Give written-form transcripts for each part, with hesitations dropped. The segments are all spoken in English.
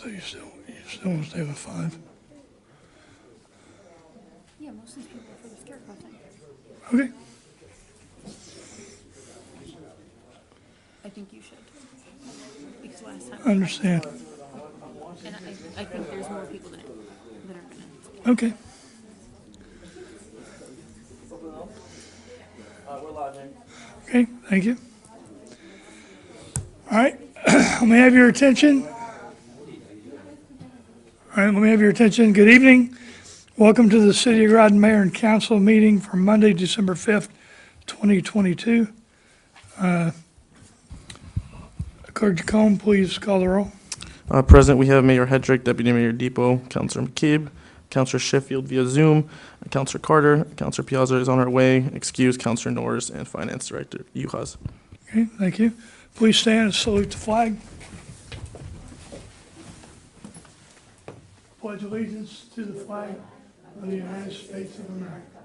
So you still want to stay with 5? Yeah, most of these people are for the scarecrow thing. Okay. I think you should. Because last time. Understand. And I think there's more people that are gonna. Okay. Okay, thank you. All right, let me have your attention. All right, let me have your attention. Good evening. Welcome to the City of Groton Mayor and Council meeting for Monday, December 5th, 2022. Clerk Jacome, please call the roll. Present, we have Mayor Hedrick, Deputy Mayor Depot, Councilor McCabe, Councilor Sheffield via Zoom, Councilor Carter, Councilor Piazza is on our way, excuse Councilor Norris, and Finance Director Uhas. Okay, thank you. Please stand and salute the flag. Pledge allegiance to the flag of the United States of America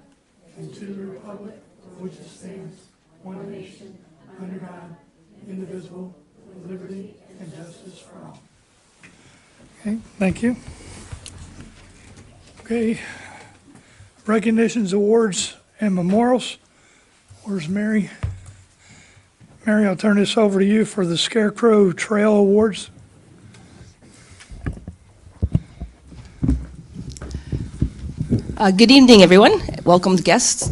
and to the republic for which it stands, one nation, under God, indivisible, with liberty and justice for all. Okay, thank you. Okay, recognitions, awards, and memorials. Where's Mary? Mary, I'll turn this over to you for the Scarecrow Trail Awards. Good evening, everyone. Welcome guests,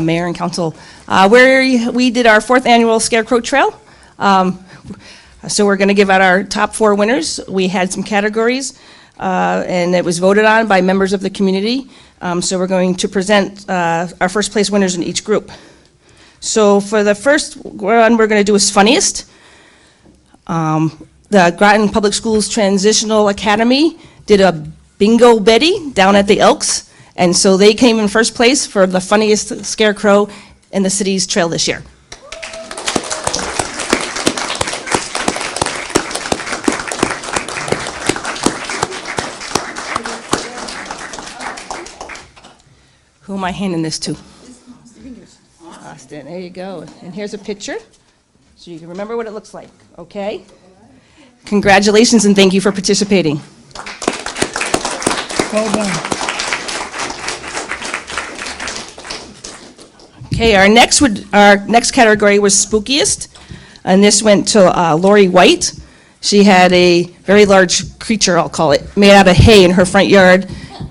Mayor and Council. Where we did our 4th annual Scarecrow Trail. So we're going to give out our top 4 winners. We had some categories, and it was voted on by members of the community. So we're going to present our first place winners in each group. So for the first one we're going to do is funniest. The Groton Public Schools Transitional Academy did a bingo Betty down at the Elks, and so they came in first place for the funniest scarecrow in the city's trail this year. Who am I handing this to? Austin, there you go. And here's a picture, so you can remember what it looks like, okay? Congratulations and thank you for participating. Well done. Okay, our next category was spookiest, and this went to Lori White. She had a very large creature, I'll call it, made out of hay in her front yard.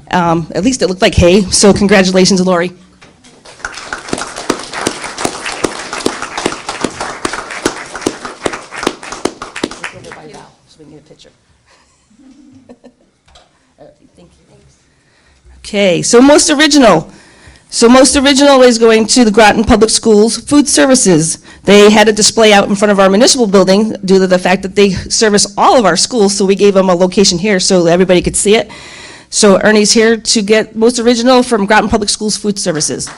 At least it looked like hay, so congratulations, Lori. So we can get a picture. Thank you. Okay, so most original. So most original is going to the Groton Public Schools Food Services. They had a display out in front of our municipal building due to the fact that they service all of our schools, so we gave them a location here so everybody could see it. So Ernie's here to get most original from Groton Public Schools Food Services.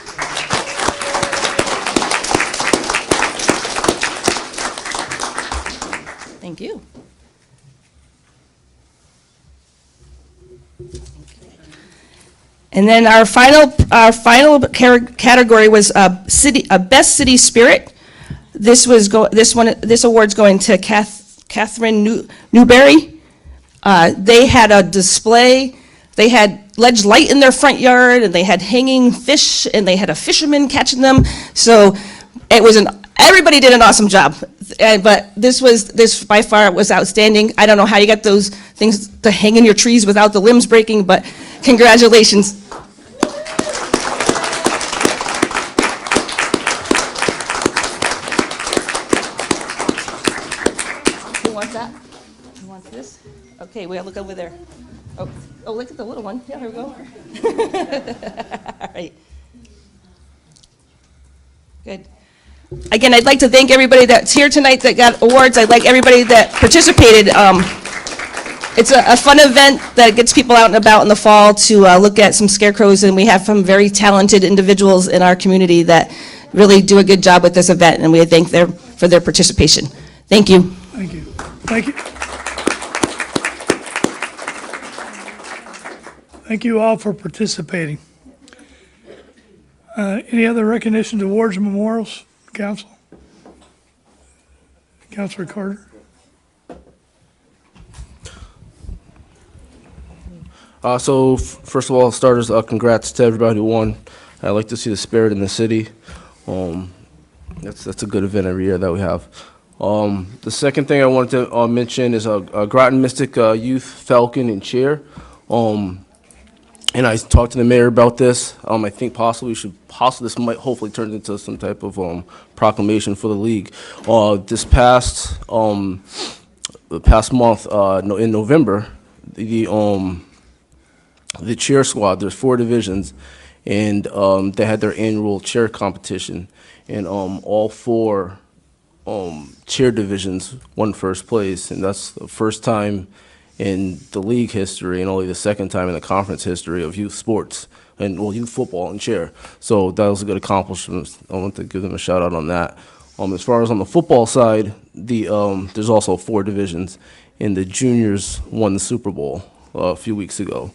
Thank you. And then our final category was best city spirit. This award's going to Catherine Newberry. They had a display. They had ledge light in their front yard, and they had hanging fish, and they had a fisherman catching them. So it was everybody did an awesome job. But this by far was outstanding. I don't know how you got those things to hang in your trees without the limbs breaking, but congratulations. Who wants that? Who wants this? Okay, we'll look over there. Oh, look at the little one. Yeah, here we go. All right. Good. Again, I'd like to thank everybody that's here tonight that got awards. I'd like everybody that participated. It's a fun event that gets people out and about in the fall to look at some scarecrows, and we have some very talented individuals in our community that really do a good job with this event, and we thank them for their participation. Thank you. Thank you. Thank you. Thank you all for participating. Any other recognitions, awards, and memorials, Council? Councilor Carter. First of all, starters, congrats to everybody who won. I like to see the spirit in the city. That's a good event every year that we have. The second thing I wanted to mention is Groton Mystic Youth Falcon and Cheer. And I talked to the mayor about this. I think this might hopefully turn into some type of proclamation for the league. This past month, in November, the cheer squad, there's 4 divisions, and they had their annual cheer competition, and all 4 cheer divisions won first place, and that's the first time in the league history and only the second time in the conference history of youth sports and youth football and cheer. So that was a good accomplishment. I want to give them a shout out on that. As far as on the football side, there's also 4 divisions, and the juniors won the Super Bowl a few weeks ago.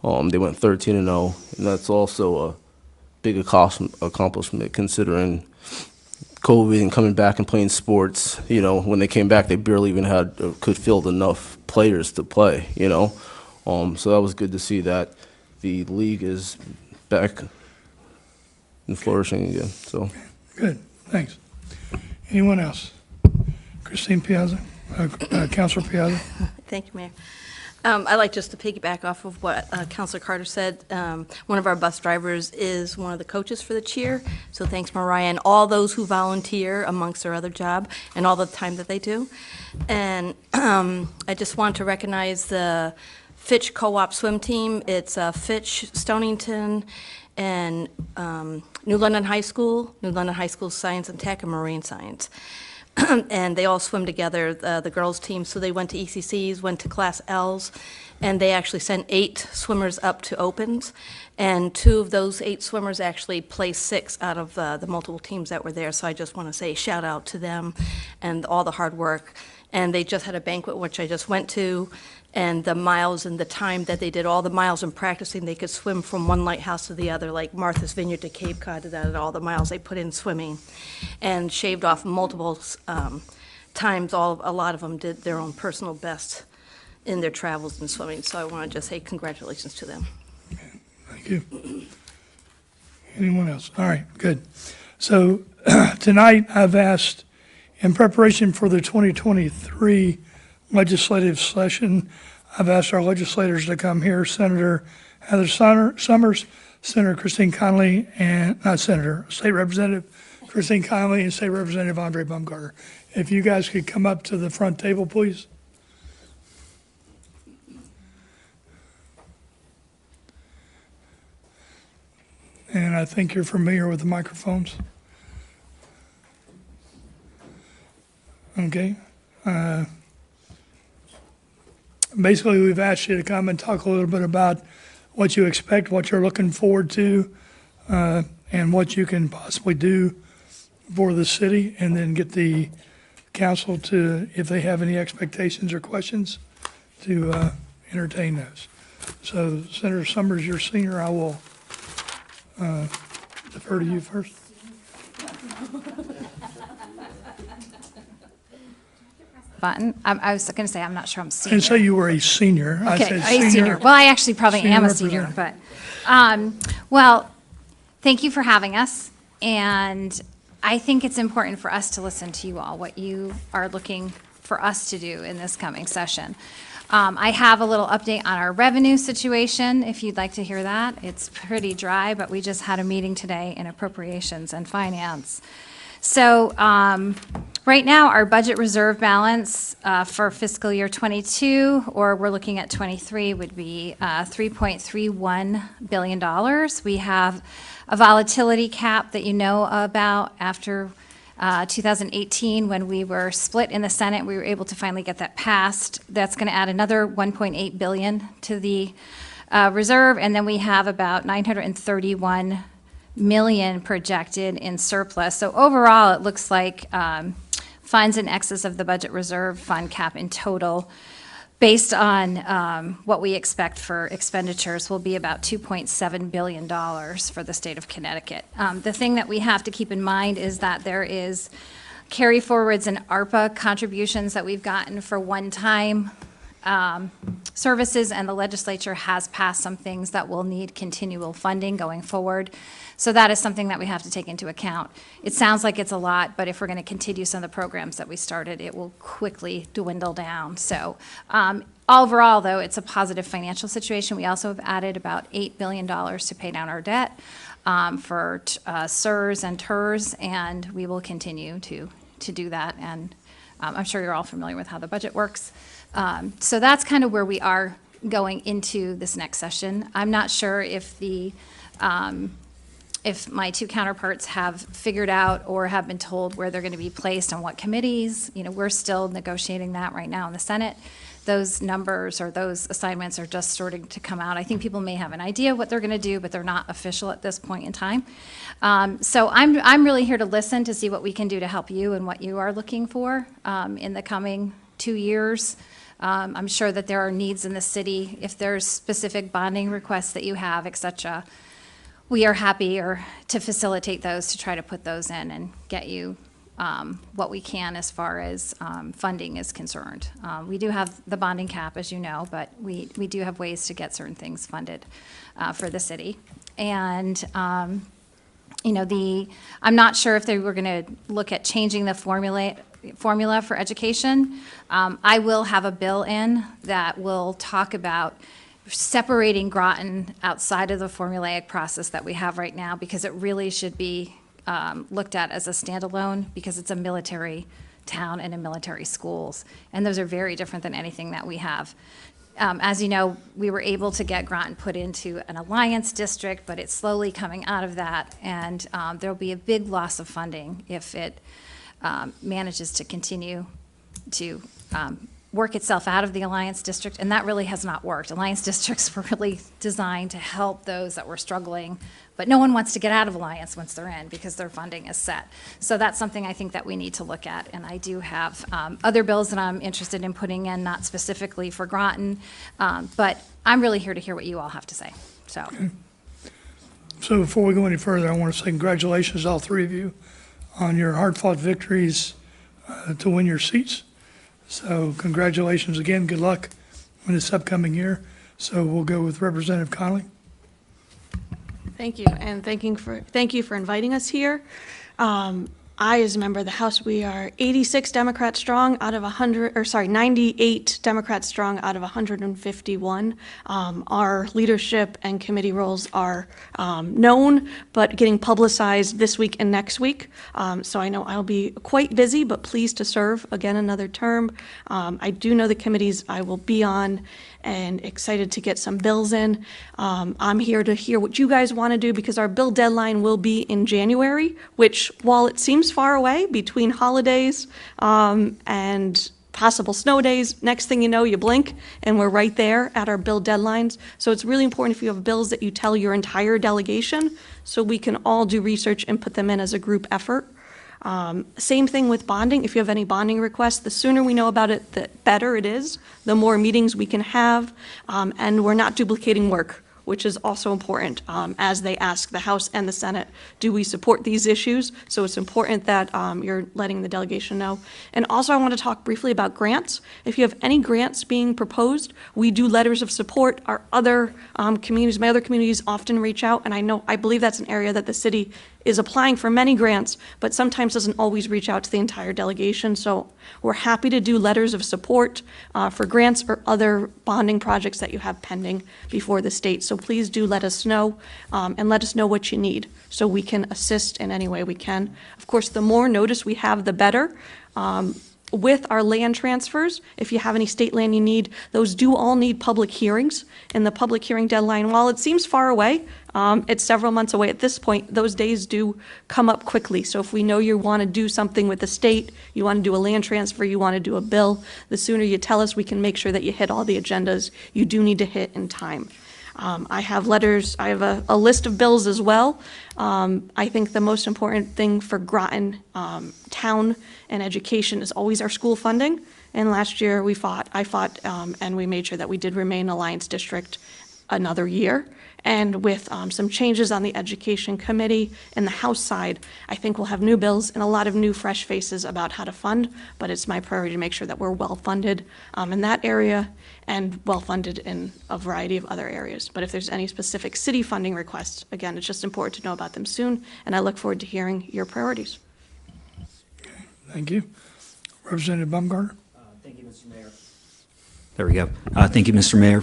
They went 13-0, and that's also a big accomplishment considering COVID and coming back and playing sports. When they came back, they barely even could field enough players to play. So that was good to see that the league is back and flourishing again. So Good, thanks. Anyone else? Christine Piazza, Councilor Piazza. Thank you, Mayor. I'd like just to piggyback off of what Councilor Carter said. One of our bus drivers is one of the coaches for the cheer, so thanks, Mariah, and all those who volunteer amongst their other job and all the time that they do. And I just want to recognize the Fitch Co-op swim team. It's Fitch, Stonington, and New London High School Science and Tech, and Marine Science. And they all swim together, the girls' team. So they went to ECCs, went to Class Ls, and they actually sent 8 swimmers up to Opens. And 2 of those 8 swimmers actually placed 6 out of the multiple teams that were there. So I just want to say shout out to them and all the hard work. And they just had a banquet, which I just went to, and the miles and the time that they did all the miles in practicing, they could swim from one lighthouse to the other, like Martha's Vineyard to Cape Cod, and all the miles they put in swimming, and shaved off multiple times. A lot of them did their own personal best in their travels in swimming. So I want to just say congratulations to them. Thank you. Anyone else? All right, good. So tonight I've asked, in preparation for the 2023 legislative session, I've asked our legislators to come here, Senator Heather Summers, Senator Christine Connolly, and not Senator, State Representative Christine Connolly, and State Representative Andre Baumgartner. If you guys could come up to the front table, please. And I think you're familiar with the microphones. Okay. Basically, we've asked you to come and talk a little bit about what you expect, what you're looking forward to, and what you can possibly do for the city, and then get the council to, if they have any expectations or questions, to entertain those. So, Senator Summers, you're senior. I will defer to you first. Button. I was going to say, I'm not sure I'm I senior. didn't say you were a senior. I Okay, said a senior. Well, I actually probably am a senior senior, but, well, thank you for having us. And I think it's important for us to listen to you all, what you are looking for us to do in this coming session. I have a little update on our revenue situation, if you'd like to hear that. It's pretty dry, but we just had a meeting today in Appropriations and Finance. So right now, our budget reserve balance for fiscal year '22, or we're looking at '23, would be $3.31 billion. We have a volatility cap that you know about after 2018, when we were split in the Senate. We were able to finally get that passed. That's going to add another $1.8 billion to the reserve, and then we have about $931 million projected in surplus. So overall, it looks like funds in excess of the budget reserve fund cap in total, based on what we expect for expenditures, will be about $2.7 billion for the state of Connecticut. The thing that we have to keep in mind is that there is carry forwards and ARPA contributions that we've gotten for one-time services, and the legislature has passed some things that will need continual funding going forward. So that is something that we have to take into account. It sounds like it's a lot, but if we're going to continue some of the programs that we started, it will quickly dwindle down. So overall, though, it's a positive financial situation. We also have added about $8 billion to pay down our debt for SERS and TERS, and we will continue to do that. And I'm sure you're all familiar with how the budget works. So that's kind of where we are going into this next session. I'm not sure if if my two counterparts have figured out or have been told where they're going to be placed on what committees. You know, we're still negotiating that right now in the Senate. Those numbers or those assignments are just starting to come out. I think people may have an idea what they're going to do, but they're not official at this point in time. So I'm really here to listen to see what we can do to help you and what you are looking for in the coming 2 years. I'm sure that there are needs in the city. If there's specific bonding requests that you have, et cetera, we are happy to facilitate those, to try to put those in and get you what we can as far as funding is concerned. We do have the bonding cap, as you know, but we do have ways to get certain things funded for the city. And you know, I'm not sure if they were going to look at changing the formula for education. I will have a bill in that will talk about separating Groton outside of the formulaic process that we have right now, because it really should be looked at as a standalone, because it's a military town and in military schools. And those are very different than anything that we have. As you know, we were able to get Groton put into an alliance district, but it's slowly coming out of that. And there'll be a big loss of funding if it manages to continue to work itself out of the alliance district, and that really has not worked. Alliance districts were really designed to help those that were struggling, but no one wants to get out of alliance once they're in because their funding is set. So that's something I think that we need to look at, and I do have other bills that I'm interested in putting in, not specifically for Groton, but I'm really here to hear what you all have to say. So before we go any further, I want to say congratulations to all three of you on your hard-fought victories to win your seats. So congratulations again. Good luck in this upcoming year. So we'll go with Representative Connolly. Thank you, and thank you for inviting us here. I, as a member of the House, we are 86 Democrats strong out of 98 Democrats strong out of 151. Our leadership and committee roles are known, but getting publicized this week and next week. So I know I'll be quite busy, but pleased to serve again another term. I do know the committees I will be on, and excited to get some bills in. I'm here to hear what you guys want to do, because our bill deadline will be in January, which, while it seems far away between holidays and possible snow days, next thing you know, you blink and we're right there at our bill deadlines. So it's really important if you have bills that you tell your entire delegation, so we can all do research and put them in as a group effort. Same thing with bonding. If you have any bonding requests, the sooner we know about it, the better it is, the more meetings we can have, and we're not duplicating work, which is also important, as they ask the House and the Senate, do we support these issues? So it's important that you're letting the delegation know. And also, I want to talk briefly about grants. If you have any grants being proposed, we do letters of support. Our other communities, my other communities often reach out, and I believe that's an area that the city is applying for many grants, but sometimes doesn't always reach out to the entire delegation. So we're happy to do letters of support for grants or other bonding projects that you have pending before the state. So please do let us know, and let us know what you need so we can assist in any way we can. Of course, the more notice we have, the better. With our land transfers, if you have any state land you need, those do all need public hearings. And the public hearing deadline, while it seems far away, it's several months away at this point, those days do come up quickly. So if we know you want to do something with the state, you want to do a land transfer, you want to do a bill, the sooner you tell us, we can make sure that you hit all the agendas you do need to hit in time. I have letters, I have a list of bills as well. I think the most important thing for Groton town and education is always our school funding. And last year I fought, and we made sure that we did remain Alliance District another year. And with some changes on the Education Committee and the House side, I think we'll have new bills and a lot of new fresh faces about how to fund, but it's my priority to make sure that we're well-funded in that area and well-funded in a variety of other areas. But if there's any specific city funding requests, again, it's just important to know about them soon, and I look forward to hearing your priorities. Thank you. Representative Baumgartner? Thank you, Mr. Mayor. There we go. Thank you, Mr. Mayor.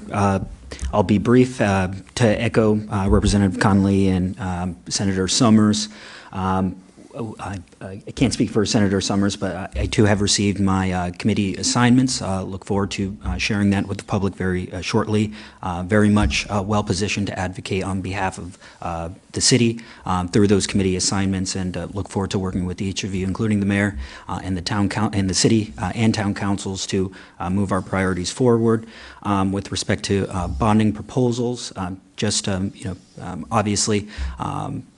I'll be brief to echo Representative Conley and Senator Summers. I can't speak for Senator Summers, but I too have received my committee assignments. Look forward to sharing that with the public very shortly. Very much well-positioned to advocate on behalf of the city through those committee assignments, and look forward to working with each of you, including the mayor and the city and town councils to move our priorities forward. With respect to bonding proposals, obviously,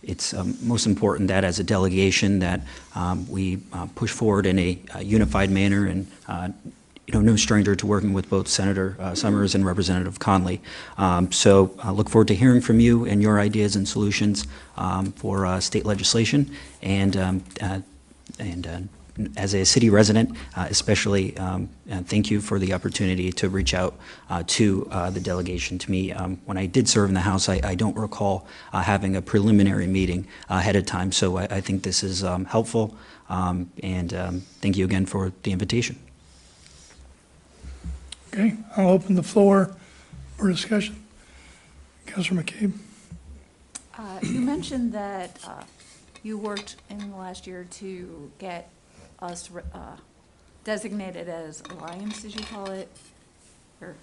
it's most important that as a delegation that we push forward in a unified manner, and no stranger to working with both Senator Summers and Representative Conley. So I look forward to hearing from you and your ideas and solutions for state legislation, and as a city resident, especially thank you for the opportunity to reach out to the delegation. To me, when I did serve in the House, I don't recall having a preliminary meeting ahead of time, so I think this is helpful, and thank you again for the invitation. Okay, I'll open the floor for discussion. Councilor McCabe? You mentioned that you worked in the last year to get us designated as alliance, as you call it, or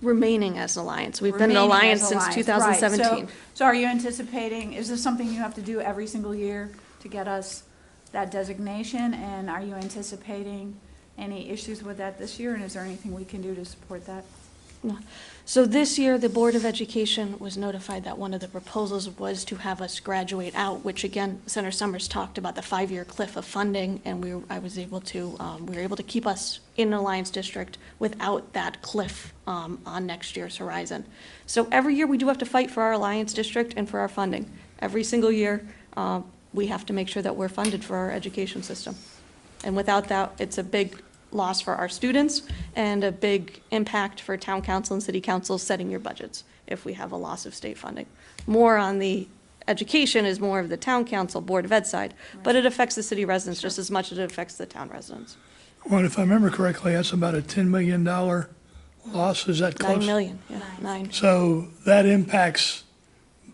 Remaining as an alliance. We've been an remaining alliance as since alliance. 2017. Right. So are you anticipating, is this something you have to do every single year to get us that designation? And are you anticipating any issues with that this year? And is there anything we can do to support that? No. So this year, the Board of Education was notified that one of the proposals was to have us graduate out, which again, Senator Summers talked about the 5-year cliff of funding, and we were able to keep us in an alliance district without that cliff on next year's horizon. So every year, we do have to fight for our alliance district and for our funding. Every single year, we have to make sure that we're funded for our education system. And without that, it's a big loss for our students and a big impact for town council and city council setting your budgets if we have a loss of state funding. More on the education is more of the town council, Board of Ed side, but it affects the city residents just as much as it affects the town residents. Well, if I remember correctly, that's about a $10 million loss. Is that close? 9 million, yeah, 9. So that impacts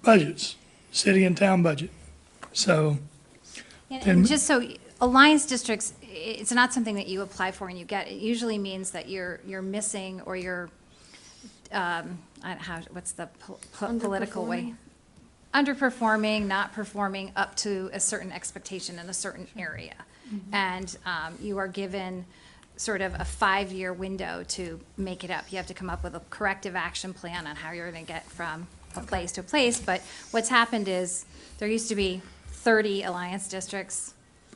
budgets, city and town budget. So, And just so, alliance districts, it's not something that you apply for and you get. It usually means that you're missing, or you're, what's the political way? Underperforming, not performing up to a certain expectation in a certain area. Mm-hmm. And you are given sort of a 5-year window to make it up. You have to come up with a corrective action plan on how you're going to get from a place to a place. But what's happened is there used to be 30 alliance districts.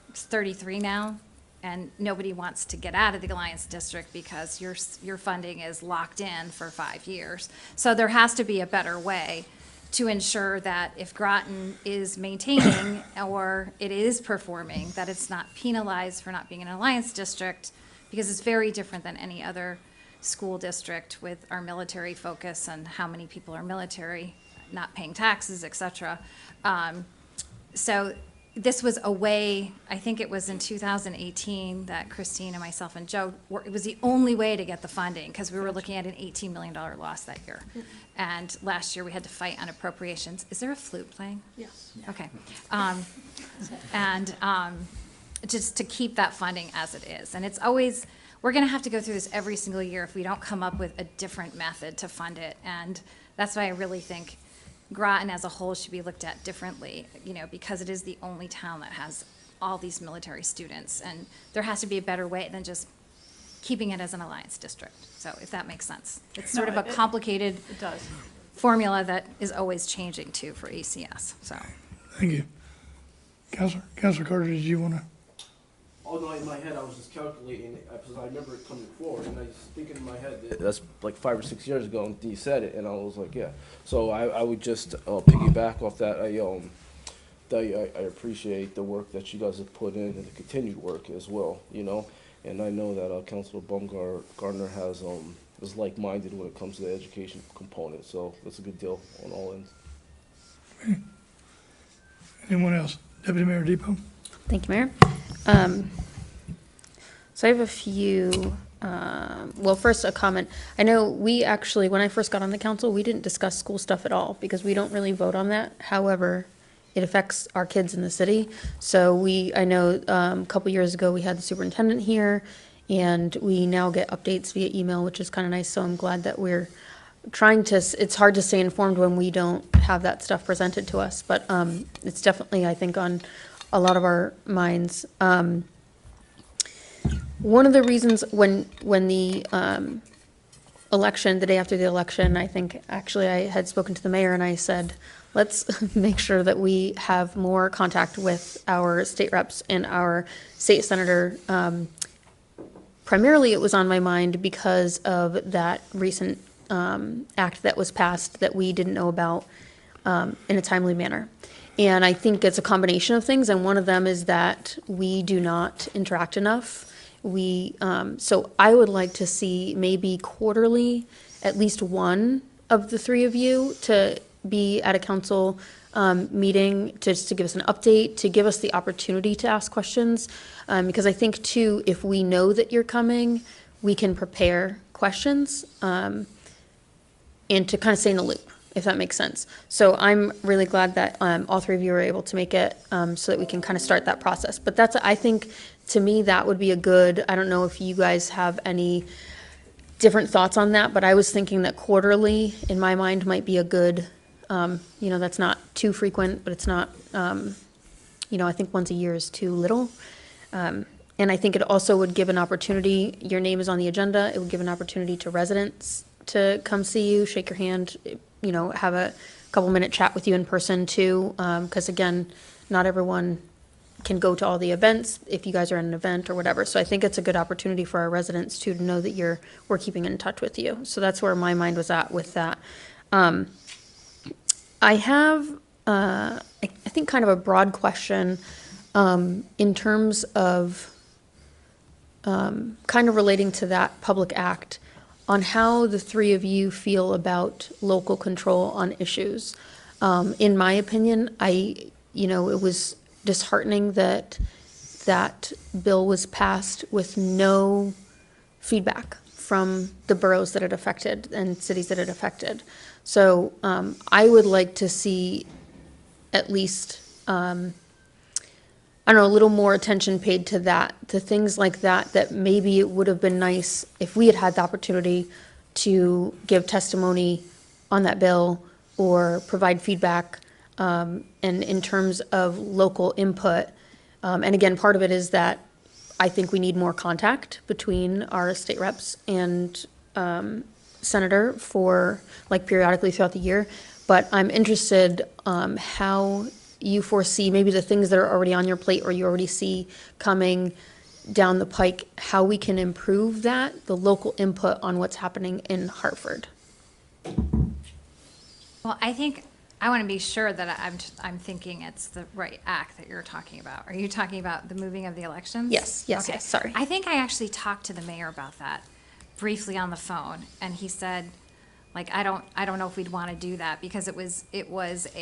It's 33 now, and nobody wants to get out of the alliance district because your funding is locked in for 5 years. So there has to be a better way to ensure that if Groton is maintaining or it is performing, that it's not penalized for not being an alliance district, because it's very different than any other school district with our military focus and how many people are military, not paying taxes, et cetera. So this was a way, I think it was in 2018 that Christine and myself and Joe, it was the only way to get the funding, because we were looking at an $18 million loss that year. And last year we had to fight on appropriations. Is there a flute playing? Yes. Okay. Just to keep that funding as it is. And it's always, we're going to have to go through this every single year if we don't come up with a different method to fund it. And that's why I really think Groton as a whole should be looked at differently, because it is the only town that has all these military students, and there has to be a better way than just keeping it as an alliance district. So if that makes sense. It's sort of a complicated formula that is always changing too for ACS, so. thank you. Councilor Carter, did you want to? Oh no, in my head I was just calculating it, because I remember it coming forward, and I was thinking in my head that that's like 5 or 6 years ago, and Dee said it, and I was like, yeah. So I would just piggyback off that. I appreciate the work that you guys have put in and the continued work as well, you know. And I know that Councilor Baumgartner is like-minded when it comes to the education component, so that's a good deal on all ends. Anyone else? Deputy Mayor Depot? Thank you, Mayor. So I have a few, well, first a comment. I know we actually, when I first got on the council, we didn't discuss school stuff at all because we don't really vote on that. However, it affects our kids in the city. So I know a couple years ago, we had the superintendent here, and we now get updates via email, which is kind of nice. So I'm glad that we're trying to, it's hard to stay informed when we don't have that stuff presented to us, but it's definitely, I think, on a lot of our minds. One of the reasons when the election, the day after the election, I think actually I had spoken to the mayor and I said, let's make sure that we have more contact with our state reps and our state senator. Primarily, it was on my mind because of that recent act that was passed that we didn't know about in a timely manner. And I think it's a combination of things, and one of them is that we do not interact enough. So I would like to see maybe quarterly, at least one of the three of you to be at a council meeting just to give us an update, to give us the opportunity to ask questions. Because I think too, if we know that you're coming, we can prepare questions and to kind of stay in the loop, if that makes sense. So I'm really glad that all three of you were able to make it so that we can kind of start that process. But that's, I think, to me, that would be a good, I don't know if you guys have any different thoughts on that, but I was thinking that quarterly, in my mind, might be a good, that's not too frequent, but it's not, I think once a year is too little. And I think it also would give an opportunity, your name is on the agenda, it would give an opportunity to residents to come see you, shake your hand, have a couple-minute chat with you in person too, because again, not everyone can go to all the events if you guys are at an event or whatever. So I think it's a good opportunity for our residents too to know that we're keeping in touch with you. So that's where my mind was at with that. I have, I think, kind of a broad question in terms of kind of relating to that public act on how the three of you feel about local control on issues. In my opinion, it was disheartening that that bill was passed with no feedback from the boroughs that it affected and cities that it affected. So I would like to see at least, a little more attention paid to that, to things like that, that maybe it would have been nice if we had had the opportunity to give testimony on that bill or provide feedback. And in terms of local input, and again, part of it is that I think we need more contact between our state reps and senator for periodically throughout the year. But I'm interested how you foresee maybe the things that are already on your plate or you already see coming down the pike, how we can improve that, the local input on what's happening in Hartford. Well, I think I want to be sure that I'm thinking it's the right act that you're talking about. Are you talking about the moving of the elections? Yes, Okay. sorry. I think I actually talked to the mayor about that briefly on the phone, and he said, I don't know if we'd want to do that because it wasn't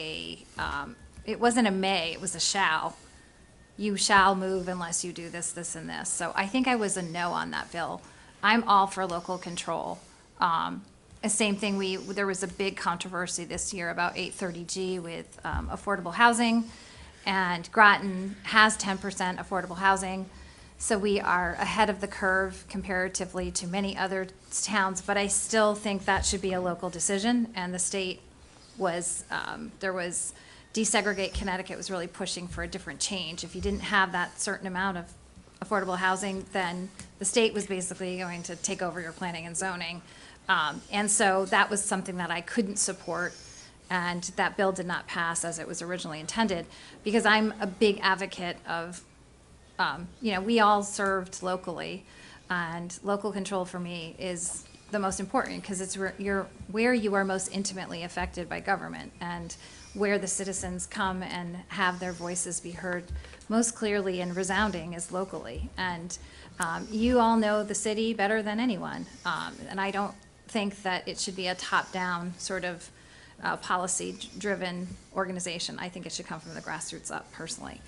a may, it was a shall. You shall move unless you do this, this, and this. So I think I was a no on that bill. I'm all for local control. Same thing, there was a big controversy this year about 830G with affordable housing, and Groton has 10% affordable housing. So we are ahead of the curve comparatively to many other towns, but I still think that should be a local decision, and the state was, Desegregate Connecticut was really pushing for a different change. If you didn't have that certain amount of affordable housing, then the state was basically going to take over your planning and zoning. And so that was something that I couldn't support, and that bill did not pass as it was originally intended, because I'm a big advocate of we all served locally, and local control for me is the most important, because it's where you are most intimately affected by government, and where the citizens come and have their voices be heard most clearly and resounding is locally. And you all know the city better than anyone, and I don't think that it should be a top-down sort of policy-driven organization. I think it should come from the grassroots up, personally.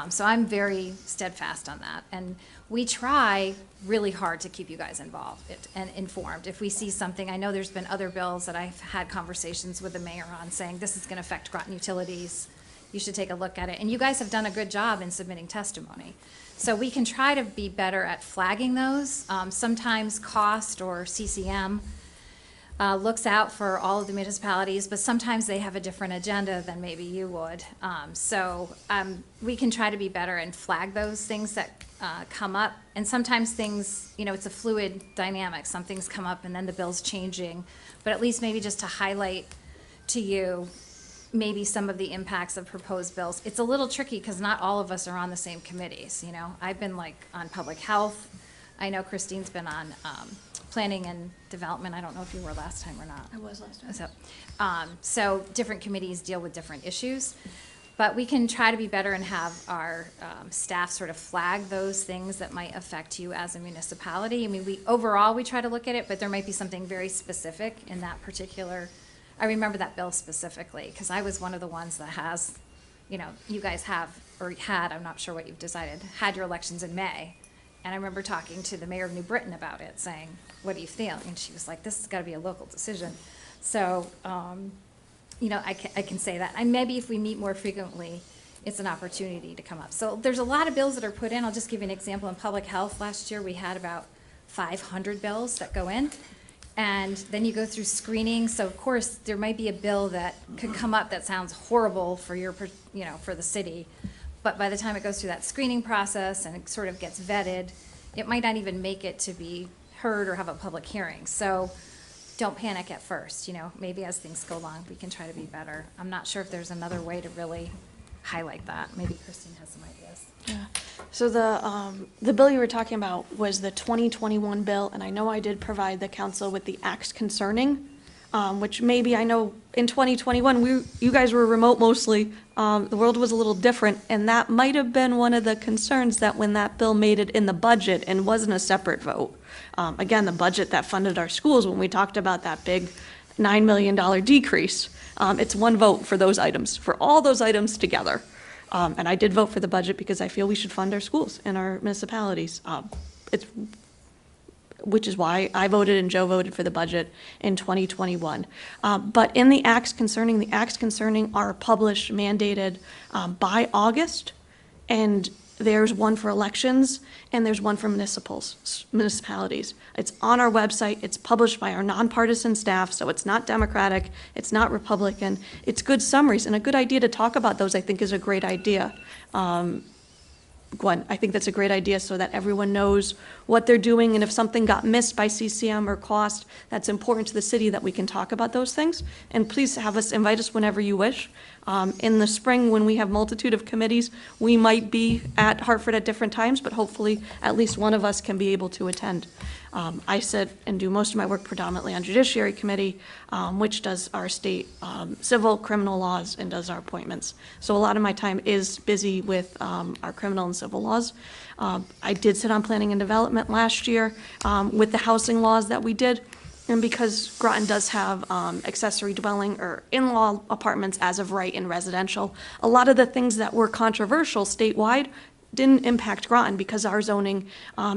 So I'm very steadfast on that. And we try really hard to keep you guys involved and informed. If we see something, I know there's been other bills that I've had conversations with the mayor on, saying this is going to affect Groton utilities. You should take a look at it. And you guys have done a good job in submitting testimony. So we can try to be better at flagging those. Sometimes cost or CCM looks out for all of the municipalities, but sometimes they have a different agenda than maybe you would. So we can try to be better and flag those things that come up. And sometimes things, it's a fluid dynamic. Some things come up and then the bill's changing. But at least maybe just to highlight to you maybe some of the impacts of proposed bills. It's a little tricky because not all of us are on the same committees, I've been on public health. I know Christine's been on planning and development. I don't know if you were last time or not. I was last time. So different committees deal with different issues, but we can try to be better and have our staff sort of flag those things that might affect you as a municipality. I mean, overall we try to look at it, but there might be something very specific in that particular. I remember that bill specifically because I was one of the ones that has, you guys have, or had, I'm not sure what you've decided, had your elections in May. And I remember talking to the mayor of New Britain about it, saying, what do you feel? And she was like, this has got to be a local decision. So, I can say that. And maybe if we meet more frequently, it's an opportunity to come up. So there's a lot of bills that are put in. I'll just give you an example. In public health last year, we had about 500 bills that go in. And then you go through screening. So of course, there might be a bill that could come up that sounds horrible for for the city. But by the time it goes through that screening process and it sort of gets vetted, it might not even make it to be heard or have a public hearing. So don't panic at first, maybe as things go along, we can try to be better. I'm not sure if there's another way to really highlight that. Maybe Christine has some ideas. Yeah. So the bill you were talking about was the 2021 bill, and I know I did provide the council with the acts concerning, which maybe I know in 2021, you guys were remote mostly. The world was a little different, and that might have been one of the concerns that when that bill made it in the budget and wasn't a separate vote. Again, the budget that funded our schools, when we talked about that big $9 million decrease, it's one vote for those items, for all those items together. And I did vote for the budget because I feel we should fund our schools and our municipalities. Which is why I voted and Joe voted for the budget in 2021. But in the acts concerning are published, mandated by August, and there's one for elections, and there's one for municipalities. It's on our website, it's published by our nonpartisan staff, so it's not Democratic, it's not Republican. It's good summaries, and a good idea to talk about those, I think, is a great idea. Gwen, I think that's a great idea so that everyone knows what they're doing, and if something got missed by CCM or cost that's important to the city, that we can talk about those things. And please invite us whenever you wish. In the spring, when we have multitude of committees, we might be at Hartford at different times, but hopefully at least one of us can be able to attend. I sit and do most of my work predominantly on Judiciary Committee, which does our state civil, criminal laws, and does our appointments. So a lot of my time is busy with our criminal and civil laws. I did sit on Planning and Development last year with the housing laws that we did. And because Groton does have accessory dwelling or in-law apartments as of right in residential, a lot of the things that were controversial statewide didn't impact Groton because our zoning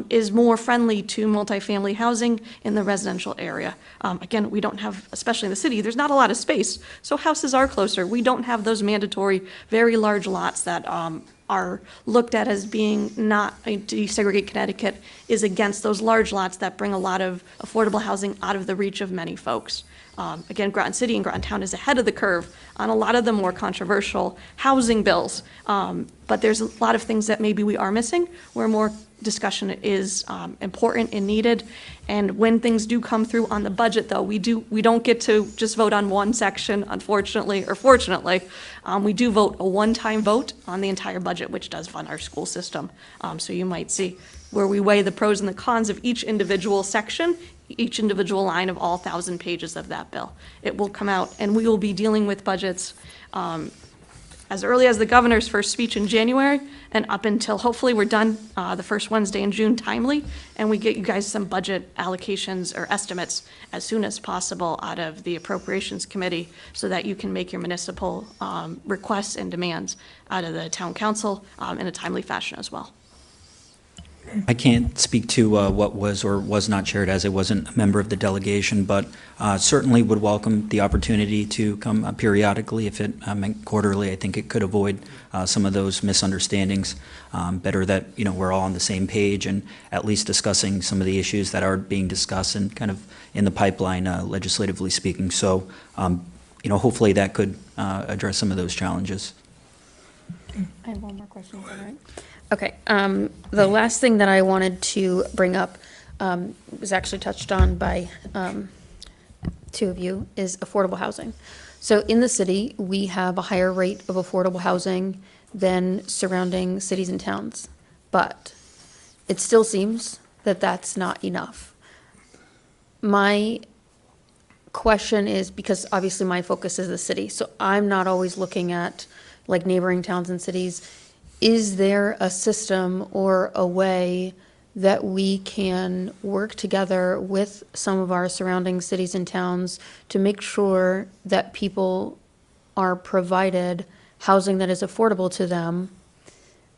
is more friendly to multifamily housing in the residential area. Again, we don't have, especially in the city, there's not a lot of space, so houses are closer. We don't have those mandatory, very large lots that are looked at as being not, desegregate Connecticut is against those large lots that bring a lot of affordable housing out of the reach of many folks. Again, Groton City and Groton Town is ahead of the curve on a lot of the more controversial housing bills, but there's a lot of things that maybe we are missing. We're more discussion is important and needed. And when things do come through on the budget, though, we don't get to just vote on one section, unfortunately, or fortunately. We do vote a one-time vote on the entire budget, which does fund our school system. So you might see where we weigh the pros and the cons of each individual section, each individual line of all 1,000 pages of that bill. It will come out, and we will be dealing with budgets as early as the governor's first speech in January, and up until hopefully we're done the first Wednesday in June timely, and we get you guys some budget allocations or estimates as soon as possible out of the Appropriations Committee so that you can make your municipal requests and demands out of the town council in a timely fashion as well. I can't speak to what was or was not shared, as I wasn't a member of the delegation, but certainly would welcome the opportunity to come periodically. If it meant quarterly, I think it could avoid some of those misunderstandings. Better that, you know, we're all on the same page and at least discussing some of the issues that are being discussed and kind of in the pipeline, legislatively speaking. So, you know, hopefully that could address some of those challenges. I have one more question, is that all right? Okay, the last thing that I wanted to bring up was actually touched on by two of you, is affordable housing. So in the city, we have a higher rate of affordable housing than surrounding cities and towns, but it still seems that that's not enough. My question is, because obviously my focus is the city, so I'm not always looking at like neighboring towns and cities. Is there a system or a way that we can work together with some of our surrounding cities and towns to make sure that people are provided housing that is affordable to them?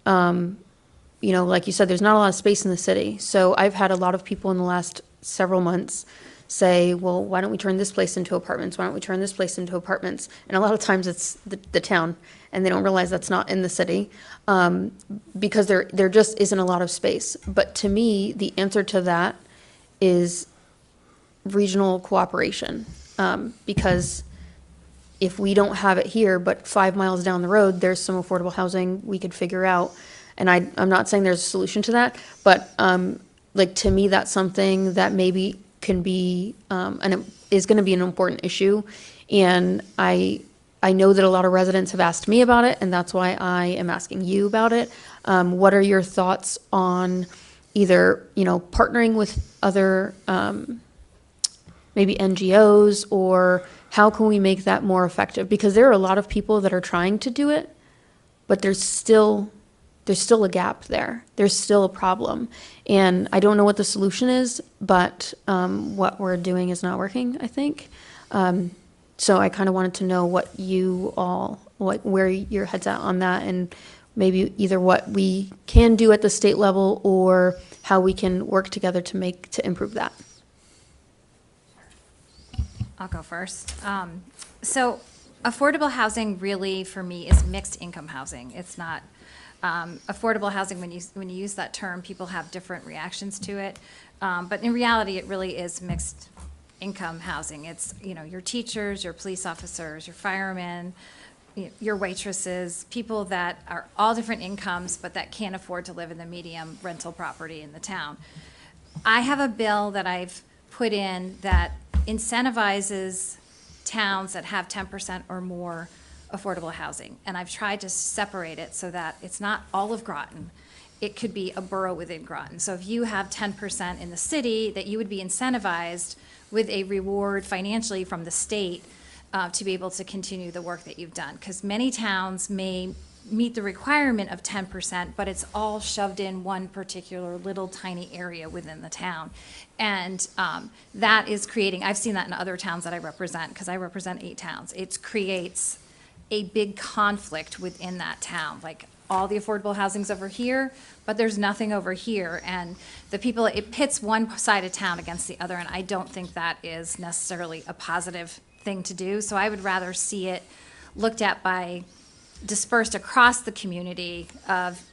You know, like you said, there's not a lot of space in the city. So I've had a lot of people in the last several months say, well, why don't we turn this place into apartments? Why don't we turn this place into apartments? And a lot of times it's the town, and they don't realize that's not in the city, because there just isn't a lot of space. But to me, the answer to that is regional cooperation, because if we don't have it here, but 5 miles down the road, there's some affordable housing we could figure out. And I'm not saying there's a solution to that, but like, to me, that's something that maybe can be, is going to be an important issue. And I know that a lot of residents have asked me about it, and that's why I am asking you about it. What are your thoughts on either, you know, partnering with other maybe NGOs, or how can we make that more effective? Because there are a lot of people that are trying to do it, but there's still a gap there. There's still a problem. And I don't know what the solution is, but what we're doing is not working, I think. So I kind of wanted to know what you all, like, where your head's at on that, and maybe either what we can do at the state level or how we can work together to improve that. I'll go first. So affordable housing really, for me, is mixed income housing. It's not affordable housing. When you use that term, people have different reactions to it. But in reality, it really is mixed income housing. It's, you know, your teachers, your police officers, your firemen, your waitresses, people that are all different incomes, but that can't afford to live in the medium rental property in the town. I have a bill that I've put in that incentivizes towns that have 10% or more affordable housing. And I've tried to separate it so that it's not all of Groton. It could be a borough within Groton. So if you have 10% in the city, that you would be incentivized with a reward financially from the state to be able to continue the work that you've done. Because many towns may meet the requirement of 10%, but it's all shoved in one particular little tiny area within the town. And that is creating, I've seen that in other towns that I represent, because I represent 8 towns. It creates a big conflict within that town. Like, all the affordable housing's over here, but there's nothing over here. And the people, it pits one side of town against the other, and I don't think that is necessarily a positive thing to do. So I would rather see it looked at by dispersed across the community of,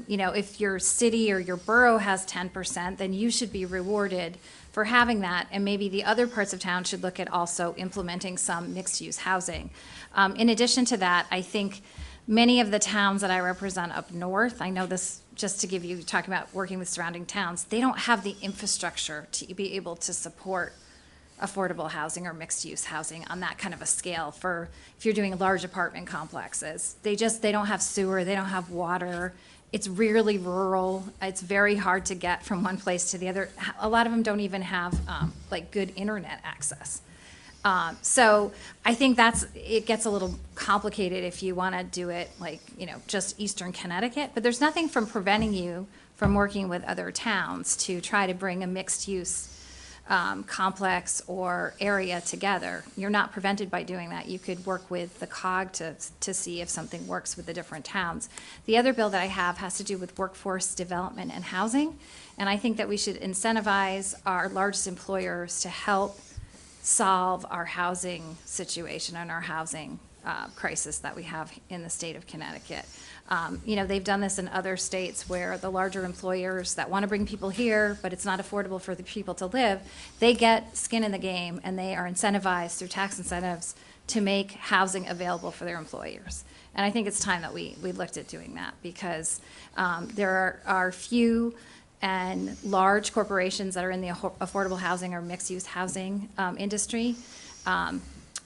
you know, if your city or your borough has 10%, then you should be rewarded for having that. And maybe the other parts of town should look at also implementing some mixed-use housing. In addition to that, I think many of the towns that I represent up north, I know this just to give you, talking about working with surrounding towns, they don't have the infrastructure to be able to support affordable housing or mixed-use housing on that kind of a scale for, if you're doing large apartment complexes. They don't have sewer, they don't have water. It's really rural. It's very hard to get from one place to the other. A lot of them don't even have, like, good internet access. So I think it gets a little complicated if you want to do it like, just Eastern Connecticut, but there's nothing from preventing you from working with other towns to try to bring a mixed-use complex or area together. You're not prevented by doing that. You could work with the COG to see if something works with the different towns. The other bill that I have has to do with workforce development and housing, and I think that we should incentivize our largest employers to help solve our housing situation and our housing crisis that we have in the state of Connecticut. They've done this in other states where the larger employers that want to bring people here, but it's not affordable for the people to live, they get skin in the game and they are incentivized through tax incentives to make housing available for their employers. And I think it's time that we looked at doing that because there are few and large corporations that are in the affordable housing or mixed-use housing industry.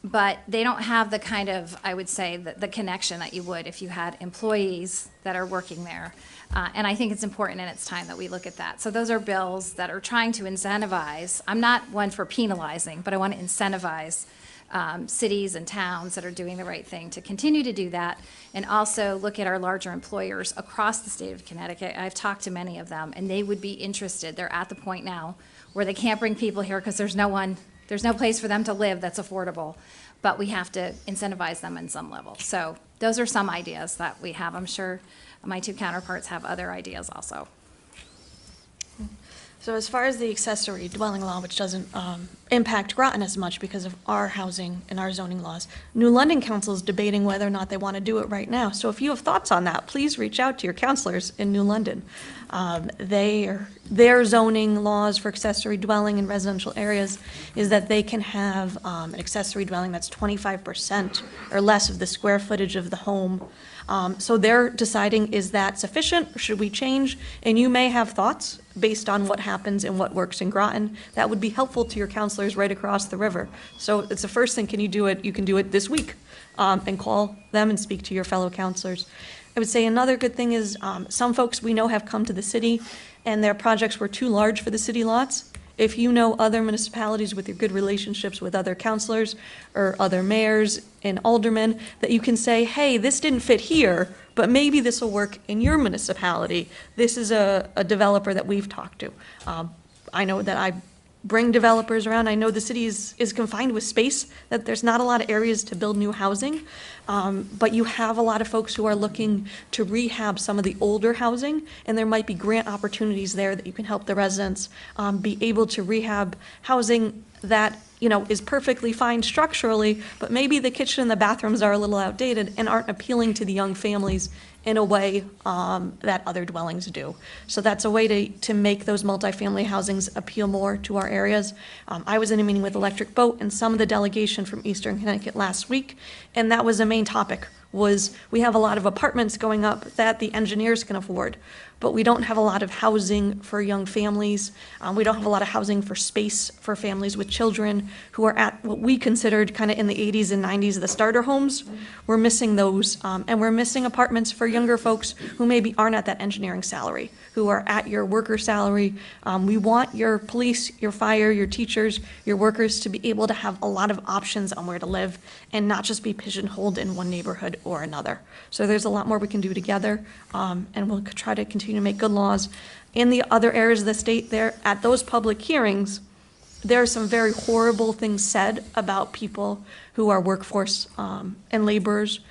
But they don't have the kind of, I would say, the connection that you would if you had employees that are working there. And I think it's important and it's time that we look at that. So those are bills that are trying to incentivize. I'm not one for penalizing, but I want to incentivize cities and towns that are doing the right thing to continue to do that, and also look at our larger employers across the state of Connecticut. I've talked to many of them, and they would be interested. They're at the point now where they can't bring people here because there's no place for them to live that's affordable, but we have to incentivize them in some level. So those are some ideas that we have. I'm sure my two counterparts have other ideas also. So as far as the accessory dwelling law, which doesn't impact Groton as much because of our housing and our zoning laws, New London Council is debating whether or not they want to do it right now. So if you have thoughts on that, please reach out to your counselors in New London. Their zoning laws for accessory dwelling in residential areas is that they can have an accessory dwelling that's 25% or less of the square footage of the home. So they're deciding, is that sufficient, or should we change? And you may have thoughts based on what happens and what works in Groton. That would be helpful to your counselors right across the river. So it's the first thing, can you do it? You can do it this week and call them and speak to your fellow counselors. I would say another good thing is some folks we know have come to the city and their projects were too large for the city lots. If you know other municipalities with your good relationships with other counselors or other mayors and aldermen, that you can say, hey, this didn't fit here, but maybe this will work in your municipality. This is a developer that we've talked to. I know that I bring developers around. I know the city is confined with space, that there's not a lot of areas to build new housing, but you have a lot of folks who are looking to rehab some of the older housing, and there might be grant opportunities there that you can help the residents be able to rehab housing that is perfectly fine structurally, but maybe the kitchen and the bathrooms are a little outdated and aren't appealing to the young families in a way that other dwellings do. So that's a way to make those multifamily housings appeal more to our areas. I was in a meeting with Electric Boat and some of the delegation from Eastern Connecticut last week, and that was a main topic, was we have a lot of apartments going up that the engineers can afford, but we don't have a lot of housing for young families. We don't have a lot of housing for space for families with children who are at what we considered kind of in the 80s and 90s, the starter homes. We're missing those, and we're missing apartments for younger folks who maybe aren't at that engineering salary, who are at your worker salary. We want your police, your fire, your teachers, your workers to be able to have a lot of options on where to live and not just be pigeonholed in one neighborhood or another. So there's a lot more we can do together, and we'll try to continue to make good laws. In the other areas of the state, there at those public hearings, there are some very horrible things said about people who are workforce and laborers,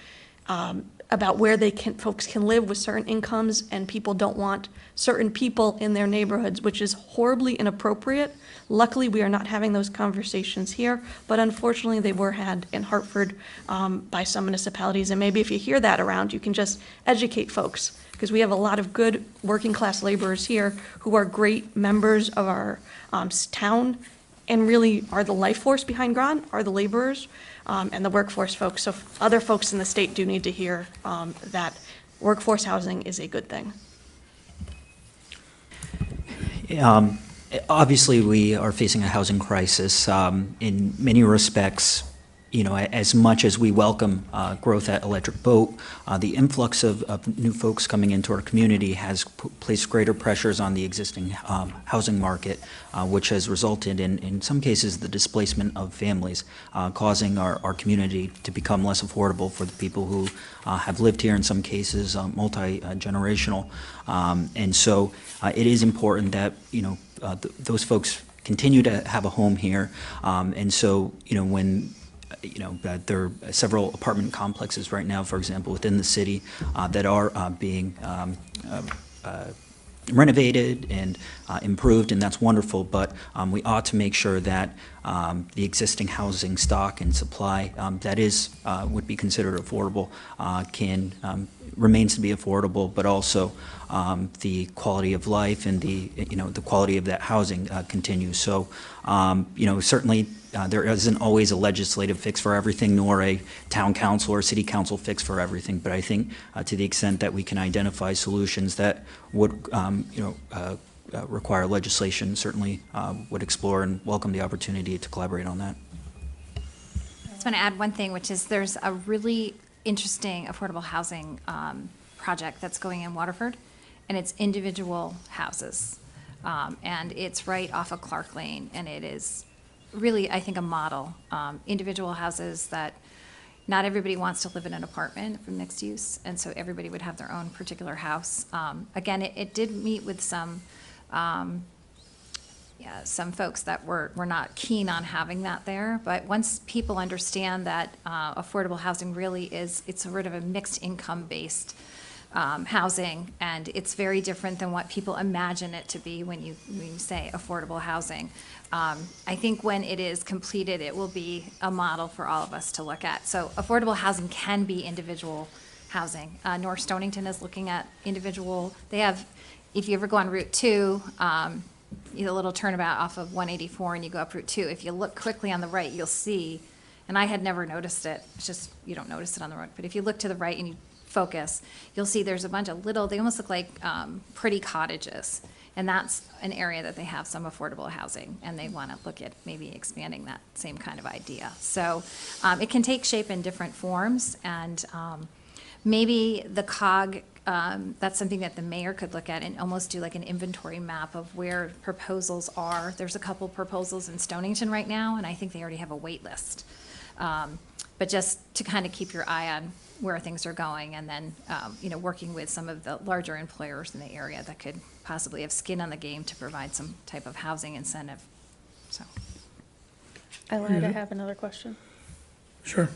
about where folks can live with certain incomes, and people don't want certain people in their neighborhoods, which is horribly inappropriate. Luckily, we are not having those conversations here, but unfortunately, they were had in Hartford by some municipalities. And maybe if you hear that around, you can just educate folks, because we have a lot of good working-class laborers here who are great members of our town and really are the life force behind Groton, are the laborers and the workforce folks. So other folks in the state do need to hear that workforce housing is a good thing. Obviously, we are facing a housing crisis. In many respects, as much as we welcome growth at Electric Boat, the influx of new folks coming into our community has placed greater pressures on the existing housing market, which has resulted in some cases, the displacement of families, causing our community to become less affordable for the people who have lived here, in some cases, multi-generational. And so it is important that, those folks continue to have a home here. And so, when there are several apartment complexes right now, for example, within the city that are being renovated and improved, and that's wonderful, but we ought to make sure that the existing housing stock and supply that is would be considered affordable remains to be affordable, but also the quality of life and the quality of that housing continues. So certainly there isn't always a legislative fix for everything, nor a town council or city council fix for everything. But I think to the extent that we can identify solutions that would, require legislation, certainly would explore and welcome the opportunity to collaborate on that. I just want to add one thing, which is there's a really interesting affordable housing project that's going in Waterford, and it's individual houses. And it's right off of Clark Lane, and it is really, I think, a model. Individual houses that not everybody wants to live in an apartment for mixed use, and so everybody would have their own particular house. Again, it did meet with some folks that were not keen on having that there, but once people understand that affordable housing really is, it's sort of a mixed income based housing, and it's very different than what people imagine it to be when you say affordable housing. I think when it is completed, it will be a model for all of us to look at. So affordable housing can be individual housing. North Stonington is looking at individual. They have, if you ever go on Route 2, a little turnabout off of 184 and you go up Route 2, if you look quickly on the right, you'll see, and I had never noticed it, it's just you don't notice it on the road, but if you look to the right and you focus, you'll see there's a bunch of little, they almost look like pretty cottages. And that's an area that they have some affordable housing, and they want to look at maybe expanding that same kind of idea. So it can take shape in different forms, and maybe the COG, that's something that the mayor could look at and almost do like an inventory map of where proposals are. There's a couple proposals in Stonington right now, and I think they already have a wait list. But just to kind of keep your eye on where things are going, and then, working with some of the larger employers in the area that could possibly have skin on the game to provide some type of housing incentive, so. I lied, I have another question. Sure.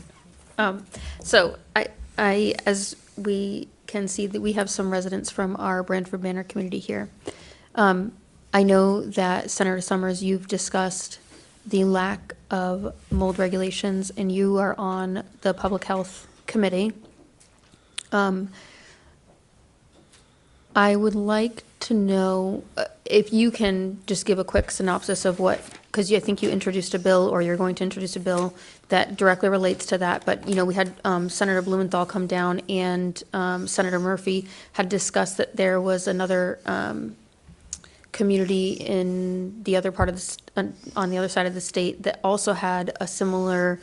So I, as we can see, that we have some residents from our Brantford Manor community here. I know that Senator Summers, you've discussed the lack of mold regulations, and you are on the Public Health Committee. I would like to know if you can just give a quick synopsis of what, because I think you introduced a bill, or you're going to introduce a bill that directly relates to that. But, we had Senator Blumenthal come down, and Senator Murphy had discussed that there was another community in the other part of on the other side of the state that also had a similar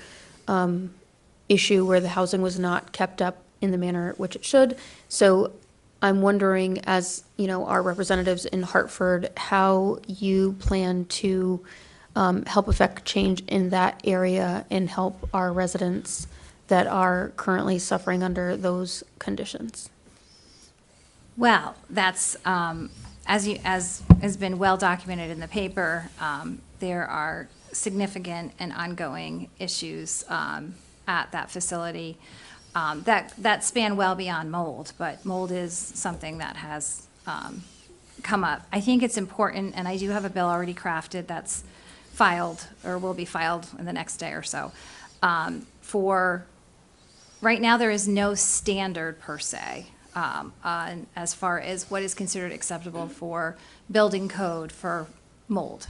issue where the housing was not kept up in the manner which it should. So I'm wondering, as our representatives in Hartford, how you plan to help affect change in that area and help our residents that are currently suffering under those conditions. Well, that's, as has been well documented in the paper, there are significant and ongoing issues at that facility that span well beyond mold, but mold is something that has come up. I think it's important, and I do have a bill already crafted that's filed, or will be filed in the next day or so. For right now, there is no standard per se as far as what is considered acceptable for building code for mold.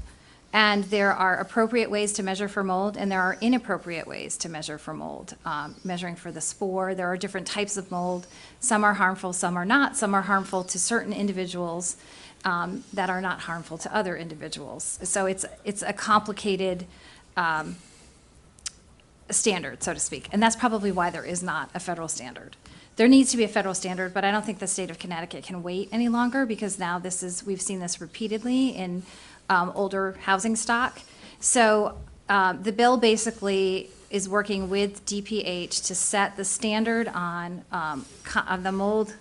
And there are appropriate ways to measure for mold, and there are inappropriate ways to measure for mold. Measuring for the spore, there are different types of mold. Some are harmful, some are not. Some are harmful to certain individuals that are not harmful to other individuals. So it's a complicated standard, so to speak, and that's probably why there is not a federal standard. There needs to be a federal standard, but I don't think the state of Connecticut can wait any longer, because now we've seen this repeatedly in older housing stock. So the bill basically is working with DPH to set the standard on the mold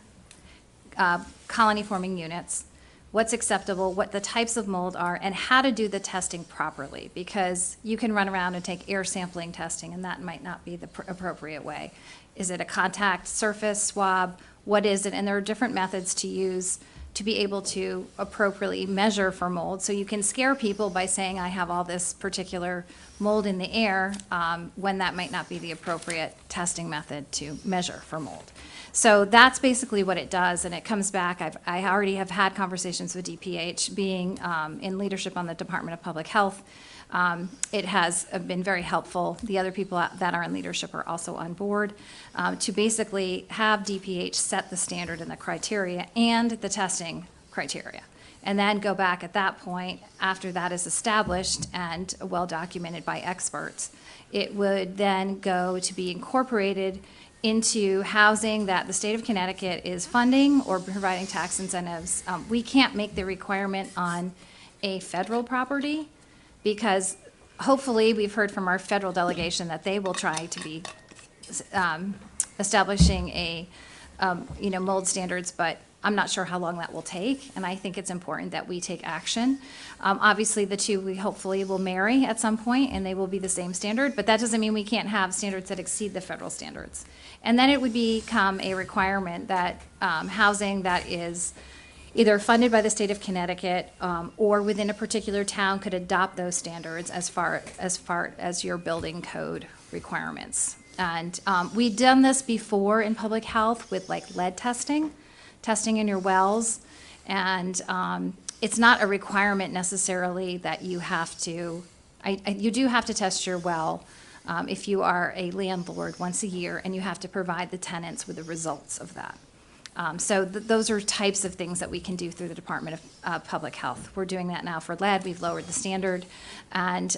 colony-forming units, what's acceptable, what the types of mold are, and how to do the testing properly, because you can run around and take air sampling testing, and that might not be the appropriate way. Is it a contact surface swab? What is it? And there are different methods to use to be able to appropriately measure for mold. So you can scare people by saying, I have all this particular mold in the air, when that might not be the appropriate testing method to measure for mold. So that's basically what it does, and it comes back. I already have had conversations with DPH, being in leadership on the Department of Public Health. It has been very helpful. The other people that are in leadership are also on board to basically have DPH set the standard and the criteria and the testing criteria, and then go back at that point, after that is established and well documented by experts. It would then go to be incorporated into housing that the state of Connecticut is funding or providing tax incentives. We can't make the requirement on a federal property, because hopefully we've heard from our federal delegation that they will try to be establishing a mold standards, but I'm not sure how long that will take, and I think it's important that we take action. Obviously, the two we hopefully will marry at some point, and they will be the same standard, but that doesn't mean we can't have standards that exceed the federal standards. And then it would become a requirement that housing that is either funded by the state of Connecticut or within a particular town could adopt those standards as far as your building code requirements. And we've done this before in public health with like lead testing in your wells, and it's not a requirement necessarily that you have to, you do have to test your well if you are a landlord once a year, and you have to provide the tenants with the results of that. So those are types of things that we can do through the Department of Public Health. We're doing that now for lead. We've lowered the standard, and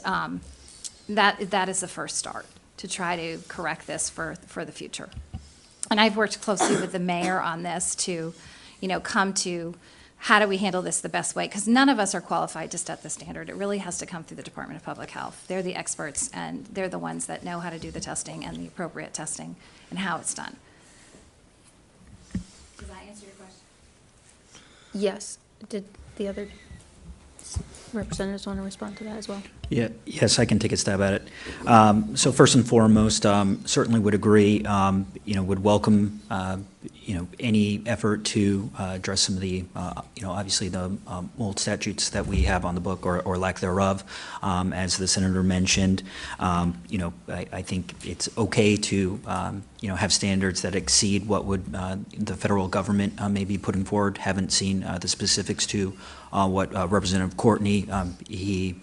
that is the first start to try to correct this for the future. And I've worked closely with the mayor on this to, come to how do we handle this the best way? Because none of us are qualified to set the standard. It really has to come through the Department of Public Health. They're the experts, and they're the ones that know how to do the testing and the appropriate testing and how it's done. Does that answer your question? Yes. Did the other representatives want to respond to that as well? Yeah, yes, I can take a stab at it. So first and foremost, certainly would agree, would welcome, any effort to address some of the, obviously the old statutes that we have on the book or lack thereof. As the senator mentioned, I think it's okay to, have standards that exceed what would the federal government may be putting forward. Haven't seen the specifics to what Representative Courtney, he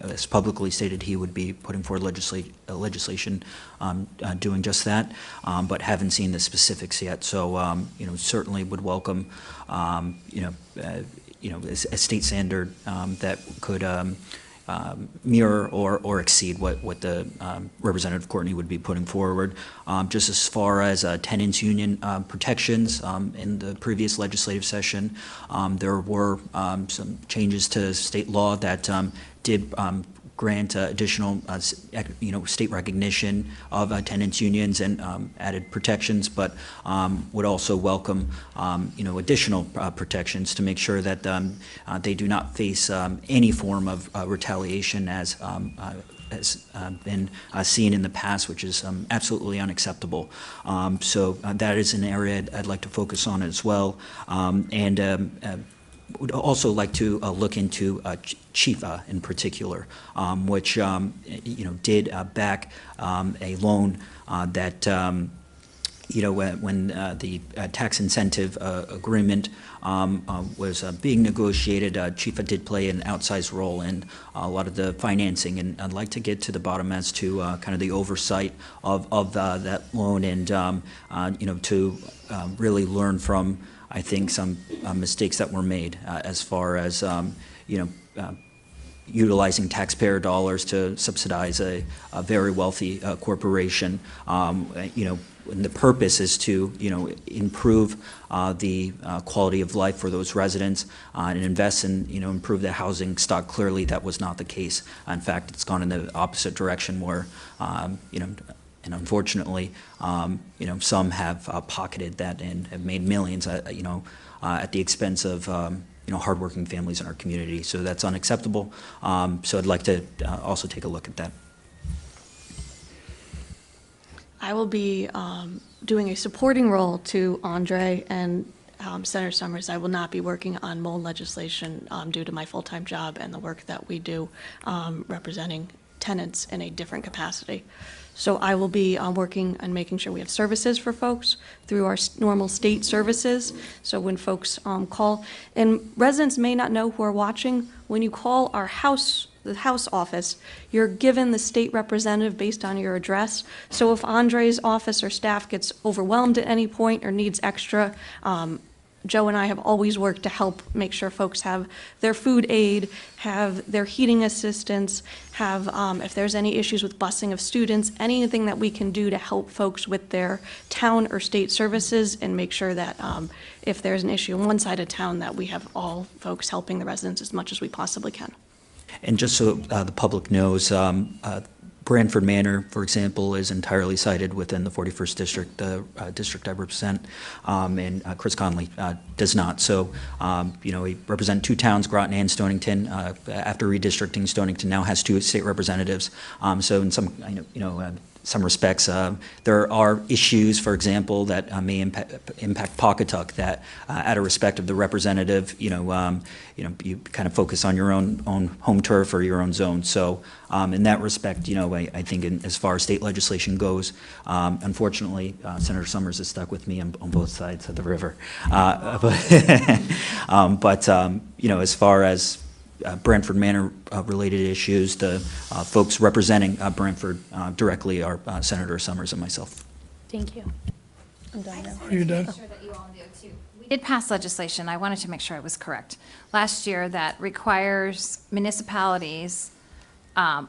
has publicly stated he would be putting forward legislation doing just that, but haven't seen the specifics yet. So, certainly would welcome, a state standard that could mirror or exceed what the Representative Courtney would be putting forward. Just as far as tenants union protections, in the previous legislative session, there were some changes to state law that did grant additional, state recognition of tenants unions and added protections, but would also welcome, additional protections to make sure that they do not face any form of retaliation as has been seen in the past, which is absolutely unacceptable. So that is an area I'd like to focus on as well. Would also like to look into Chifa in particular, which did back a loan that when the tax incentive agreement was being negotiated, Chifa did play an outsized role in a lot of the financing, and I'd like to get to the bottom as to kind of the oversight of that loan, and to really learn from I think, some mistakes that were made as far as, utilizing taxpayer dollars to subsidize a very wealthy corporation. And the purpose is to, improve the quality of life for those residents and invest in, improve the housing stock. Clearly, that was not the case. In fact, it's gone in the opposite direction where, and unfortunately, some have pocketed that and have made millions, at the expense of, hardworking families in our community. So that's unacceptable. So I'd like to also take a look at that. I will be doing a supporting role to Andre and Senator Summers. I will not be working on mold legislation due to my full-time job and the work that we do representing tenants in a different capacity. So I will be working on making sure we have services for folks through our normal state services. So when folks call, and residents may not know who are watching, when you call the House office, you're given the state representative based on your address. So if Andre's office or staff gets overwhelmed at any point or needs extra, Joe and I have always worked to help make sure folks have their food aid, have their heating assistance, have, if there's any issues with busing of students, anything that we can do to help folks with their town or state services, and make sure that if there's an issue on one side of town, that we have all folks helping the residents as much as we possibly can. And just so the public knows, Branford Manor, for example, is entirely sited within the 41st District, the district I represent, and Chris Conley does not. So, we represent two towns, Groton and Stonington. After redistricting, Stonington now has two state representatives. So in some, some respects, there are issues, for example, that may impact Pawcatuck, that out of respect of the representative, you kind of focus on your own home turf or your own zone. So in that respect, I think as far as state legislation goes, unfortunately, Senator Summers is stuck with me on both sides of the river. But as far as Branford Manor related issues, the folks representing Branford directly are Senator Summers and myself. Thank you. I'm done now. Are you done? We did pass legislation, I wanted to make sure I was correct, last year that requires municipalities,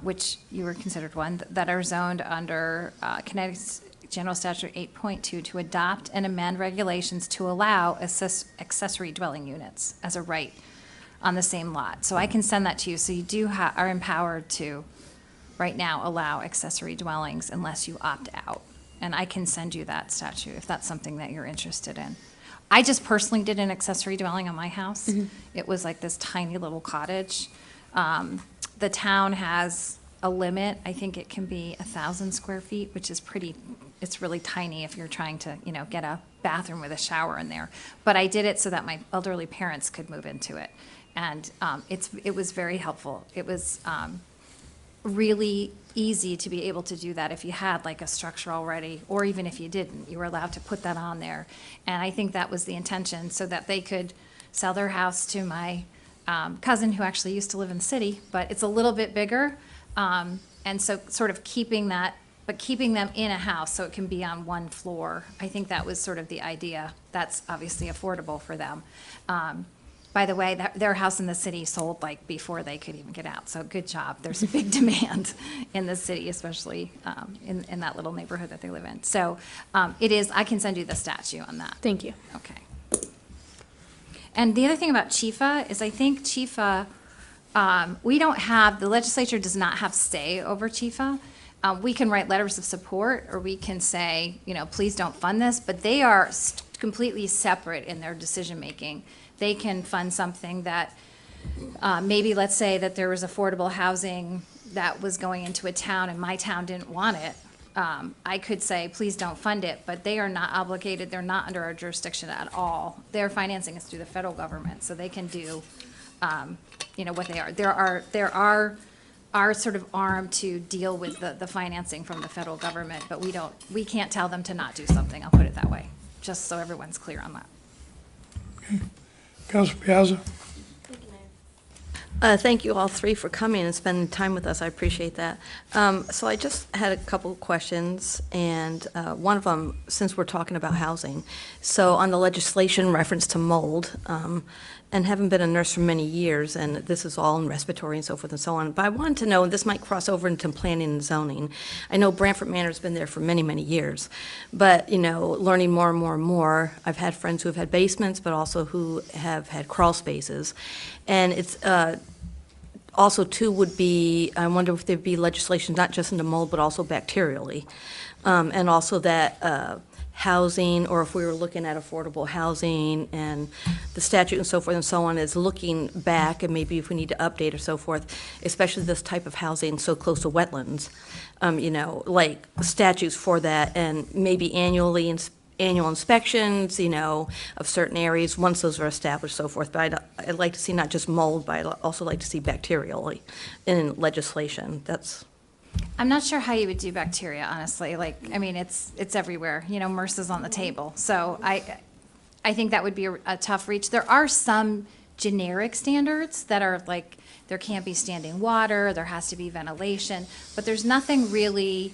which you were considered one, that are zoned under Connecticut's General Statute 8.2 to adopt and amend regulations to allow accessory dwelling units as a right on the same lot. So I can send that to you. So you are empowered to, right now, allow accessory dwellings unless you opt out. And I can send you that statute if that's something that you're interested in. I just personally did an accessory dwelling on my house. Mm-hmm. It was like this tiny little cottage. The town has a limit. I think it can be 1,000 square feet, which is it's really tiny if you're trying to, get a bathroom with a shower in there. But I did it so that my elderly parents could move into it. And it was very helpful. It was really easy to be able to do that if you had like a structure already, or even if you didn't, you were allowed to put that on there. And I think that was the intention, so that they could sell their house to my cousin, who actually used to live in the city, but it's a little bit bigger. And so sort of keeping them in a house so it can be on one floor. I think that was sort of the idea. That's obviously affordable for them. By the way, their house in the city sold like before they could even get out, so good job. There's a big demand in the city, especially in that little neighborhood that they live in. So it is, I can send you the statute on that. Thank you. Okay. And the other thing about Chifa is I think Chifa, the legislature does not have say over Chifa. We can write letters of support, or we can say, please don't fund this, but they are completely separate in their decision-making. They can fund something that maybe, let's say that there was affordable housing that was going into a town and my town didn't want it. I could say, please don't fund it, but they are not obligated. They're not under our jurisdiction at all. Their financing is through the federal government, so they can do, what they are. There are our sort of arm to deal with the financing from the federal government, but we can't tell them to not do something. I'll put it that way, just so everyone's clear on that. Okay. Councilor Piazza? Thank you all three for coming and spending time with us. I appreciate that. So I just had a couple of questions, and one of them, since we're talking about housing, so on the legislation reference to mold, and haven't been a nurse for many years, and this is all in respiratory and so forth and so on, but I wanted to know, and this might cross over into planning and zoning. I know Branford Manor's been there for many, many years, but, you know, learning more and more and more, I've had friends who have had basements, but also who have had crawl spaces, and it's, also, too, would be, I wonder if there'd be legislation not just into mold, but also bacterially. And also that housing, or if we were looking at affordable housing and the statute and so forth and so on, is looking back, and maybe if we need to update or so forth, especially this type of housing so close to wetlands, you know, like statutes for that, and maybe annual inspections, you know, of certain areas, once those are established, so forth. But I'd like to see not just mold, but I'd also like to see bacterially in legislation. That's. I'm not sure how you would do bacteria, honestly. Like, I mean, it's everywhere. You know, MRSA's on the table. So I think that would be a tough reach. There are some generic standards that are like, there can't be standing water, there has to be ventilation, but there's nothing really,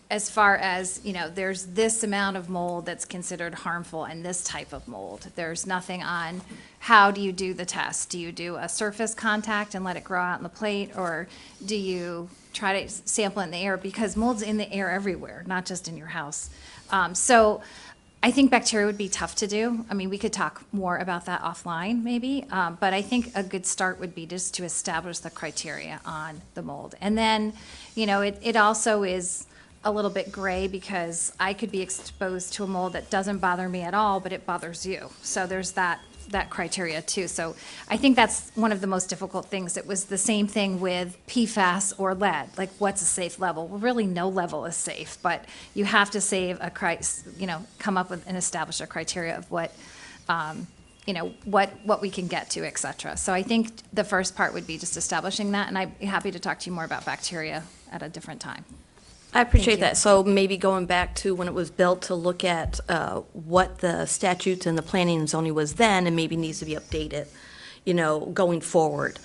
as far as, you know, there's this amount of mold that's considered harmful and this type of mold. There's nothing on how do you do the test? Do you do a surface contact and let it grow out on the plate, or do you try to sample it in the air? Because mold's in the air everywhere, not just in your house. So I think bacteria would be tough to do. I mean, we could talk more about that offline maybe, but I think a good start would be just to establish the criteria on the mold. And then, you know, it also is a little bit gray, because I could be exposed to a mold that doesn't bother me at all, but it bothers you. So there's that criteria too. So I think that's one of the most difficult things. It was the same thing with PFAS or lead. Like, what's a safe level? Well, really no level is safe, but you have to come up with and establish a criteria of what, you know, what we can get to, et cetera. So I think the first part would be just establishing that, and I'd be happy to talk to you more about bacteria at a different time. I appreciate that. So maybe going back to when it was built, to look at what the statutes and the planning and zoning was then, and maybe needs to be updated, you know, going forward.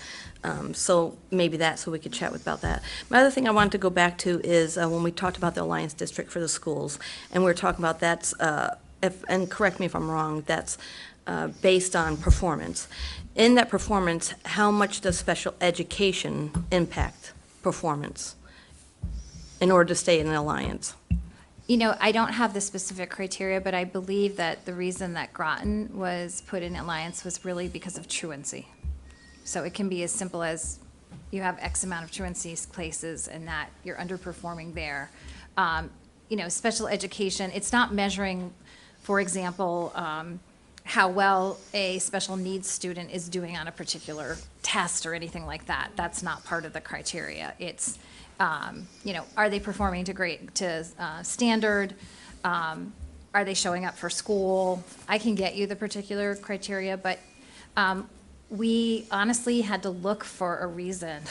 So maybe that, so we could chat about that. My other thing I wanted to go back to is when we talked about the Alliance District for the schools, and we were talking about that's, and correct me if I'm wrong, that's based on performance. In that performance, how much does special education impact performance in order to stay in an alliance? You know, I don't have the specific criteria, but I believe that the reason that Groton was put in alliance was really because of truancy. So it can be as simple as you have X amount of truancy places and that you're underperforming there. You know, special education, it's not measuring, for example, how well a special needs student is doing on a particular test or anything like that. That's not part of the criteria. It's, you know, are they performing to standard? Are they showing up for school? I can get you the particular criteria, but we honestly had to look for a reason,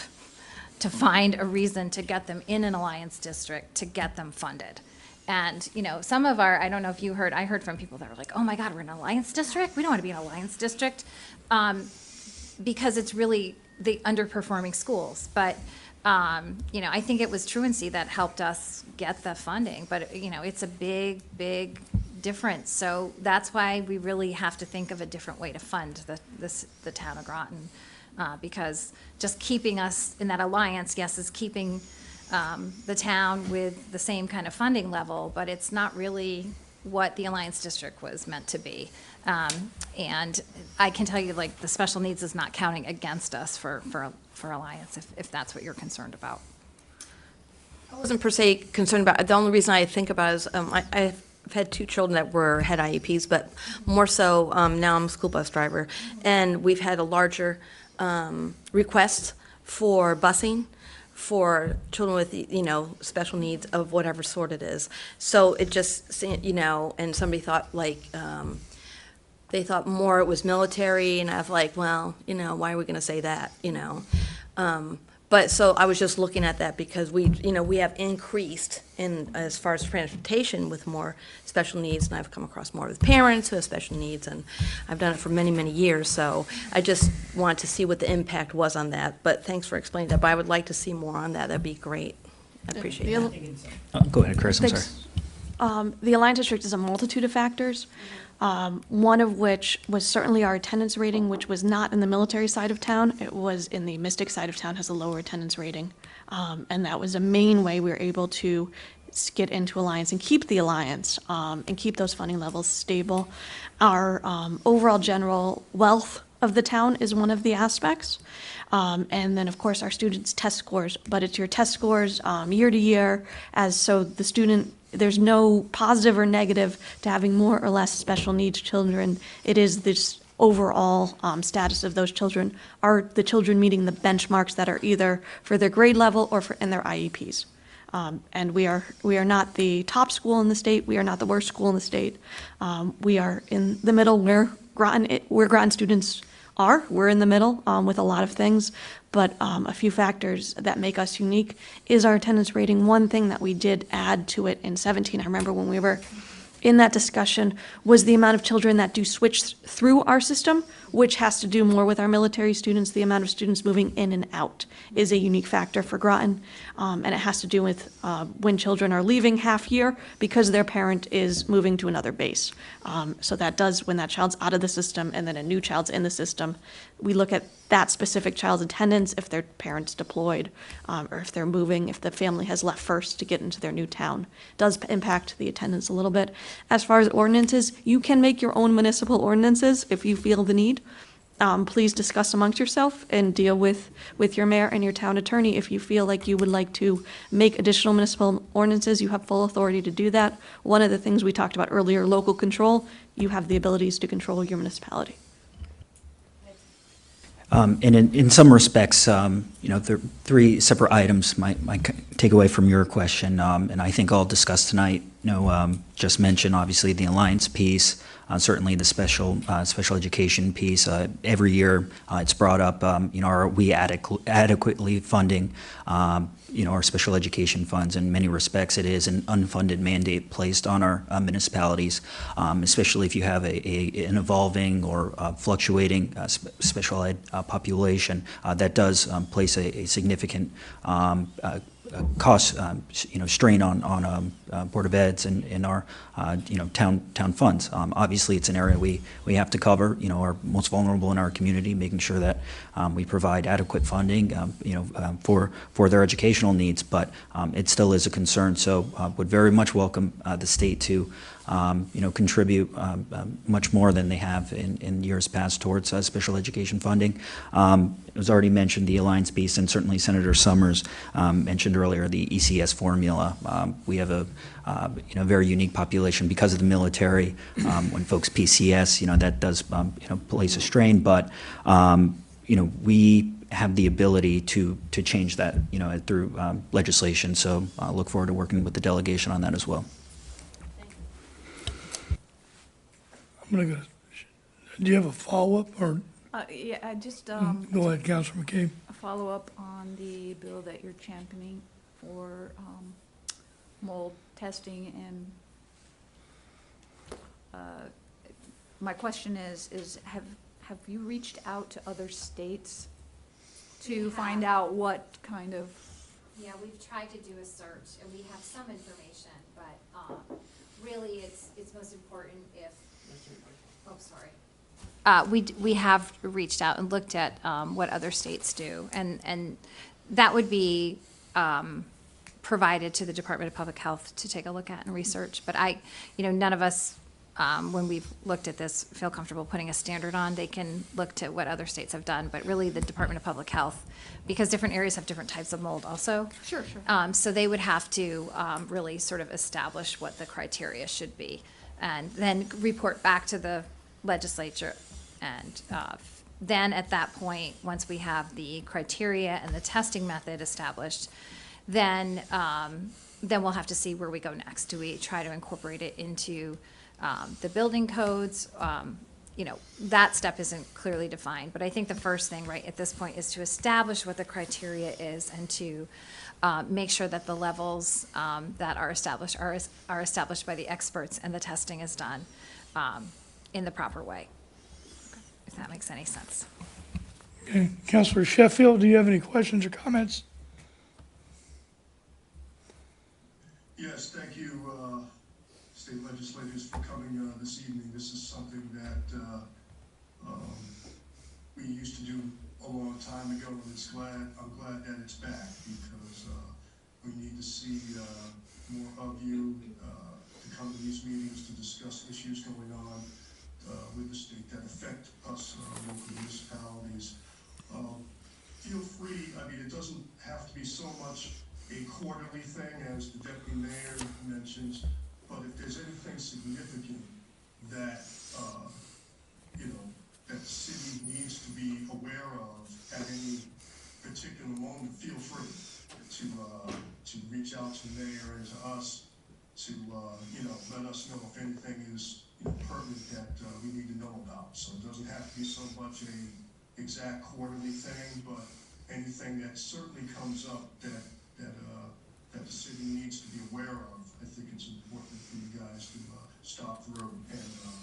to find a reason to get them in an alliance district, to get them funded. And, you know, some of our, I don't know if you heard, I heard from people that were like, oh my God, we're in an alliance district? We don't want to be in an alliance district. Because it's really the underperforming schools. But, you know, I think it was truancy that helped us get the funding. But, you know, it's a big, big difference. So that's why we really have to think of a different way to fund the town of Groton. Because just keeping us in that alliance, yes, is keeping the town with the same kind of funding level, but it's not really what the Alliance District was meant to be. And I can tell you, like, the special needs is not counting against us for Alliance, if that's what you're concerned about. I wasn't per se concerned about it. The only reason I think about it is I've had two children that had IEPs, but more so now I'm a school bus driver, and we've had a larger request for busing for children with, you know, special needs of whatever sort it is. So it just, you know, and somebody thought, like, they thought more it was military, and I was like, well, you know, why are we going to say that, you know? But, so I was just looking at that because we have increased in, as far as transportation with more special needs, and I've come across more with parents who have special needs, and I've done it for many, many years, so I just wanted to see what the impact was on that, but thanks for explaining that, but I would like to see more on that, that'd be great. I appreciate that. Go ahead, Chris, I'm sorry. The Alliance District is a multitude of factors, one of which was certainly our attendance rating, which was not in the military side of town. It was in the Mystic side of town, has a lower attendance rating. And that was a main way we were able to get into Alliance and keep the Alliance, and keep those funding levels stable. Our overall general wealth of the town is one of the aspects. And then, of course, our students' test scores, but it's your test scores year to year, as so the student, there's no positive or negative to having more or less special needs children. It is this overall status of those children. Are the children meeting the benchmarks that are either for their grade level or in their IEPs? And we are not the top school in the state. We are not the worst school in the state. We are in the middle where Groton students are. We're in the middle with a lot of things, but a few factors that make us unique is our attendance rating. One thing that we did add to it in 17, I remember when we were in that discussion, was the amount of children that do switch through our system, which has to do more with our military students. The amount of students moving in and out is a unique factor for Groton, and it has to do with when children are leaving half year because their parent is moving to another base. So that does, when that child's out of the system and then a new child's in the system, we look at that specific child's attendance, if their parent's deployed, or if they're moving, if the family has left first to get into their new town. Does impact the attendance a little bit. As far as ordinances, you can make your own municipal ordinances if you feel the need. Please discuss amongst yourself and deal with your mayor and your town attorney. If you feel like you would like to make additional municipal ordinances, you have full authority to do that. One of the things we talked about earlier, local control, you have the abilities to control your municipality. And in some respects, there are three separate items my takeaway from your question, and I think I'll discuss tonight. Just mention obviously the Alliance piece, certainly the special education piece. Every year it's brought up. Are we adequately funding our special education funds? In many respects, it is an unfunded mandate placed on our municipalities, especially if you have an evolving or fluctuating special ed population. That does place a significant cost, strain on Board of Eds and our, town funds. Obviously, it's an area we have to cover, our most vulnerable in our community, making sure that we provide adequate funding, for their educational needs, but it still is a concern. So would very much welcome the state to contribute much more than they have in years past towards special education funding. It was already mentioned, the Alliance piece, and certainly Senator Summers mentioned earlier the ECS formula. We have a very unique population because of the military. When folks PCS, that does place a strain, but we have the ability to change that through legislation. So I look forward to working with the delegation on that as well. I'm gonna go, do you have a follow-up, or Yeah, I just, go ahead, Councilor McCabe? a follow-up on the bill that you're championing for mold testing, and my question is have you reached out to other states to find out what kind of? Yeah, we've tried to do a search, and we have some information, but really, it's most important if, oh, sorry. We have reached out and looked at what other states do, and that would be provided to the Department of Public Health to take a look at and research. But none of us, when we've looked at this, feel comfortable putting a standard on. They can look to what other states have done, but really the Department of Public Health, because different areas have different types of mold also. Sure. So they would have to really sort of establish what the criteria should be, and then report back to the legislature. And then at that point, once we have the criteria and the testing method established, then we'll have to see where we go next. Do we try to incorporate it into the building codes? that step isn't clearly defined. But I think the first thing, right, at this point is to establish what the criteria is and to make sure that the levels that are established are established by the experts and the testing is done in the proper way, if that makes any sense. Okay, Councilor Sheffield, do you have any questions or comments? Yes, thank you, state legislators, for coming this evening. This is something that we used to do a long time ago, and I'm glad that it's back, because we need to see more of you to come to these meetings to discuss issues going on with the state that affect us, local municipalities. Feel free, I mean, it doesn't have to be so much a quarterly thing, as the deputy mayor mentions, but if there's anything significant that, that the city needs to be aware of at any particular moment, feel free to reach out to the mayor and to us to, let us know if anything is pertinent that we need to know about. So it doesn't have to be so much a exact quarterly thing, but anything that certainly comes up that the city needs to be aware of. I think it's important for you guys to stop through and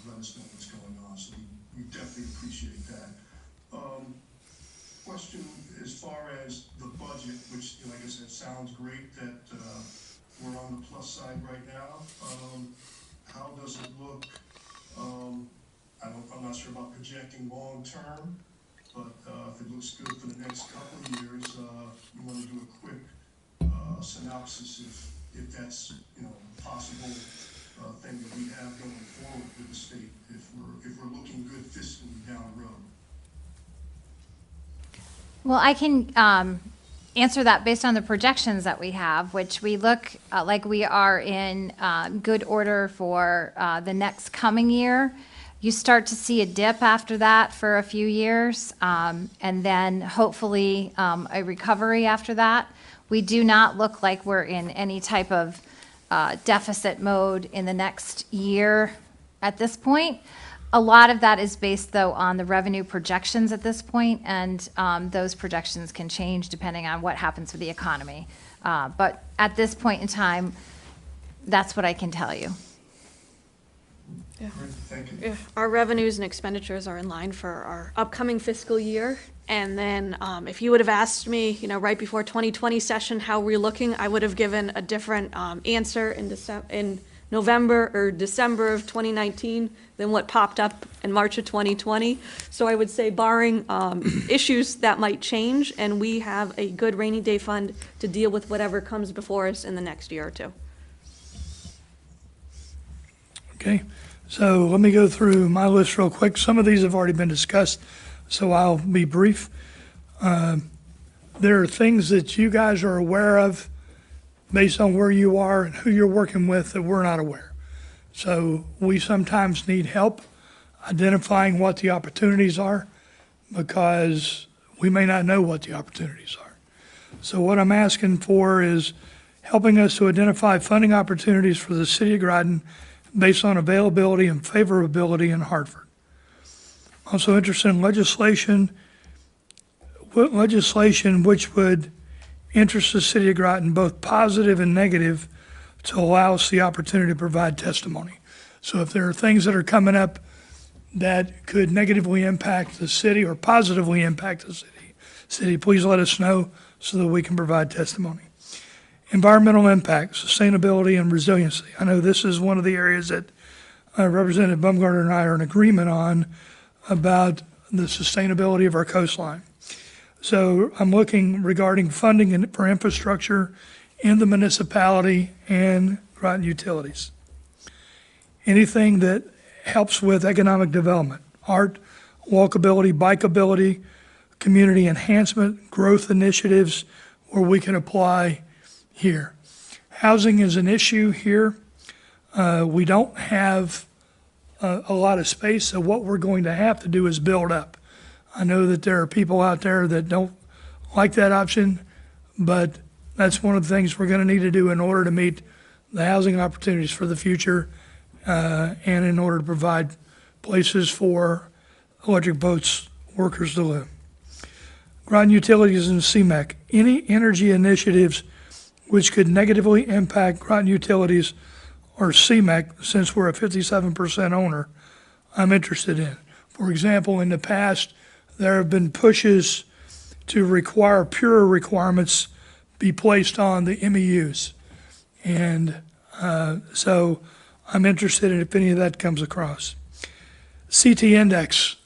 let us know what's going on. So we definitely appreciate that. Question as far as the budget, which, like I said, sounds great that we're on the plus side right now. How does it look? I'm not sure about projecting long term, but if it looks good for the next couple of years, you want to do a quick synopsis if that's a possible thing that we have going forward with the state if we're looking good fiscally down the road. Well, I can answer that based on the projections that we have, which we look like we are in good order for the next coming year. You start to see a dip after that for a few years, and then hopefully a recovery after that. We do not look like we're in any type of deficit mode in the next year at this point. A lot of that is based, though, on the revenue projections at this point, and those projections can change depending on what happens with the economy. But at this point in time, that's what I can tell you. Yeah. Thank you. Yeah, our revenues and expenditures are in line for our upcoming fiscal year. And then if you would have asked me, right before 2020 session, how we're looking, I would have given a different answer in November or December of 2019 than what popped up in March of 2020. So I would say barring issues that might change, and we have a good rainy day fund to deal with whatever comes before us in the next year or two. Okay, so let me go through my list real quick. Some of these have already been discussed, so I'll be brief. There are things that you guys are aware of based on where you are and who you're working with that we're not aware. So we sometimes need help identifying what the opportunities are because we may not know what the opportunities are. So what I'm asking for is helping us to identify funding opportunities for the city of Groton based on availability and favorability in Hartford. Also interested in legislation which would interest the city of Groton, both positive and negative, to allow us the opportunity to provide testimony. So if there are things that are coming up that could negatively impact the city or positively impact the city, please let us know so that we can provide testimony. Environmental impact, sustainability, and resiliency. I know this is one of the areas that Representative Bumgarner and I are in agreement on about the sustainability of our coastline. So I'm looking regarding funding for infrastructure in the municipality and Groton utilities. Anything that helps with economic development, art, walkability, bikeability, community enhancement, growth initiatives where we can apply here. Housing is an issue here. We don't have a lot of space, so what we're going to have to do is build up. I know that there are people out there that don't like that option, but that's one of the things we're going to need to do in order to meet the housing opportunities for the future and in order to provide places for electric boats workers to live. Groton Utilities and CMEC, any energy initiatives which could negatively impact Groton Utilities or CMEC, since we're a 57% owner, I'm interested in. For example, in the past, there have been pushes to require purer requirements be placed on the MEUs. And so I'm interested in if any of that comes across. CT Index,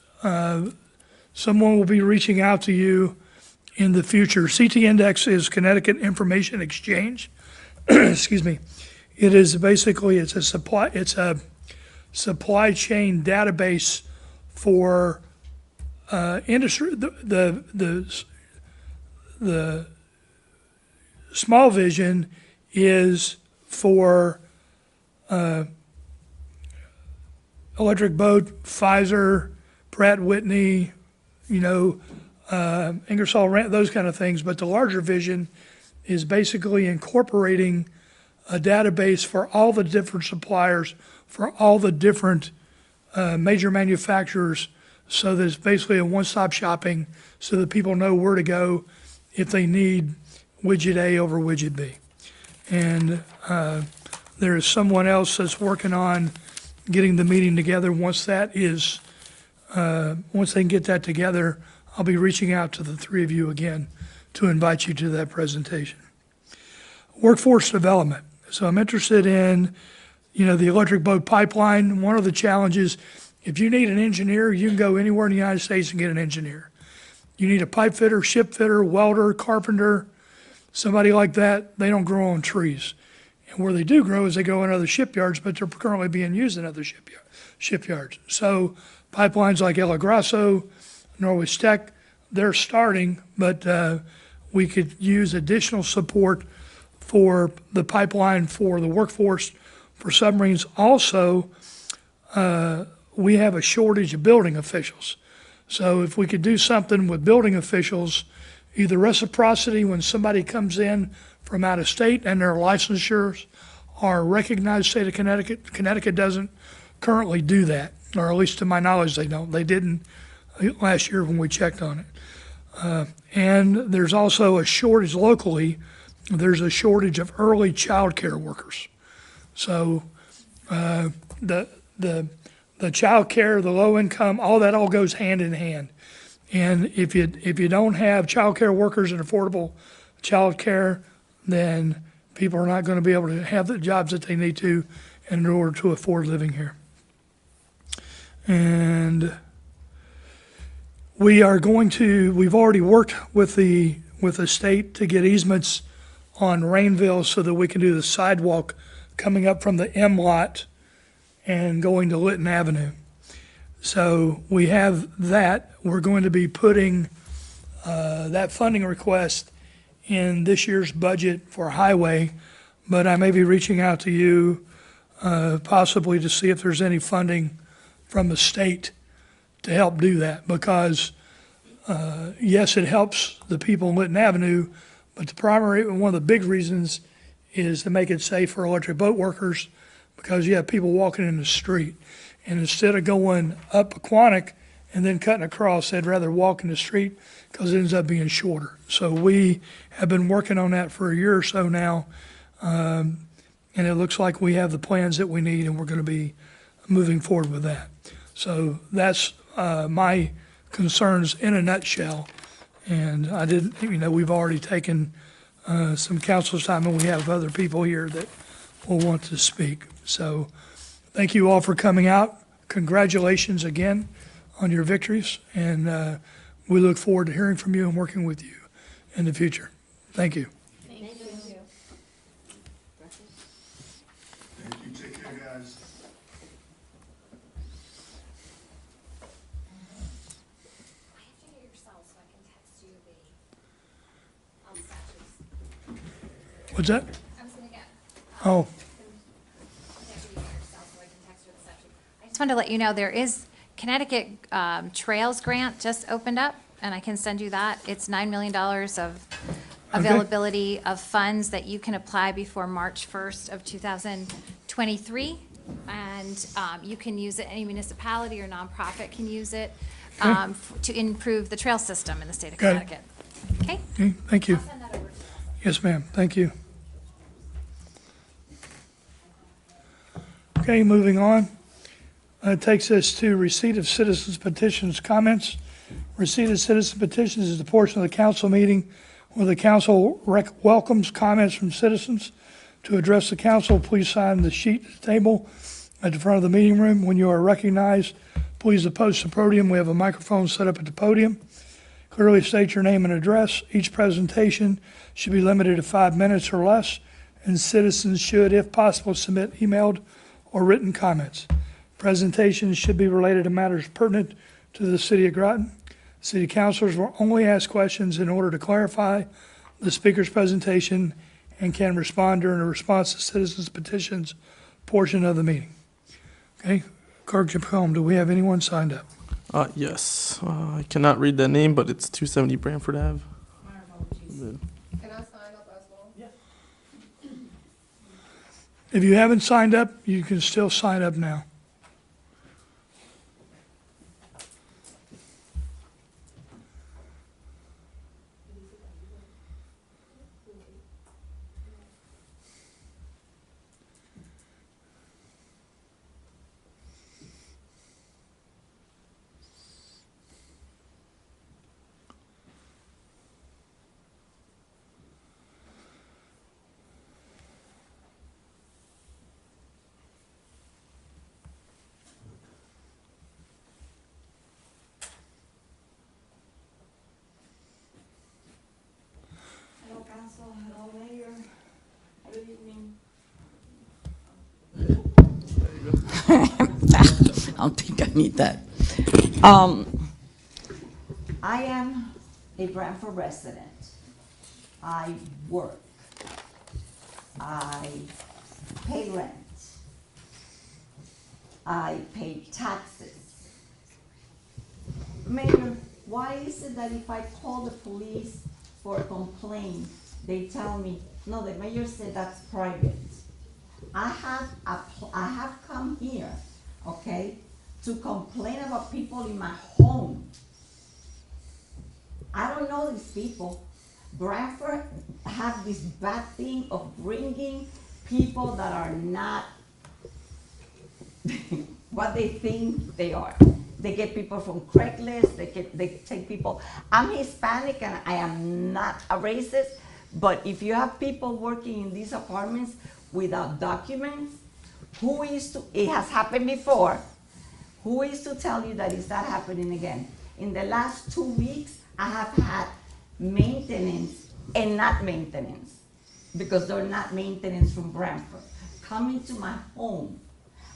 someone will be reaching out to you in the future. CT Index is Connecticut Information Exchange. Excuse me. It is basically, it's a supply chain database for industry. The small vision is for electric boat, Pfizer, Pratt Whitney, Ingersoll Rand, those kind of things. But the larger vision is basically incorporating a database for all the different suppliers, for all the different major manufacturers, so that it's basically a one-stop shopping so that people know where to go if they need widget A over widget B. And there is someone else that's working on getting the meeting together. Once they can get that together, I'll be reaching out to the three of you again to invite you to that presentation. Workforce development. So I'm interested in, the electric boat pipeline. One of the challenges, if you need an engineer, you can go anywhere in the United States and get an engineer. You need a pipe fitter, ship fitter, welder, carpenter, somebody like that. They don't grow on trees. And where they do grow is they go in other shipyards, but they're currently being used in other shipyards. So pipelines like El Agrasso, Norwich Tech, they're starting, but we could use additional support for the pipeline for the workforce for submarines. Also, we have a shortage of building officials. So if we could do something with building officials, either reciprocity when somebody comes in from out of state and their licensures are recognized state of Connecticut. Connecticut doesn't currently do that, or at least to my knowledge they don't. They didn't last year when we checked on it. And there's also a shortage locally. There's a shortage of early child care workers. So the child care, the low income, all that all goes hand in hand. And if you don't have child care workers and affordable child care, then people are not going to be able to have the jobs that they need to in order to afford living here. And we've already worked with the state to get easements on Rainville so that we can do the sidewalk coming up from the M lot and going to Lytton Avenue. So we have that. We're going to be putting that funding request in this year's budget for highway, but I may be reaching out to you possibly to see if there's any funding from the state to help do that, because yes, it helps the people in Lytton Avenue, but one of the big reasons is to make it safe for electric boat workers, because you have people walking in the street. And instead of going up Aquanic and then cutting across, they'd rather walk in the street because it ends up being shorter. So we have been working on that for a year or so now, and it looks like we have the plans that we need, and we're going to be moving forward with that. So that's my concerns in a nutshell. And we've already taken some council's time, and we have other people here that will want to speak. So thank you all for coming out. Congratulations again on your victories, and we look forward to hearing from you and working with you in the future. Thank you. Thank you. Take care, guys. What's that? Oh, I just wanted to let you know, there is Connecticut Trails Grant just opened up, and I can send you that. It's $9 million of availability of funds that you can apply before March 1st of 2023. And you can use it, any municipality or nonprofit can use it to improve the trail system in the state of Got it. Connecticut. Okay? Okay, thank you. I'll send that over to you. Yes, ma'am, thank you. Okay, moving on. It takes us to receipt of citizens petitions comments. Receipt of citizen petitions is the portion of the council meeting where the council welcomes comments from citizens. To address the council, please sign the sheet at the table at the front of the meeting room. When you are recognized, please approach the podium. We have a microphone set up at the podium. Clearly state your name and address. Each presentation should be limited to 5 minutes or less, and citizens should, if possible, submit emailed or written comments. Presentations should be related to matters pertinent to the city of Groton. City councilors will only ask questions in order to clarify the speaker's presentation and can respond during the response to citizens' petitions portion of the meeting. Okay, Clerk Jacome, do we have anyone signed up? Yes. I cannot read that name, but it's 270 Branford Ave. Can I sign up as well? Yeah. If you haven't signed up, you can still sign up now. Hello, council. Hello, mayor. Good evening. I don't think I need that. I am a Branford resident. I work. I pay rent. I pay taxes. Mayor, why is it that if I call the police for a complaint, they tell me, no, the mayor said that's private? I have come here, okay, to complain about people in my home. I don't know these people. Branford have this bad thing of bringing people that are not what they think they are. They get people from Craigslist, they take people. I'm Hispanic and I am not a racist, but if you have people working in these apartments without documents, it has happened before, who is to tell you that it's not happening again? In the last 2 weeks, I have had maintenance and not maintenance, because they're not maintenance from Branford, coming to my home.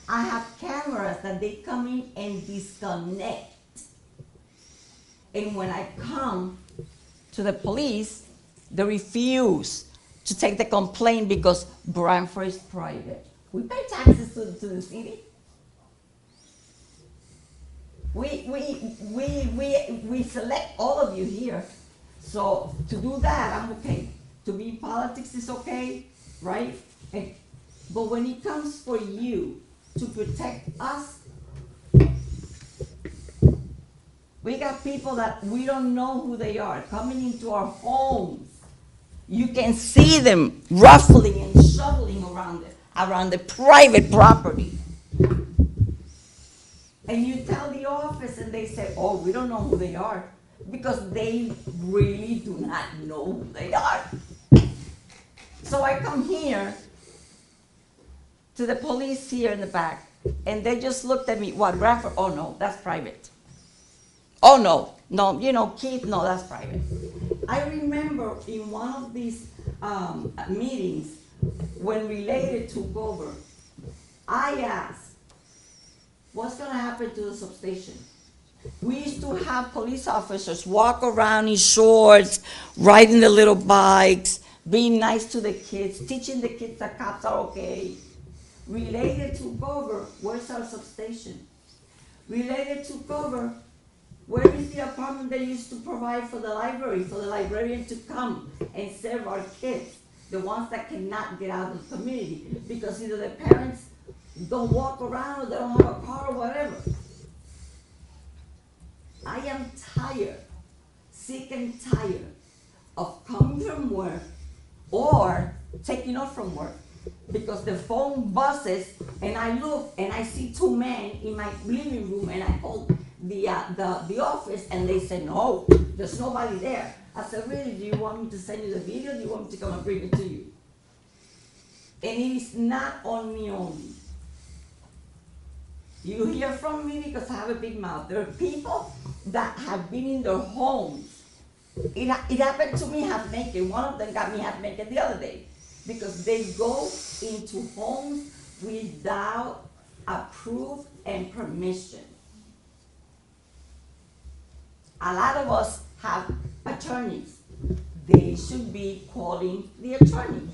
I have cameras that they come in and disconnect. And when I come to the police, they refuse to take the complaint because Branford is private. We pay taxes to the city. We select all of you here. So to do that, I'm okay. To be in politics is okay, right? But when it comes for you to protect us, we got people that we don't know who they are coming into our homes. You can see them ruffling and shoveling around the private property. And you tell the office and they say, oh, we don't know who they are, because they really do not know who they are. So I come here to the police here in the back, and they just looked at me, what, Bradford? Oh no, that's private. Oh no, Keith, no, that's private. I remember in one of these meetings, when Related took over, I asked, what's gonna happen to the substation? We used to have police officers walk around in shorts, riding the little bikes, being nice to the kids, teaching the kids that cops are okay. Related took over, where's our substation? Related took over, where is the apartment they used to provide for the library, for the librarian to come and serve our kids, the ones that cannot get out of the community, because either the parents don't walk around, or they don't have a car or whatever. I am tired, sick and tired of coming from work or taking off from work because the phone buzzes and I look and I see two men in my living room and I call the office and they say, no, there's nobody there. I said, really, do you want me to send you the video? Do you want me to come and bring it to you? And it is not on me only. You hear from me because I have a big mouth. There are people that have been in their homes. It happened to me half naked. One of them got me half naked the other day because they go into homes without approval and permission. A lot of us have attorneys. They should be calling the attorney.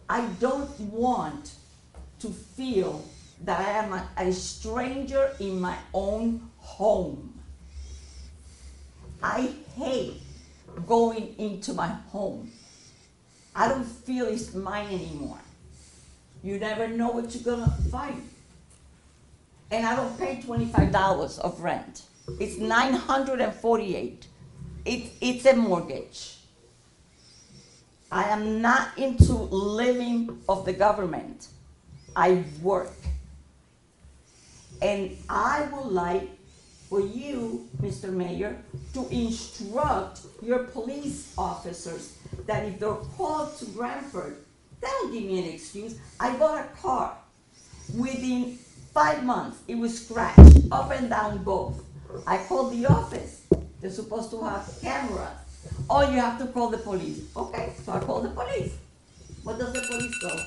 I don't want to feel that I am a stranger in my own home. I hate going into my home. I don't feel it's mine anymore. You never know what you're gonna find. And I don't pay $25 of rent. It's $948. It's a mortgage. I am not into living off the government. I work. And I would like for you, Mr. Mayor, to instruct your police officers that if they're called to Branford, they don't give me an excuse. I bought a car. Within 5 months, it was scratched up and down both. I called the office. They're supposed to have cameras. Oh, you have to call the police. Okay, so I called the police. What does the police go?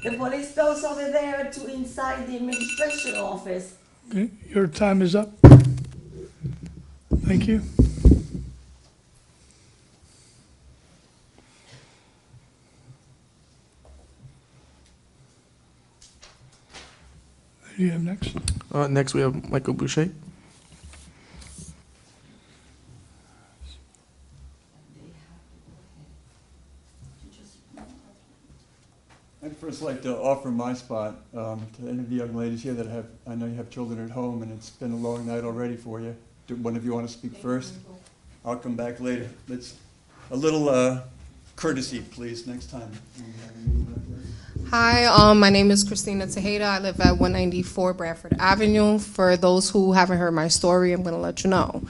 The police goes over there to inside the administration office. Okay, your time is up. Thank you. Who do you have next? Next, we have Michael Boucher. I'd first like to offer my spot to any of the young ladies here that I know you have children at home and it's been a long night already for you. Do one of you want to speak first? I'll come back later. Let's, a little courtesy, please, next time. Hi, my name is Christina Tejeda. I live at 194 Bradford Avenue. For those who haven't heard my story, I'm going to let you know.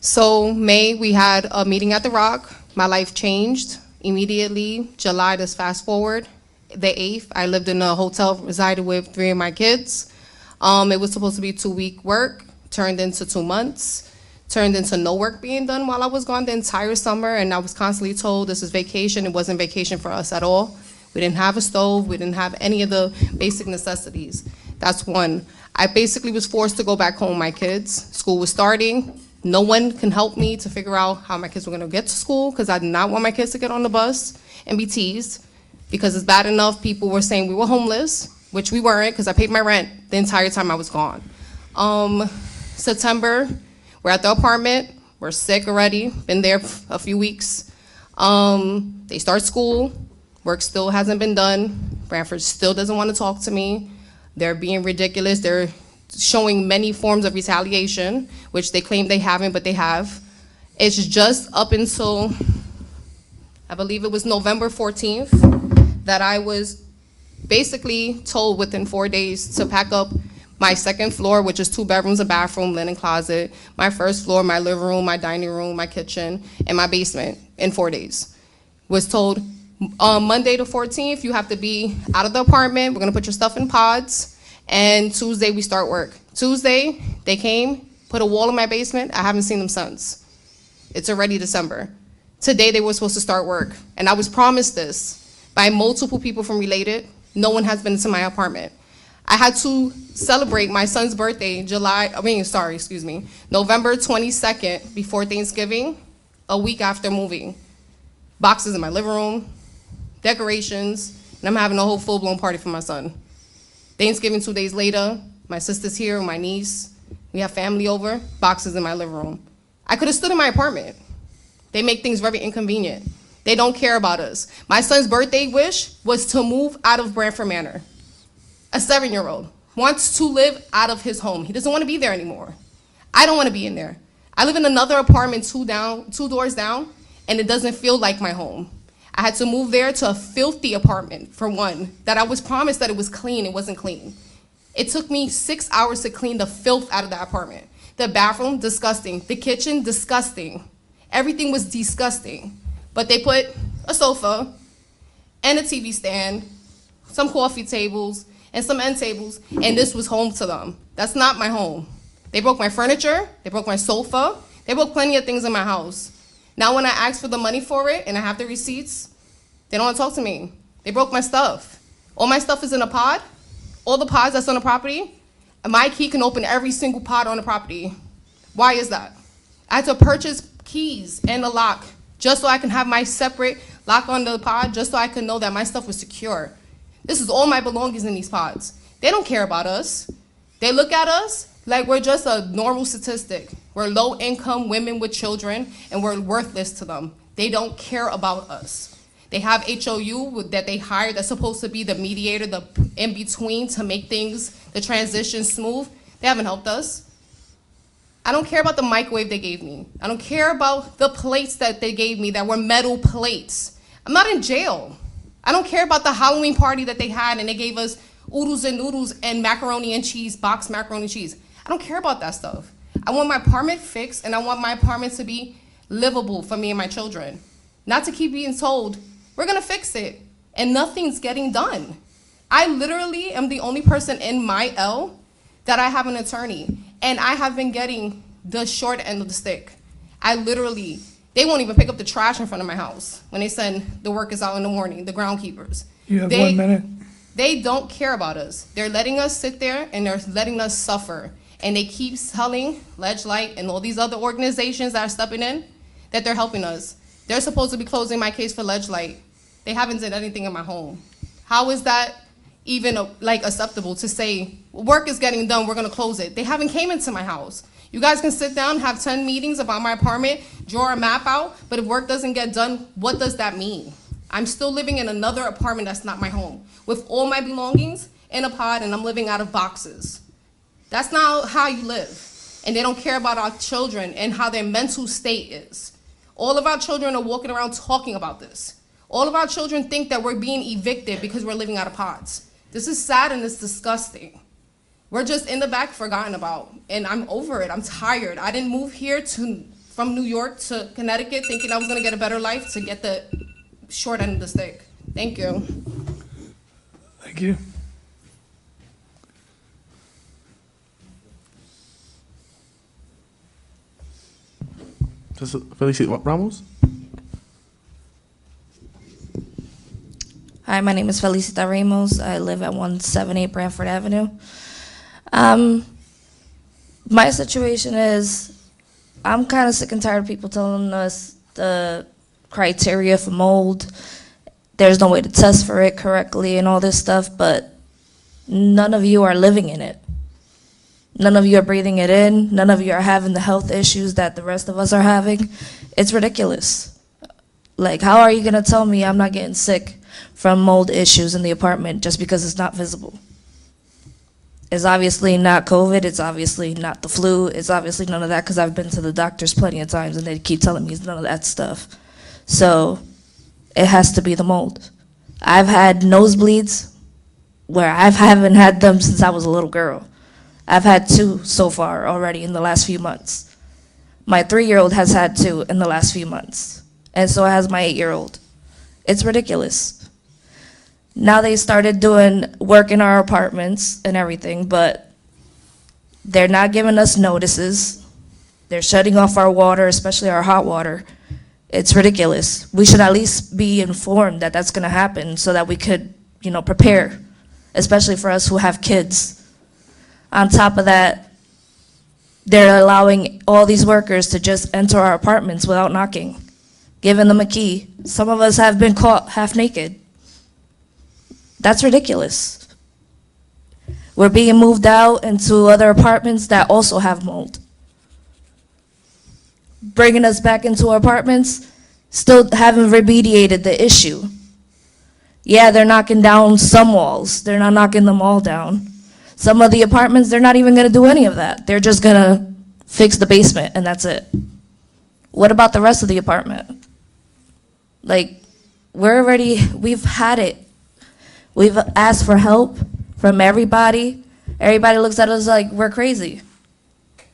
So May, we had a meeting at the Rock. My life changed immediately. July, just fast forward. The 8th, I lived in a hotel, resided with 3 of my kids. It was supposed to be 2-week work, turned into 2 months, turned into no work being done while I was gone the entire summer, and I was constantly told this is vacation. It wasn't vacation for us at all. We didn't have a stove. We didn't have any of the basic necessities. That's one. I basically was forced to go back home with my kids. School was starting. No one can help me to figure out how my kids were gonna get to school because I did not want my kids to get on the bus and be teased. Because it's bad enough people were saying we were homeless, which we weren't because I paid my rent the entire time I was gone. September, we're at the apartment, we're sick already, been there a few weeks. They start school, work still hasn't been done, Branford still doesn't want to talk to me. They're being ridiculous, they're showing many forms of retaliation, which they claim they haven't, but they have. It's just up until, I believe it was November 14th, that I was basically told within 4 days to pack up my second floor, which is 2 bedrooms, a bathroom, linen closet, my first floor, my living room, my dining room, my kitchen, and my basement in 4 days. Was told Monday the 14th, you have to be out of the apartment, we're gonna put your stuff in pods, and Tuesday we start work. Tuesday, they came, put a wall in my basement, I haven't seen them since. It's already December. Today they were supposed to start work, and I was promised this by multiple people from Related. No one has been into my apartment. I had to celebrate my son's birthday, November 22nd before Thanksgiving, a week after moving. Boxes in my living room, decorations, and I'm having a whole full-blown party for my son. Thanksgiving 2 days later, my sister's here, my niece, we have family over, boxes in my living room. I could have stood in my apartment. They make things very inconvenient. They don't care about us. My son's birthday wish was to move out of Branford Manor. a 7-year-old, wants to live out of his home. He doesn't want to be there anymore. I don't want to be in there. I live in another apartment two doors down, and it doesn't feel like my home. I had to move there to a filthy apartment, for one, that I was promised that it was clean. It wasn't clean. It took me 6 hours to clean the filth out of that apartment. The bathroom, disgusting. The kitchen, disgusting. Everything was disgusting. But they put a sofa and a TV stand, some coffee tables, and some end tables, and this was home to them. That's not my home. They broke my furniture, they broke my sofa, they broke plenty of things in my house. Now when I ask for the money for it and I have the receipts, they don't want to talk to me. They broke my stuff. All my stuff is in a pod. All the pods that's on the property, my key can open every single pod on the property. Why is that? I had to purchase keys and a lock just so I can have my separate lock on the pod, just so I could know that my stuff was secure. This is all my belongings in these pods. They don't care about us. They look at us like we're just a normal statistic. We're low-income women with children, and we're worthless to them. They don't care about us. They have HOU that they hired that's supposed to be the mediator, the in-between to make things, the transition smooth. They haven't helped us. I don't care about the microwave they gave me. I don't care about the plates that they gave me that were metal plates. I'm not in jail. I don't care about the Halloween party that they had and they gave us oodles and noodles and macaroni and cheese, boxed macaroni and cheese. I don't care about that stuff. I want my apartment fixed, and I want my apartment to be livable for me and my children. Not to keep being told, we're gonna fix it, and nothing's getting done. I literally am the only person in my L that I have an attorney, and I have been getting the short end of the stick. They won't even pick up the trash in front of my house when they send the workers out in the morning, the groundkeepers. You have 1 minute. They don't care about us. They're letting us sit there, and they're letting us suffer. And they keep telling Ledge Light and all these other organizations that are stepping in that they're helping us. They're supposed to be closing my case for Ledge Light. They haven't done anything in my home. How is that even acceptable to say, work is getting done, we're gonna close it? They haven't came into my house. You guys can sit down, have 10 meetings about my apartment, draw a map out, but if work doesn't get done, what does that mean? I'm still living in another apartment that's not my home, with all my belongings in a pod, and I'm living out of boxes. That's not how you live. And they don't care about our children and how their mental state is. All of our children are walking around talking about this. All of our children think that we're being evicted because we're living out of pods. This is sad and it's disgusting. We're just in the back forgotten about. And I'm over it. I'm tired. I didn't move here from New York to Connecticut thinking I was going to get a better life to get the short end of the stick. Thank you. Thank you. This is Felicita Ramos. Hi, my name is Felicita Ramos. I live at 178 Branford Avenue. My situation is, I'm kind of sick and tired of people telling us the criteria for mold. There's no way to test for it correctly and all this stuff, but none of you are living in it. None of you are breathing it in. None of you are having the health issues that the rest of us are having. It's ridiculous. Like, how are you going to tell me I'm not getting sick from mold issues in the apartment just because it's not visible? It's obviously not COVID. It's obviously not the flu. It's obviously none of that, because I've been to the doctors plenty of times and they keep telling me it's none of that stuff. So it has to be the mold. I've had nosebleeds where I haven't had them since I was a little girl. I've had 2 so far already in the last few months. My 3-year-old has had 2 in the last few months, and so has my 8-year-old. It's ridiculous. Now they started doing work in our apartments and everything, but they're not giving us notices. They're shutting off our water, especially our hot water. It's ridiculous. We should at least be informed that that's going to happen so that we could, prepare, especially for us who have kids. On top of that, they're allowing all these workers to just enter our apartments without knocking, giving them a key. Some of us have been caught half naked. That's ridiculous. We're being moved out into other apartments that also have mold. Bringing us back into our apartments, still haven't remediated the issue. Yeah, they're knocking down some walls. They're not knocking them all down. Some of the apartments, they're not even gonna do any of that. They're just gonna fix the basement and that's it. What about the rest of the apartment? Like, we've had it. We've asked for help from everybody. Everybody looks at us like we're crazy.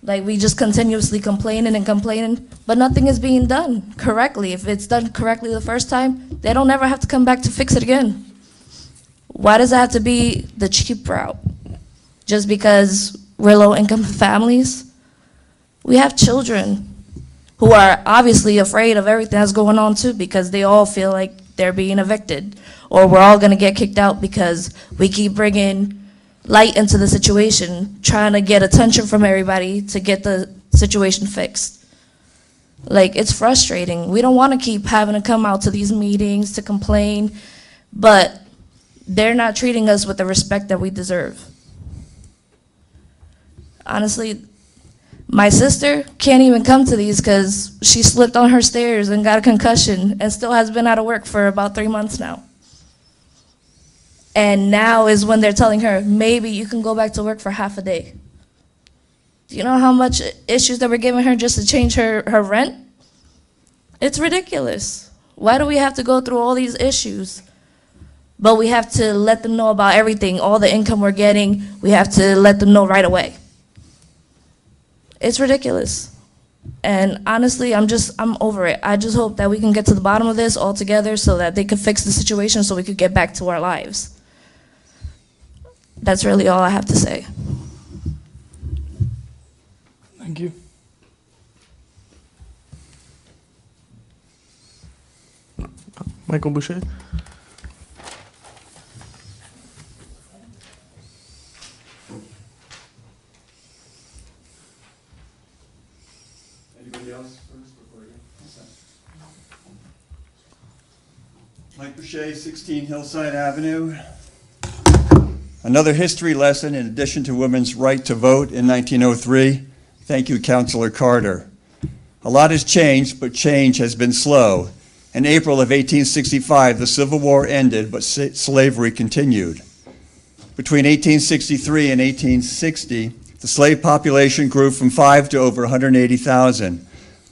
Like, we just continuously complaining and complaining, but nothing is being done correctly. If it's done correctly the first time, they don't ever have to come back to fix it again. Why does it have to be the cheap route? Just because we're low-income families? We have children who are obviously afraid of everything that's going on too, because they all feel like they're being evicted, or we're all gonna get kicked out because we keep bringing light into the situation, trying to get attention from everybody to get the situation fixed. Like, it's frustrating. We don't want to keep having to come out to these meetings to complain, but they're not treating us with the respect that we deserve. Honestly, my sister can't even come to these because she slipped on her stairs and got a concussion and still has been out of work for about 3 months now. And now is when they're telling her, maybe you can go back to work for half a day. Do you know how much issues that we're giving her just to change her rent? It's ridiculous. Why do we have to go through all these issues? But we have to let them know about everything, all the income we're getting, we have to let them know right away. It's ridiculous. And honestly, I'm over it. I just hope that we can get to the bottom of this all together so that they can fix the situation so we could get back to our lives. That's really all I have to say. Thank you. Michael Boucher. Anybody else first before I go? Mike Boucher, 16 Hillside Avenue. Another history lesson in addition to women's right to vote in 1903. Thank you, Councilor Carter. A lot has changed, but change has been slow. In April of 1865, the Civil War ended, but slavery continued. Between 1863 and 1860, the slave population grew from 5 to over 180,000.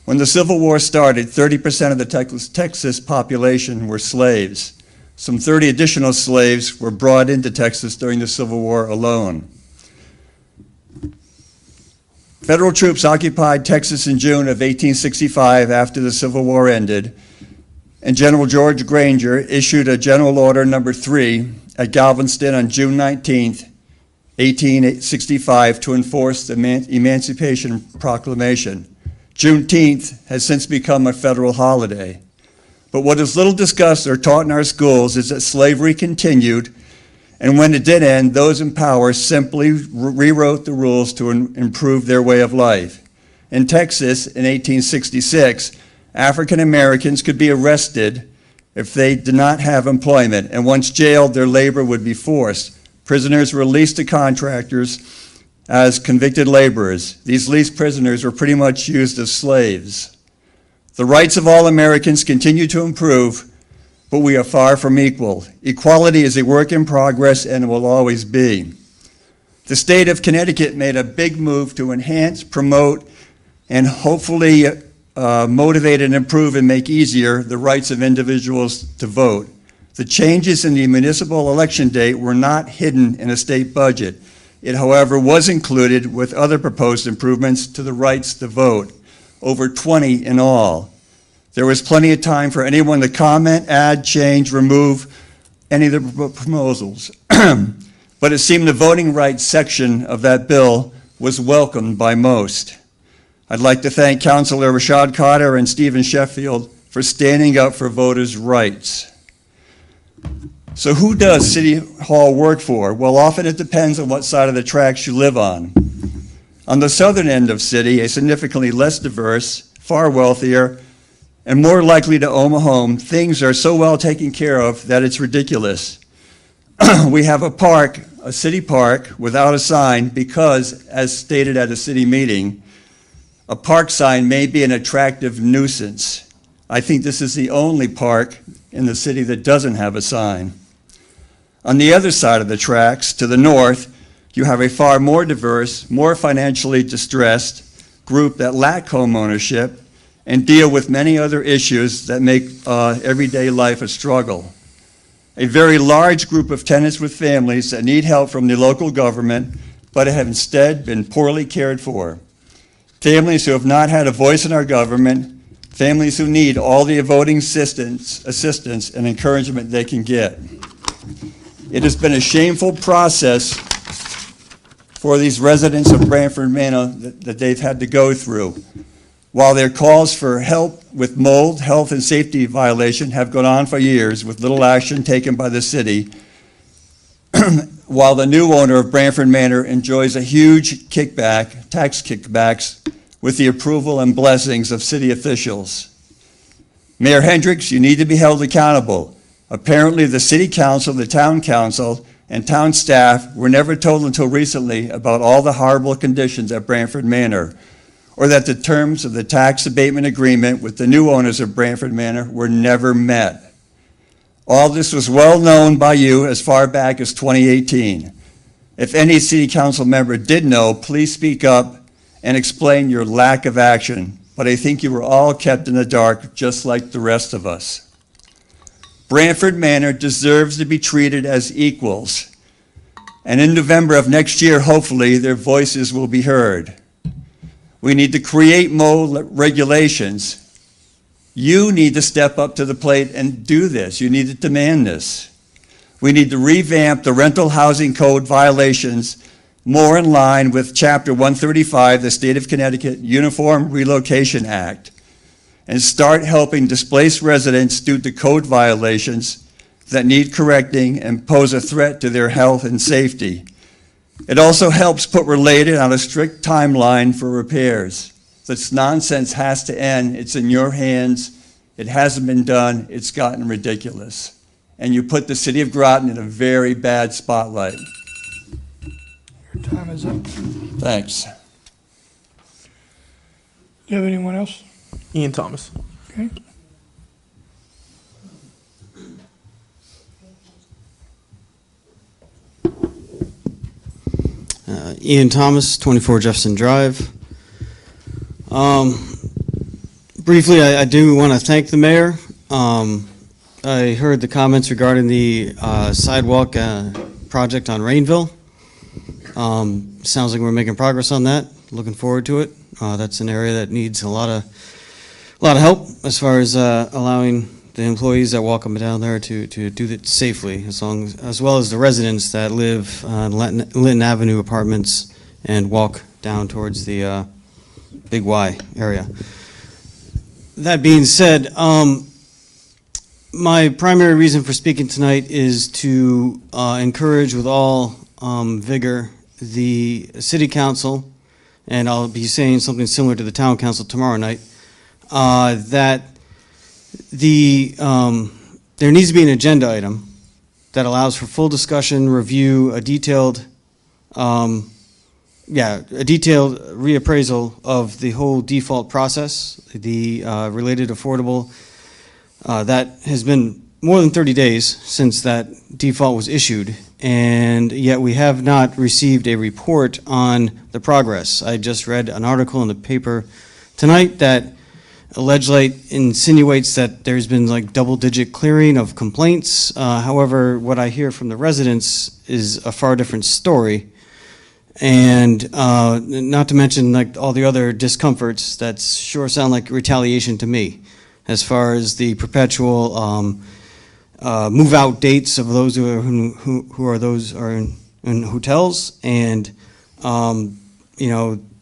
When the Civil War started, 30% of the Texas population were slaves. Some 30 additional slaves were brought into Texas during the Civil War alone. Federal troops occupied Texas in June of 1865 after the Civil War ended, and General George Granger issued a General Order Number 3 at Galveston on June 19, 1865 to enforce the Emancipation Proclamation. Juneteenth has since become a federal holiday. But what is little discussed or taught in our schools is that slavery continued, and when it did end, those in power simply rewrote the rules to improve their way of life. In Texas, in 1866, African Americans could be arrested if they did not have employment, and once jailed, their labor would be forced. Prisoners were leased to contractors as convicted laborers. These leased prisoners were pretty much used as slaves. The rights of all Americans continue to improve, but we are far from equal. Equality is a work in progress and will always be. The state of Connecticut made a big move to enhance, promote, and hopefully motivate and improve and make easier the rights of individuals to vote. The changes in the municipal election date were not hidden in a state budget. It, however, was included with other proposed improvements to the rights to vote, over 20 in all. There was plenty of time for anyone to comment, add, change, remove any of the proposals. But it seemed the voting rights section of that bill was welcomed by most. I'd like to thank Councilor Rashad Carter and Stephen Sheffield for standing up for voters' rights. So who does City Hall work for? Well, often it depends on what side of the tracks you live on. On the southern end of city, a significantly less diverse, far wealthier, and more likely to own a home, things are so well taken care of that it's ridiculous. We have a park, a city park, without a sign because, as stated at a city meeting, a park sign may be an attractive nuisance. I think this is the only park in the city that doesn't have a sign. On the other side of the tracks, to the north, you have a far more diverse, more financially distressed group that lack home ownership and deal with many other issues that make everyday life a struggle. A very large group of tenants with families that need help from the local government, but have instead been poorly cared for. Families who have not had a voice in our government, families who need all the voting assistance and encouragement they can get. It has been a shameful process for these residents of Branford Manor that they've had to go through. While their calls for help with mold, health, and safety violation have gone on for years with little action taken by the city, while the new owner of Branford Manor enjoys a huge tax kickbacks, with the approval and blessings of city officials. Mayor Hendricks, you need to be held accountable. Apparently, the city council, the town council, and town staff were never told until recently about all the horrible conditions at Branford Manor, or that the terms of the tax abatement agreement with the new owners of Branford Manor were never met. All this was well known by you as far back as 2018. If any city council member did know, please speak up and explain your lack of action, but I think you were all kept in the dark just like the rest of us. Branford Manor deserves to be treated as equals, and in November of next year, hopefully, their voices will be heard. We need to create more regulations. You need to step up to the plate and do this. You need to demand this. We need to revamp the rental housing code violations more in line with Chapter 135, the State of Connecticut Uniform Relocation Act, and start helping displaced residents due to code violations that need correcting and pose a threat to their health and safety. It also helps put related on a strict timeline for repairs. This nonsense has to end. It's in your hands. It hasn't been done. It's gotten ridiculous. And you put the city of Groton in a very bad spotlight. Your time is up. Thanks. Do you have anyone else? Ian Thomas. Okay. Ian Thomas, 24 Jefferson Drive. Briefly, I do want to thank the mayor. I heard the comments regarding the sidewalk project on Rainville. Sounds like we're making progress on that. Looking forward to it. That's an area that needs a lot of help as far as allowing the employees that walk up and down there to do it safely, as well as the residents that live on Linton Avenue apartments and walk down towards the Big Y area. That being said, my primary reason for speaking tonight is to encourage with all vigor the city council, and I'll be saying something similar to the town council tomorrow night, that there needs to be an agenda item that allows for full discussion, review, a detailed reappraisal of the whole default process, the related affordable. That has been more than 30 days since that default was issued, and yet we have not received a report on the progress. I just read an article in the paper tonight that allegedly insinuates that there's been like double-digit clearing of complaints. However, what I hear from the residents is a far different story. And not to mention like all the other discomforts that sure sound like retaliation to me, as far as the perpetual move-out dates of those who are in hotels, and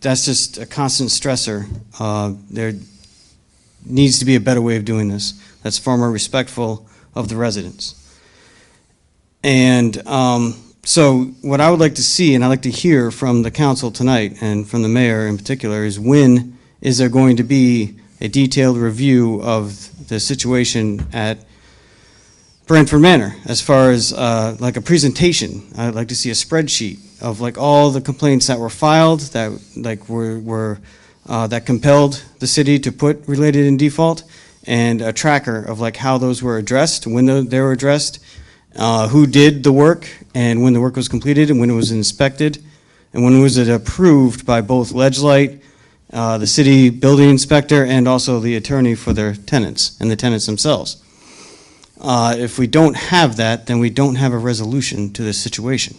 that's just a constant stressor. There needs to be a better way of doing this that's far more respectful of the residents. And so what I would like to see, and I'd like to hear from the council tonight, and from the mayor in particular, is when is there going to be a detailed review of the situation at Branford Manor, as far as like a presentation. I'd like to see a spreadsheet of like all the complaints that were filed that like were that compelled the city to put related in default, and a tracker of like how those were addressed, when they were addressed, who did the work, and when the work was completed, and when it was inspected, and when was it approved by both Ledgelight, the city building inspector, and also the attorney for their tenants, and the tenants themselves. If we don't have that, then we don't have a resolution to this situation.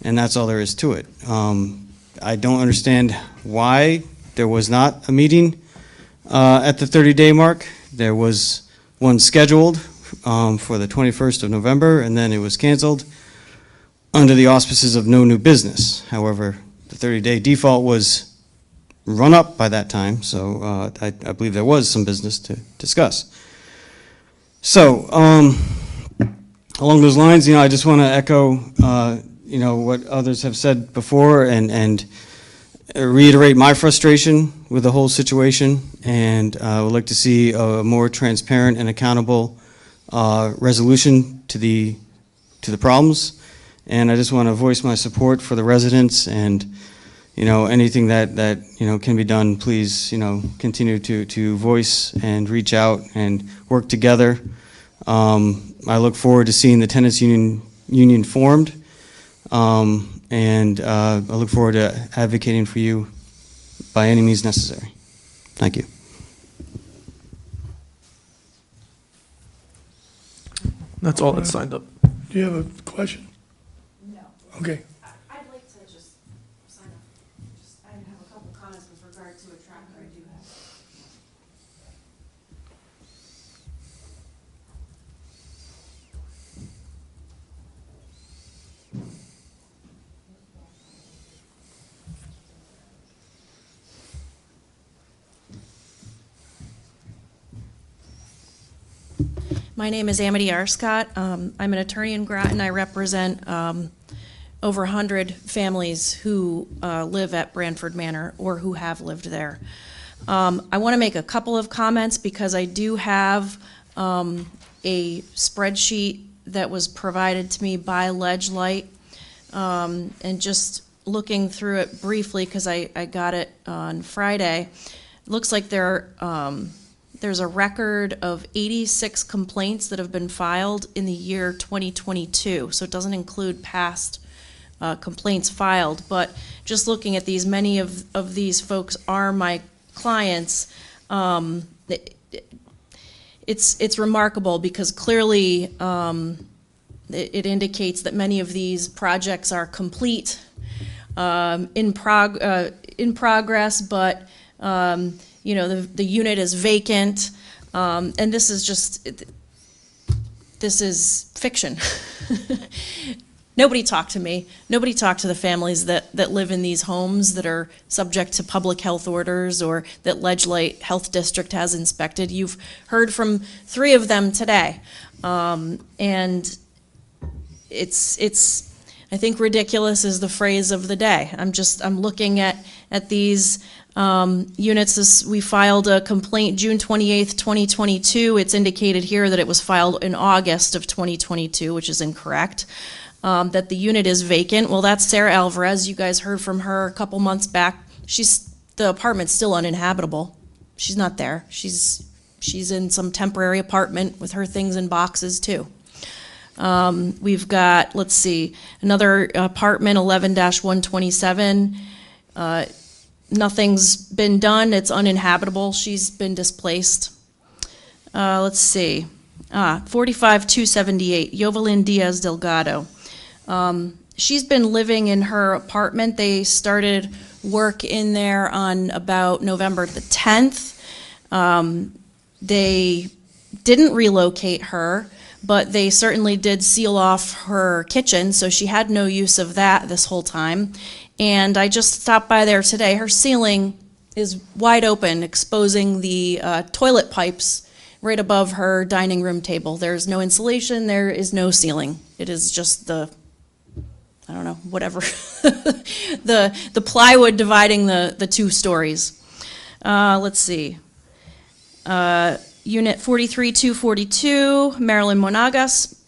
And that's all there is to it. I don't understand why there was not a meeting at the 30-day mark. There was one scheduled for the 21st of November, and then it was canceled under the auspices of no new business. However, the 30-day default was run up by that time, so I believe there was some business to discuss. So, along those lines, I just want to echo, what others have said before, and reiterate my frustration with the whole situation, and I would like to see a more transparent and accountable resolution to the problems. And I just want to voice my support for the residents, and anything that can be done, please continue to voice and reach out and work together. I look forward to seeing the tenants union formed, and I look forward to advocating for you by any means necessary. Thank you. That's all that's signed up. Do you have a question? No. Okay. I'd like to just sign up. I have a couple comments with regard to a tracker I do have. My name is Amity Arscott. I'm an attorney in Groton. I represent over 100 families who live at Branford Manor or who have lived there. I want to make a couple of comments because I do have a spreadsheet that was provided to me by Ledgelight, and just looking through it briefly because I got it on Friday. It looks like there's a record of 86 complaints that have been filed in the year 2022, so it doesn't include past complaints filed. But just looking at these, many of these folks are my clients. It's remarkable because clearly it indicates that many of these projects are complete, in progress, but the unit is vacant, and this is fiction. Nobody talked to me. Nobody talked to the families that live in these homes that are subject to public health orders or that Ledgelight Health District has inspected. You've heard from 3 of them today, and it's I think ridiculous is the phrase of the day. I'm looking at these units. We filed a complaint June 28th, 2022. It's indicated here that it was filed in August of 2022, which is incorrect. That the unit is vacant. Well, that's Sarah Alvarez. You guys heard from her a couple months back. The apartment's still uninhabitable. She's not there. She's in some temporary apartment with her things in boxes too. We've got, let's see, another apartment, 11-127. Nothing's been done. It's uninhabitable. She's been displaced. Let's see. 45-278, Yovelyn Diaz Delgado. She's been living in her apartment. They started work in there on about November the 10th. They didn't relocate her, but they certainly did seal off her kitchen, so she had no use of that this whole time. And I just stopped by there today. Her ceiling is wide open, exposing the toilet pipes right above her dining room table. There's no insulation, there is no ceiling. It is just I don't know, whatever, the plywood dividing the 2 stories. Let's see. Unit 43-242, Marilyn Monagas,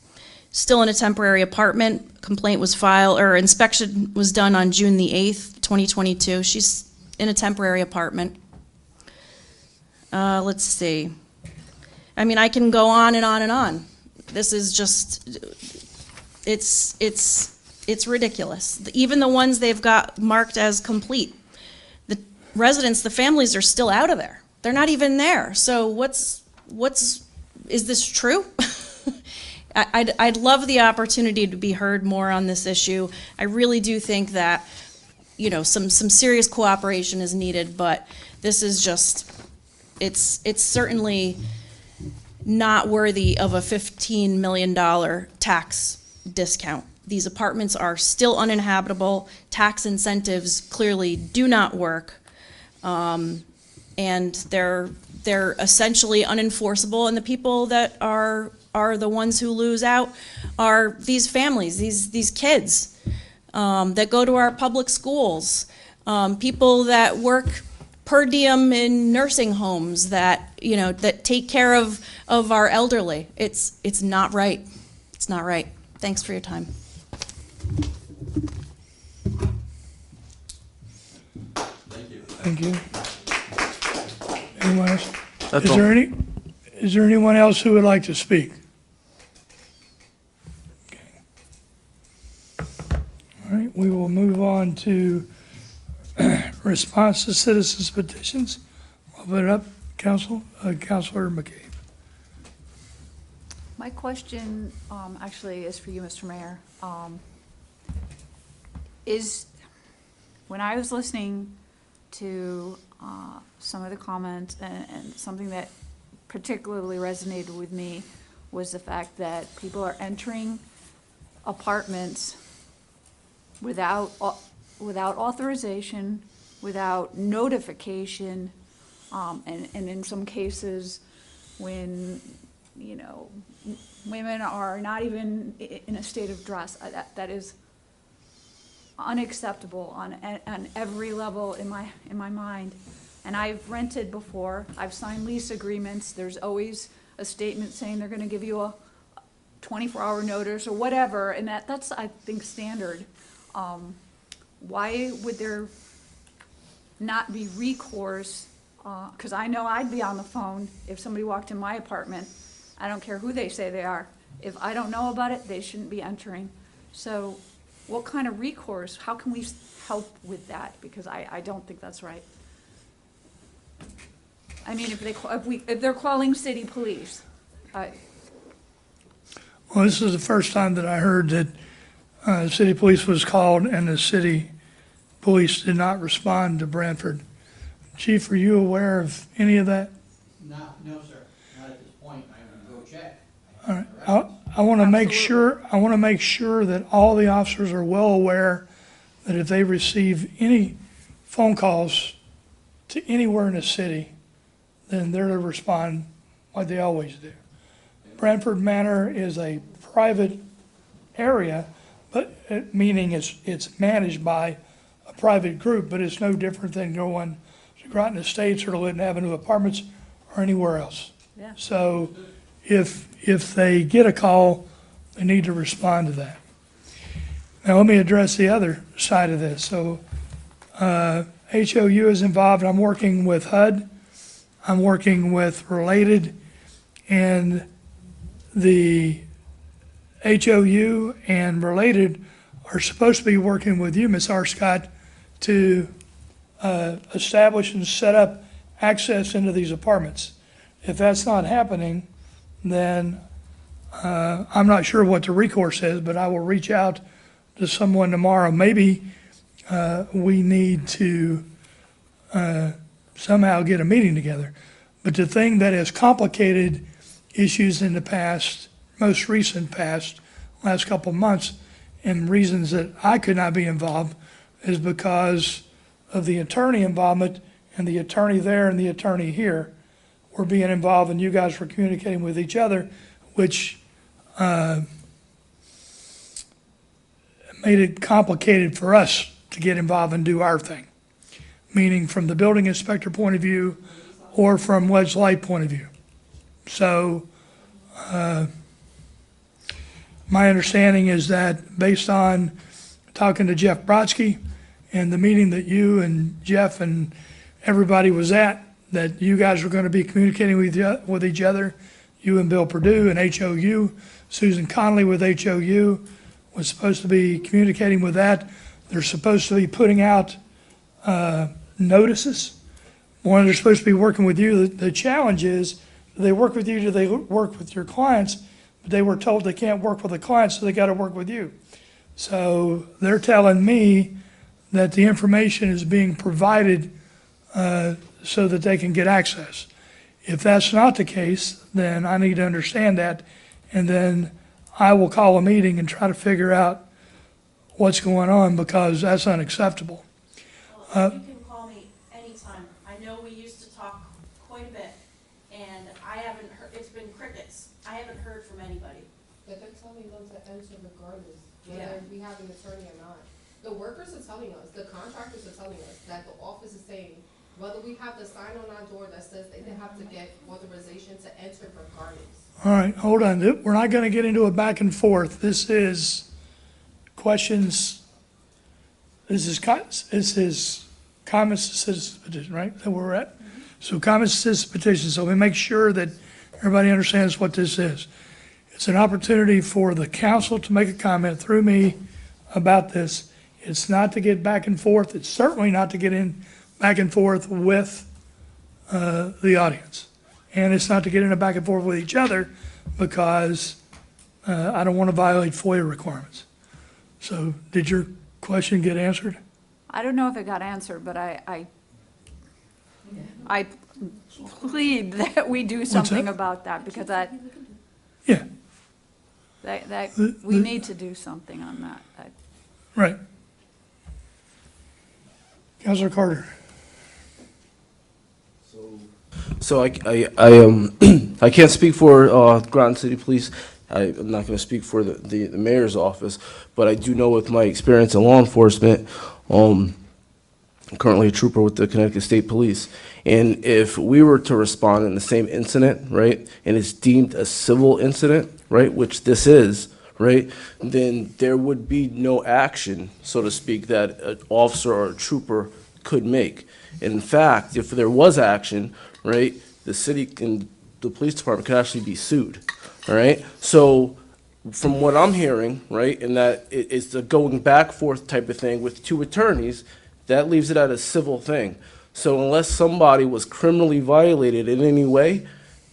still in a temporary apartment. Complaint was filed, or inspection was done on June the 8th, 2022. She's in a temporary apartment. Let's see. I mean, I can go on and on and on. This is just, it's ridiculous. Even the ones they've got marked as complete, the residents, the families are still out of there. They're not even there. So is this true? I'd love the opportunity to be heard more on this issue. I really do think that, you know, some serious cooperation is needed, but this is just, it's certainly not worthy of a $15 million tax discount. These apartments are still uninhabitable. Tax incentives clearly do not work. And they're essentially unenforceable, and the people that are the ones who lose out are these families, these kids that go to our public schools, people that work per diem in nursing homes that, you know, that take care of our elderly. It's not right. It's not right. Thanks for your time. Thank you. Anyone else? That's Is all. is there anyone else who would like to speak? Okay. All right, we will move on to response to citizens petitions. I'll put it up, Councilor McCabe. My question actually is for you, Mr. Mayor. When I was listening to some of the comments, and something that particularly resonated with me was the fact that people are entering apartments without authorization, without notification, and in some cases, when, you know, women are not even in a state of dress. That is unacceptable on every level in my mind. And I've rented before. I've signed lease agreements. There's always a statement saying they're going to give you a 24-hour notice or whatever, and that's I think standard. Why would there not be recourse? Because I know I'd be on the phone if somebody walked in my apartment. I don't care who they say they are. If I don't know about it, they shouldn't be entering. So what kind of recourse? How can we help with that? Because I don't think that's right. I mean, if they're calling city police. Well, this is the first time that I heard that city police was called and the city police did not respond to Branford. Chief, are you aware of any of that? No, sir, not at this point. I will go check. All right. I want to make sure that all the officers are well aware that if they receive any phone calls to anywhere in the city, then they're to respond like they always do. Branford Manor is a private area, but meaning it's managed by a private group, but it's no different than going to Groton Estates or to Linton Avenue Apartments or anywhere else. Yeah. So if they get a call, they need to respond to that. Now let me address the other side of this. So HOU is involved. I'm working with HUD. I'm working with Related, and the HOU and Related are supposed to be working with you, Ms. Arscott, to establish and set up access into these apartments. If that's not happening, then I'm not sure what the recourse is, but I will reach out to someone tomorrow. Maybe we need to somehow get a meeting together. But the thing that has complicated issues in the past, most recent past, last couple of months, and reasons that I could not be involved is because of the attorney involvement, and the attorney there and the attorney here were being involved, and you guys were communicating with each other, which made it complicated for us to get involved and do our thing, meaning from the building inspector point of view or from Wedge Light point of view. So my understanding is that based on talking to Jeff Brodsky and the meeting that you and Jeff and everybody was at, that you guys were going to be communicating with each other. you and Bill Perdue and HOU. Susan Conley with HOU was supposed to be communicating with that. They're supposed to be putting out notices. One, they're supposed to be working with you. The challenge is, do they work with you, do they work with your clients? But they were told they can't work with the clients, so they got to work with you. So they're telling me that the information is being provided so that they can get access. If that's not the case, then I need to understand that, and then I will call a meeting and try to figure out what's going on, because that's unacceptable. Well, you can call me anytime. I know we used to talk quite a bit, and I haven't heard, it's been crickets. I haven't heard from anybody. But they're telling them to enter regardless, Yeah. whether we have an attorney or not. The workers are telling us, the contractors are telling us that the office is saying, whether we have the sign on our door that says they have to get authorization to enter regardless. All right, hold on. We're not going to get into a back and forth. This is questions, this is comments to citizen petition, right? That where we're at? So comments to citizen petition. So we make sure that everybody understands what this is. It's an opportunity for the council to make a comment through me about this. It's not to get back and forth. It's certainly not to get in back and forth with the audience. And it's not to get in a back and forth with each other, because I don't want to violate FOIA requirements. So did your question get answered? I don't know if it got answered, but I plead that we do something about that, because Yeah. that we need to do something on that. Right. Councilor Carter. So I I can't speak for Groton City Police. I'm not going to speak for the mayor's office, but I do know with my experience in law enforcement, I'm currently a trooper with the Connecticut State Police. And if we were to respond in the same incident, right, and it's deemed a civil incident, right, which this is, right, then there would be no action, so to speak, that an officer or a trooper could make. And in fact, if there was action, right, the city and the police department could actually be sued, all right? So from what I'm hearing, right, and that it's a going back forth type of thing with two attorneys, that leaves it at a civil thing. So unless somebody was criminally violated in any way,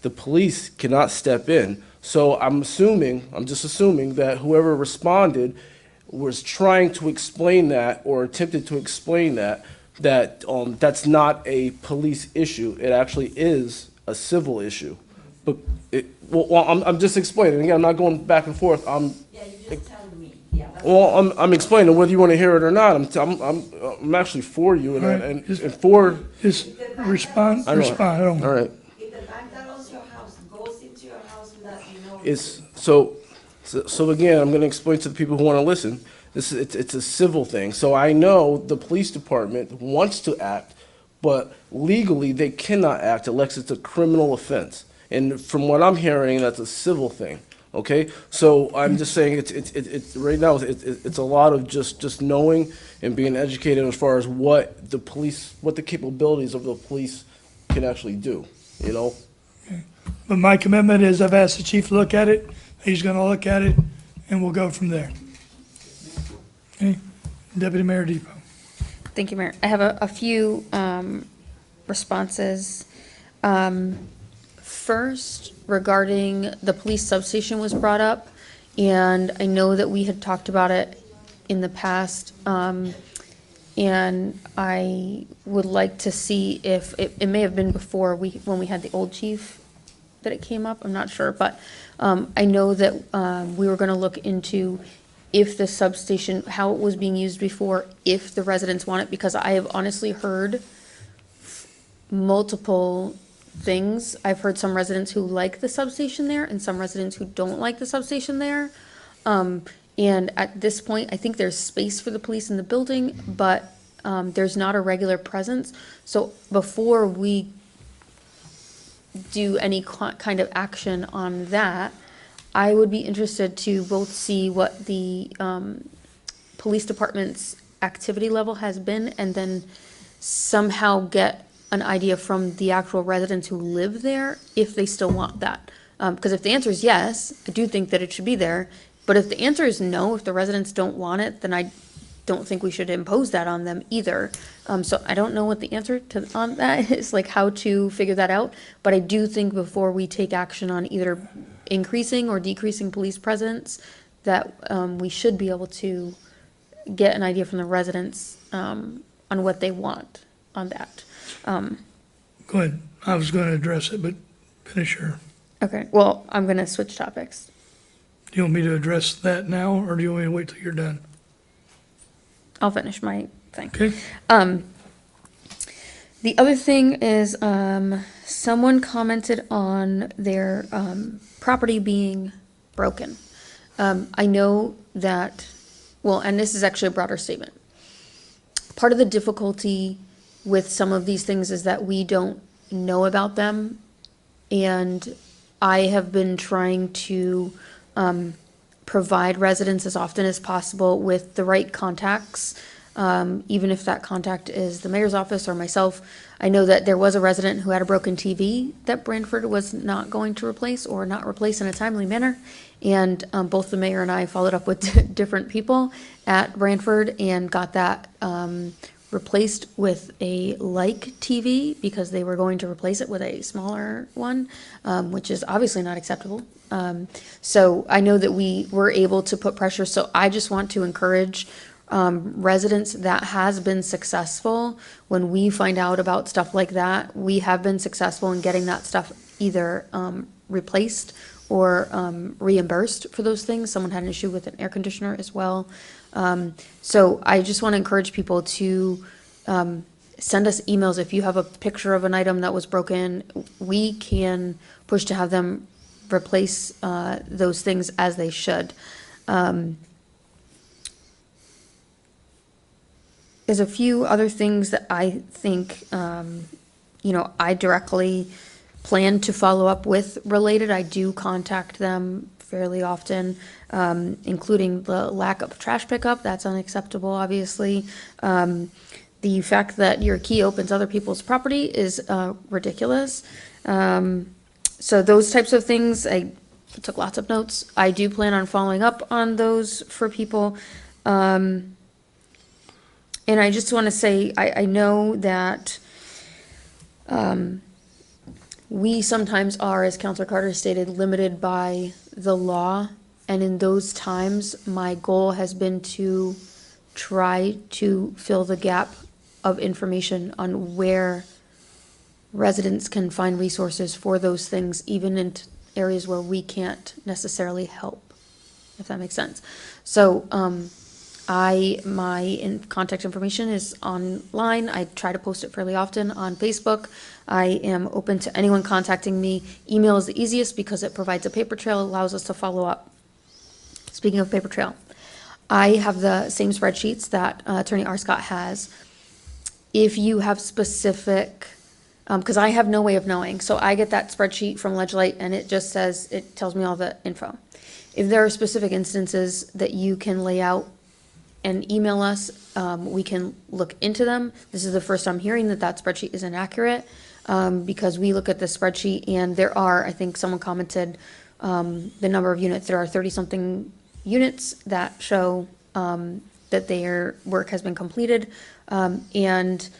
the police cannot step in. So I'm just assuming that whoever responded was trying to explain that, or attempted to explain that that's not a police issue. It actually is a civil issue. But I'm just explaining. Again, I'm not going back and forth. Yeah, you just tell me. Yeah. Well, I'm explaining whether you want to hear it or not. I'm actually for you, and for. Just respond. I don't. All right. If the bank that owns your house goes into your house without you knowing. It's so again, I'm going to explain to the people who want to listen. It's a civil thing. So I know the police department wants to act, but legally they cannot act unless it's a criminal offense. And from what I'm hearing, that's a civil thing. Okay, so I'm just saying it's right now it's a lot of just knowing and being educated as far as what the capabilities of the police can actually do. You know. Okay. But my commitment is, I've asked the chief to look at it. He's going to look at it, and we'll go from there. Okay, Deputy Mayor Depot. Thank you, Mayor. I have a few responses. First, regarding the police substation was brought up, and I know that we had talked about it in the past, and I would like to see if, it may have been before when we had the old chief that it came up, I'm not sure, but I know that we were gonna look into if the substation, how it was being used before, if the residents want it, because I have honestly heard multiple things. I've heard some residents who like the substation there and some residents who don't like the substation there. And at this point, I think there's space for the police in the building, but there's not a regular presence. So before we do any kind of action on that, I would be interested to both see what the police department's activity level has been, and then somehow get an idea from the actual residents who live there if they still want that. Because if the answer is yes, I do think that it should be there. But if the answer is no, if the residents don't want it, then I don't think we should impose that on them either. So I don't know what the answer on that is, like how to figure that out. But I do think before we take action on either increasing or decreasing police presence, that we should be able to get an idea from the residents on what they want on that. Go ahead. I was going to address it, but finish your. Okay, well, I'm going to switch topics. Do you want me to address that now, or do you want me to wait till you're done? I'll finish my thing. Okay. The other thing is, someone commented on their property being broken. I know that, well, and this is actually a broader statement. Part of the difficulty with some of these things is that we don't know about them, and I have been trying to provide residents as often as possible with the right contacts, even if that contact is the mayor's office or myself. I know that there was a resident who had a broken TV that Brantford was not going to replace or not replace in a timely manner. And both the mayor and I followed up with different people at Brantford and got that replaced with a like TV because they were going to replace it with a smaller one, which is obviously not acceptable. So I know that we were able to put pressure. So I just want to encourage residents that has been successful. When we find out about stuff like that, we have been successful in getting that stuff either replaced or reimbursed for those things. Someone had an issue with an air conditioner as well. So I just want to encourage people to send us emails. If you have a picture of an item that was broken, we can push to have them replace those things as they should. There's a few other things that I think, I directly plan to follow up with related. I do contact them fairly often, including the lack of trash pickup. That's unacceptable, obviously. The fact that your key opens other people's property is ridiculous. So those types of things, I took lots of notes. I do plan on following up on those for people. And I just want to say, I know that we sometimes are, as Councilor Carter stated, limited by the law. And in those times, my goal has been to try to fill the gap of information on where residents can find resources for those things, even in areas where we can't necessarily help, if that makes sense. So, my contact information is online. I try to post it fairly often on Facebook. I am open to anyone contacting me. Email is the easiest because it provides a paper trail, allows us to follow up. Speaking of paper trail, I have the same spreadsheets that Attorney Arscott has. If you have specific, because I have no way of knowing, so I get that spreadsheet from Ledgelite and it just says, it tells me all the info. If there are specific instances that you can lay out and email us, we can look into them. This is the first I'm hearing that that spreadsheet is inaccurate, because we look at the spreadsheet and there are, I think someone commented, the number of units. There are 30-something units that show that their work has been completed, and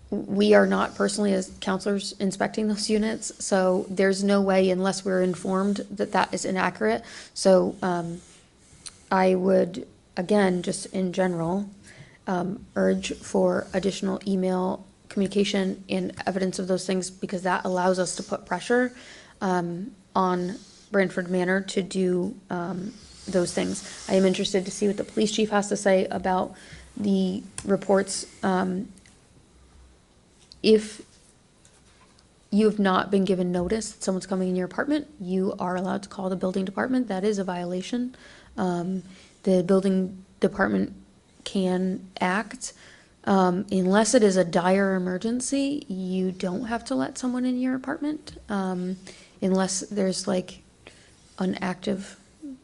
we are not personally as counselors inspecting those units, so there's no way unless we're informed that that is inaccurate. So I would, again, just in general, urge for additional email communication and evidence of those things, because that allows us to put pressure on Brantford Manor to do those things. I am interested to see what the police chief has to say about the reports. If you have not been given notice that someone's coming in your apartment, you are allowed to call the building department. That is a violation. The building department can act. Unless it is a dire emergency, you don't have to let someone in your apartment, unless there's like an active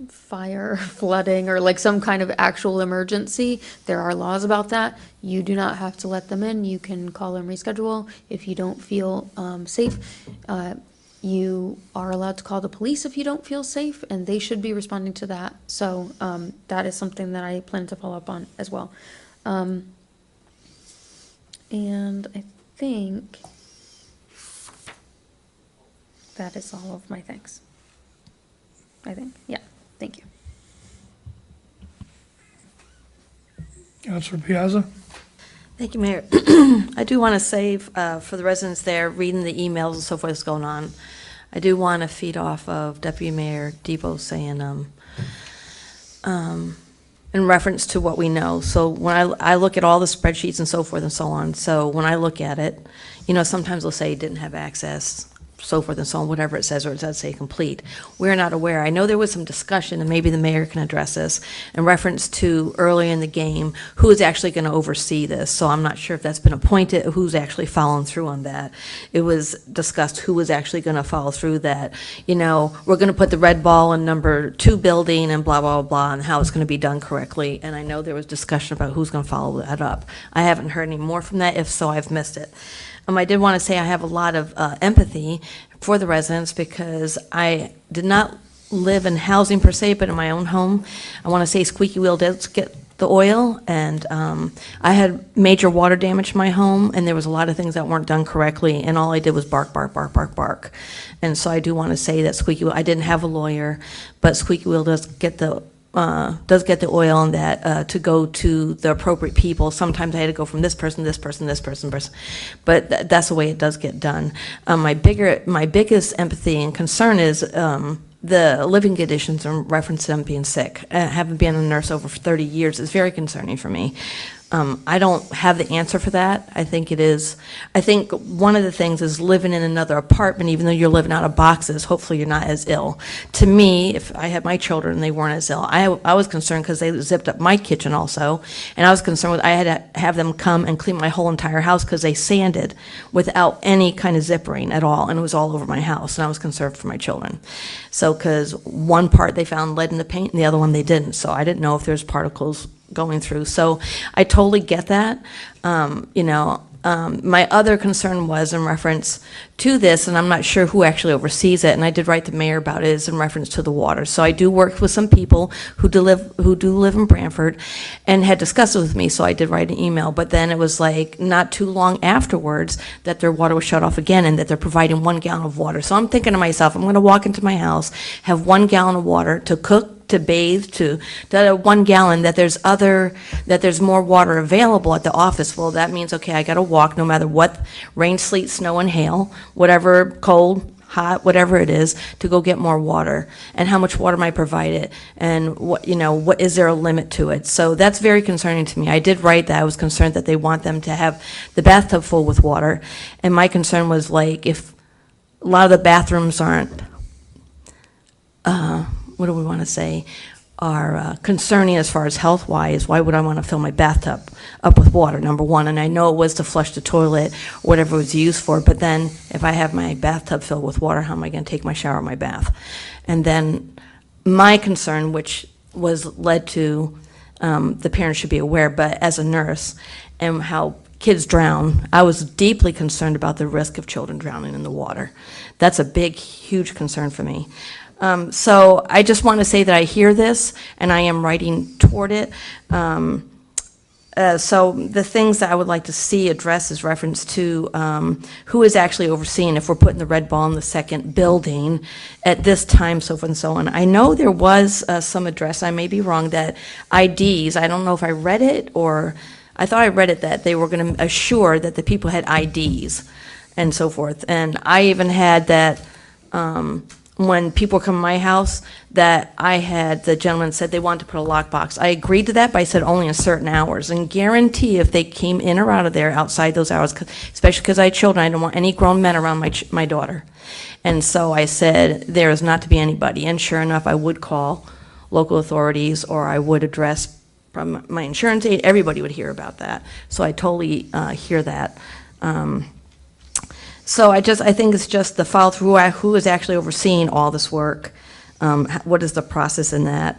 fire, flooding, or like some kind of actual emergency. There are laws about that. You do not have to let them in. You can call and reschedule if you don't feel safe. you are allowed to call the police if you don't feel safe, and they should be responding to that. So that is something that I plan to follow up on as well. And I think that is all of my thanks. I think, yeah, thank you. Councilor Piazza? Thank you, Mayor. I do want to say, for the residents there, reading the emails and so forth that's going on, I do want to feed off of Deputy Mayor Depot saying, in reference to what we know. So when I look at all the spreadsheets and so forth and so on, so when I look at it, you know, sometimes they'll say didn't have access, so forth and so on, whatever it says, or it does say complete. We're not aware. I know there was some discussion, and maybe the mayor can address this, in reference to early in the game, who is actually going to oversee this. So I'm not sure if that's been appointed, who's actually following through on that. It was discussed who was actually going to follow through that. You know, we're going to put the red ball in number 2 building and blah, blah, blah, and how it's going to be done correctly. And I know there was discussion about who's going to follow that up. I haven't heard any more from that. If so, I've missed it. I did want to say I have a lot of empathy for the residents, because I did not live in housing per se, but in my own home. I want to say Squeaky Wheel did get the oil, and I had major water damage in my home, and there was a lot of things that weren't done correctly, and all I did was bark, bark, bark, bark, bark. And so I do want to say that Squeaky Wheel, I didn't have a lawyer, but Squeaky Wheel does get the oil on that to go to the appropriate people. Sometimes I had to go from this person, this person, this person, but that's the way it does get done. My biggest empathy and concern is the living conditions in reference to them being sick. Having been a nurse over 30 years is very concerning for me. I don't have the answer for that. I think one of the things is living in another apartment, even though you're living out of boxes, hopefully you're not as ill. To me, if I had my children and they weren't as ill, I was concerned because they zipped up my kitchen also, and I was concerned I had to have them come and clean my whole entire house because they sanded without any kind of zippering at all, and it was all over my house, and I was concerned for my children. So, because one part they found lead in the paint and the other one they didn't, so I didn't know if there's particles going through. So I totally get that. My other concern was in reference to this, and I'm not sure who actually oversees it, and I did write the mayor about it, is in reference to the water. So I do work with some people who do live in Branford and had discussed it with me, so I did write an email. But then it was like not too long afterwards that their water was shut off again, and that they're providing 1 gallon of water. So I'm thinking to myself, I'm going to walk into my house, have 1 gallon of water to cook, to bathe, to 1 gallon, that there's more water available at the office. Well, that means, okay, I got to walk no matter what, rain, sleet, snow, and hail, whatever, cold, hot, whatever it is, to go get more water. And how much water am I provided? And what is there a limit to it? So that's very concerning to me. I did write that I was concerned that they want them to have the bathtub full with water. And my concern was, like, if a lot of the bathrooms aren't, what do we want to say, are concerning as far as health-wise, why would I want to fill my bathtub up with water, number one? And I know it was to flush the toilet, or whatever it was used for, but then if I have my bathtub filled with water, how am I going to take my shower or my bath? And then my concern, which was led to, the parents should be aware, but as a nurse, and how kids drown, I was deeply concerned about the risk of children drowning in the water. That's a big, huge concern for me. So I just want to say that I hear this, and I am writing toward it. So the things that I would like to see addressed is reference to who is actually overseeing if we're putting the red ball in the second building at this time, so forth and so on. I know there was some address, I may be wrong, that IDs, I don't know if I read it, or I thought I read it, that they were going to assure that the people had IDs and so forth. And I even had that, when people come to my house, that I had, the gentleman said they wanted to put a lockbox. I agreed to that, but I said only in certain hours, and guarantee if they came in or out of there outside those hours, especially because I had children, I didn't want any grown men around my daughter. And so I said there is not to be anybody, and sure enough, I would call local authorities, or I would address from my insurance aid, everybody would hear about that. So I totally hear that. So I think it's just the follow through, who is actually overseeing all this work, what is the process in that,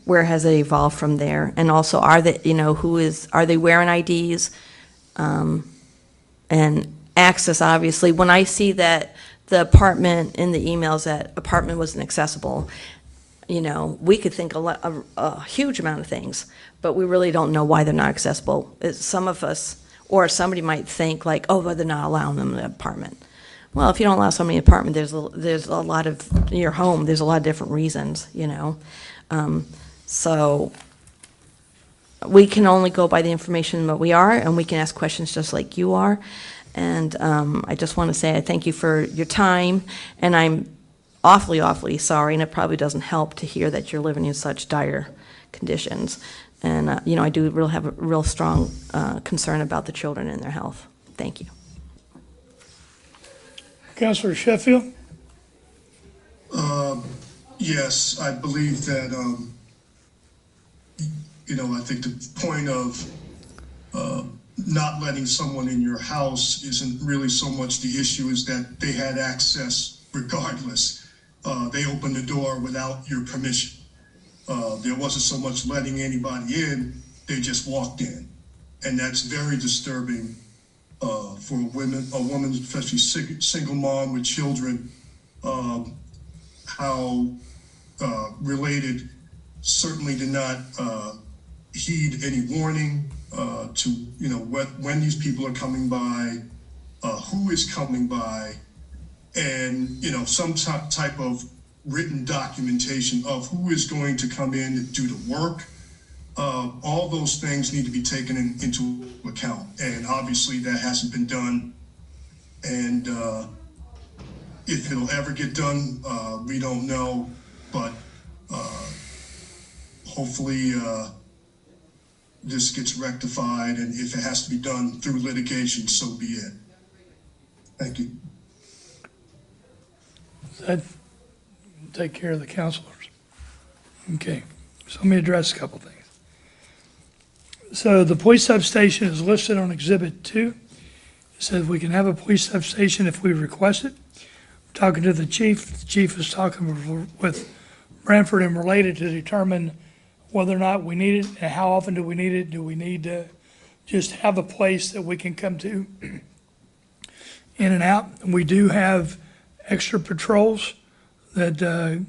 where has it evolved from there, and also are they wearing IDs, and access, obviously. When I see that the apartment in the emails, that apartment wasn't accessible, you know, we could think a huge amount of things, but we really don't know why they're not accessible. Some of us, or somebody might think like, oh, well, they're not allowing them in the apartment. Well, if you don't allow somebody in the apartment, there's a lot of, your home, there's a lot of different reasons, you know. So we can only go by the information that we are, and we can ask questions just like you are. And I just want to say I thank you for your time, and I'm awfully, awfully sorry, and it probably doesn't help to hear that you're living in such dire conditions. And, you know, I do really have a real strong concern about the children and their health. Thank you. Councilor Sheffield? Yes, I believe that, you know, I think the point of not letting someone in your house isn't really so much the issue as that they had access regardless. They opened the door without your permission. There wasn't so much letting anybody in, they just walked in. And that's very disturbing for a woman, especially single mom with children, how related certainly did not heed any warning to, you know, when these people are coming by, who is coming by, and, you know, some type of written documentation of who is going to come in and do the work. All those things need to be taken into account, and obviously that hasn't been done. And if it'll ever get done, we don't know, but hopefully this gets rectified, and if it has to be done through litigation, so be it. Thank you. That take care of the councilors. Okay, so let me address a couple things. So the police substation is listed on Exhibit 2. It says we can have a police substation if we request it. I'm talking to the chief is talking with Branford and Related to determine whether or not we need it, and how often do we need it. Do we need to just have a place that we can come to in and out? And we do have extra patrols that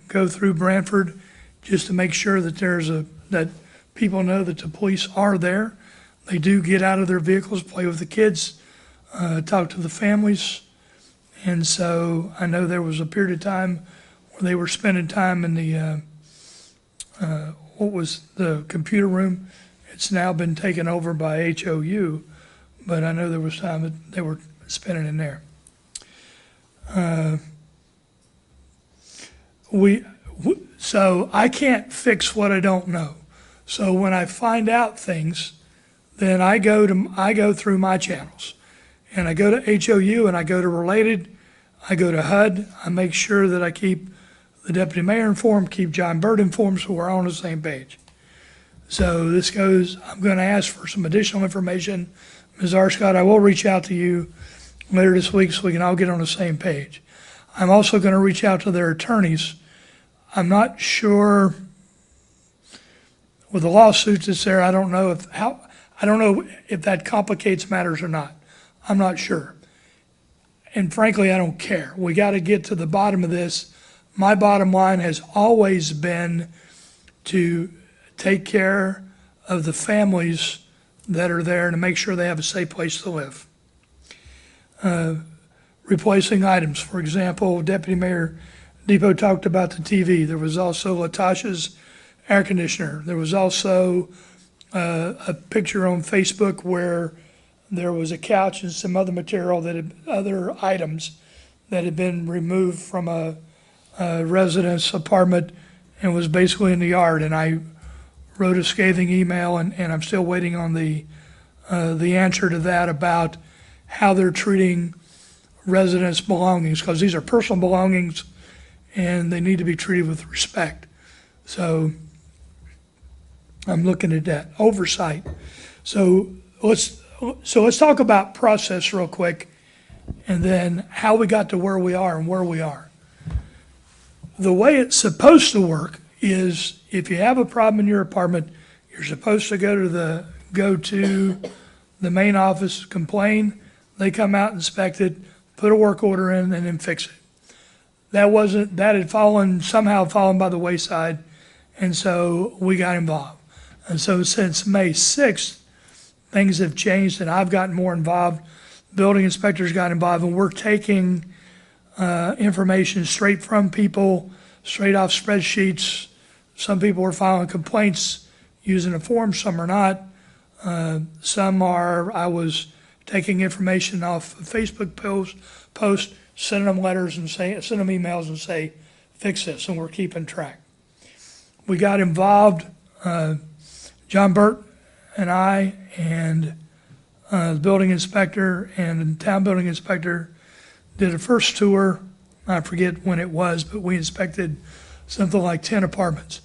go through Branford just to make sure that that people know that the police are there. They do get out of their vehicles, play with the kids, talk to the families. And so I know there was a period of time where they were spending time in the, what was the computer room. It's now been taken over by HOU, but I know there was time that they were spending in there. So I can't fix what I don't know. So when I find out things, then I go through my channels, and I go to HOU, and I go to Related, I go to HUD. I make sure that I keep the deputy mayor informed, keep John Bird informed, so we're all on the same page. So this goes. I'm going to ask for some additional information, Ms. Arscott. I will reach out to you later this week so we can all get on the same page. I'm also going to reach out to their attorneys. I'm not sure with the lawsuits that's there. I don't know if that complicates matters or not. I'm not sure. And frankly, I don't care. We got to get to the bottom of this. My bottom line has always been to take care of the families that are there and to make sure they have a safe place to live. Replacing items. For example, Deputy Mayor Depot talked about the TV. There was also Latasha's air conditioner. There was also a picture on Facebook where there was a couch and some other material other items that had been removed from a residence apartment and was basically in the yard. And I wrote a scathing email, and I'm still waiting on the answer to that about how they're treating residents' belongings, because these are personal belongings and they need to be treated with respect. So I'm looking at that oversight. So let's talk about process real quick, and then how we got to where we are and where we are. The way it's supposed to work is if you have a problem in your apartment, you're supposed to go to the main office, complain. They come out, inspect it, put a work order in, and then fix it. That had somehow fallen by the wayside, and so we got involved. And so since May 6th, things have changed, and I've gotten more involved. Building inspectors got involved, and we're taking information straight from people, straight off spreadsheets. Some people are filing complaints using a form, some are not. I was taking information off a Facebook post, sending them letters and sending them emails and say, fix this, and we're keeping track. We got involved, John Burt and I and the building inspector and the town building inspector did a first tour. I forget when it was, but we inspected something like 10 apartments.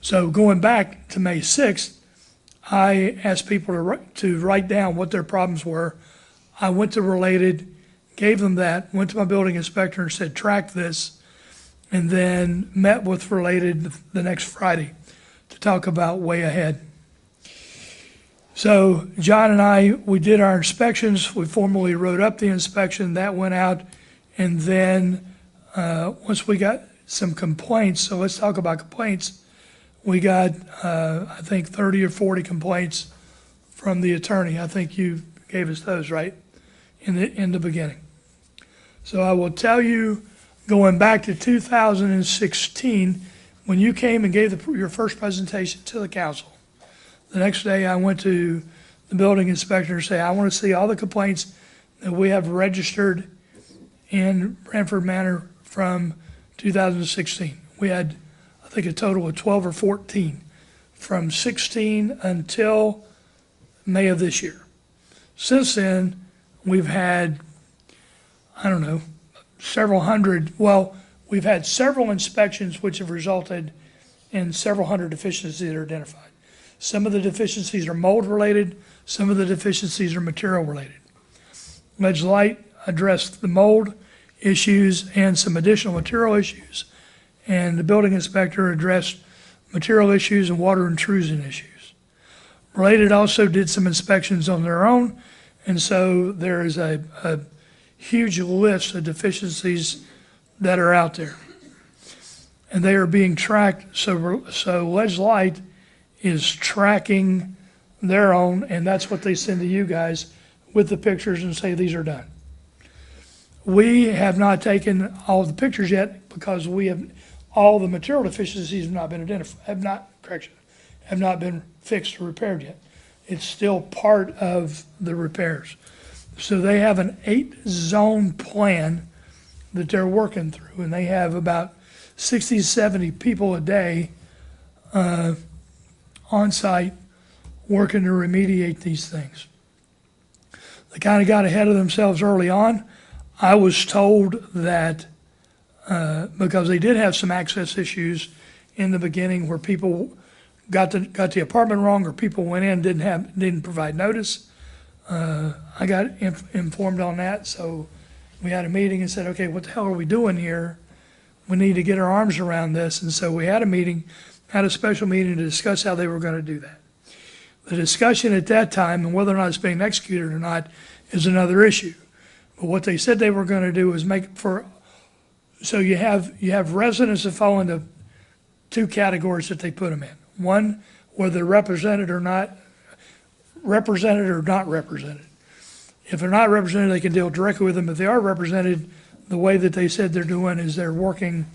So going back to May 6th, I asked people to write down what their problems were. I went to Related, gave them that, went to my building inspector and said, track this, and then met with Related the next Friday to talk about way ahead. So John and I, we did our inspections. We formally wrote up the inspection. That went out. And then once we got some complaints, so let's talk about complaints. We got, I think, 30 or 40 complaints from the attorney. I think you gave us those, right, in the beginning. So I will tell you, going back to 2016, when you came and gave your first presentation to the council, the next day I went to the building inspector and say, I want to see all the complaints that we have registered in Branford Manor from 2016. We had, I think, a total of 12 or 14 from 16 until May of this year. Since then, we've had, I don't know, several hundred, well, we've had several inspections which have resulted in several hundred deficiencies that are identified. Some of the deficiencies are mold related, some of the deficiencies are material related. Ledge Light addressed the mold issues and some additional material issues, and the building inspector addressed material issues and water intrusion issues. Related also did some inspections on their own, and so there is a huge list of deficiencies that are out there. And they are being tracked, so Ledge Light is tracking their own, and that's what they send to you guys with the pictures and say these are done. We have not taken all of the pictures yet because all the material deficiencies have not been identified, have not been fixed or repaired yet. It's still part of the repairs. So they have an 8-zone plan that they're working through, and they have about 60, 70 people a day on site working to remediate these things. They kind of got ahead of themselves early on. I was told that because they did have some access issues in the beginning where people got the apartment wrong or people went in didn't provide notice. I got informed on that, so we had a meeting and said, okay, what the hell are we doing here? We need to get our arms around this. And so we had a special meeting to discuss how they were going to do that. The discussion at that time and whether or not it's being executed or not is another issue. But what they said they were going to do is so you have residents that fall into two categories that they put them in. One, whether they're represented or not represented. If they're not represented, they can deal directly with them. If they are represented, the way that they said they're doing is they're working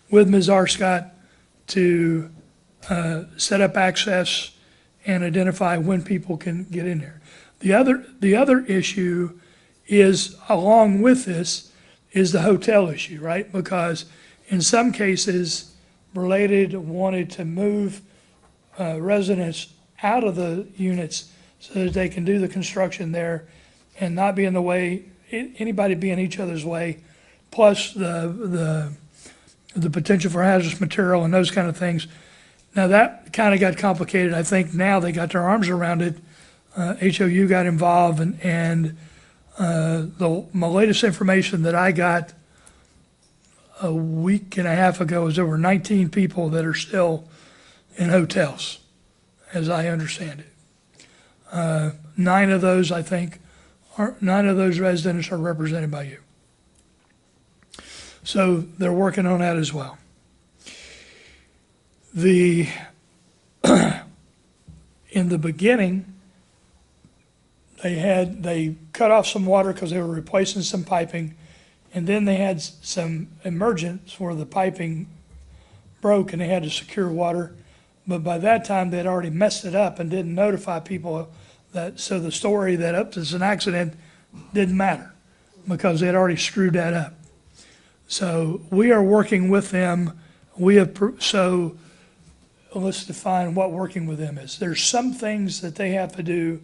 with Ms. Arscott to set up access and identify when people can get in there. The other issue is, along with this, is the hotel issue, right? Because in some cases, Related wanted to move residents out of the units so that they can do the construction there and not be in the way, anybody be in each other's way, plus the potential for hazardous material and those kind of things. Now that kind of got complicated. I think now they got their arms around it. HOU got involved, and my latest information that I got a week and a half ago is there were 19 people that are still in hotels, as I understand it. 9 of those, I think, residents are represented by you. So they're working on that as well. In the beginning, they cut off some water because they were replacing some piping, and then they had some emergence where the piping broke and they had to secure water. But by that time, they'd already messed it up and didn't notify people that, so the story that up there's an accident didn't matter because they had already screwed that up. So we are working with them. So let's define what working with them is. There's some things that they have to do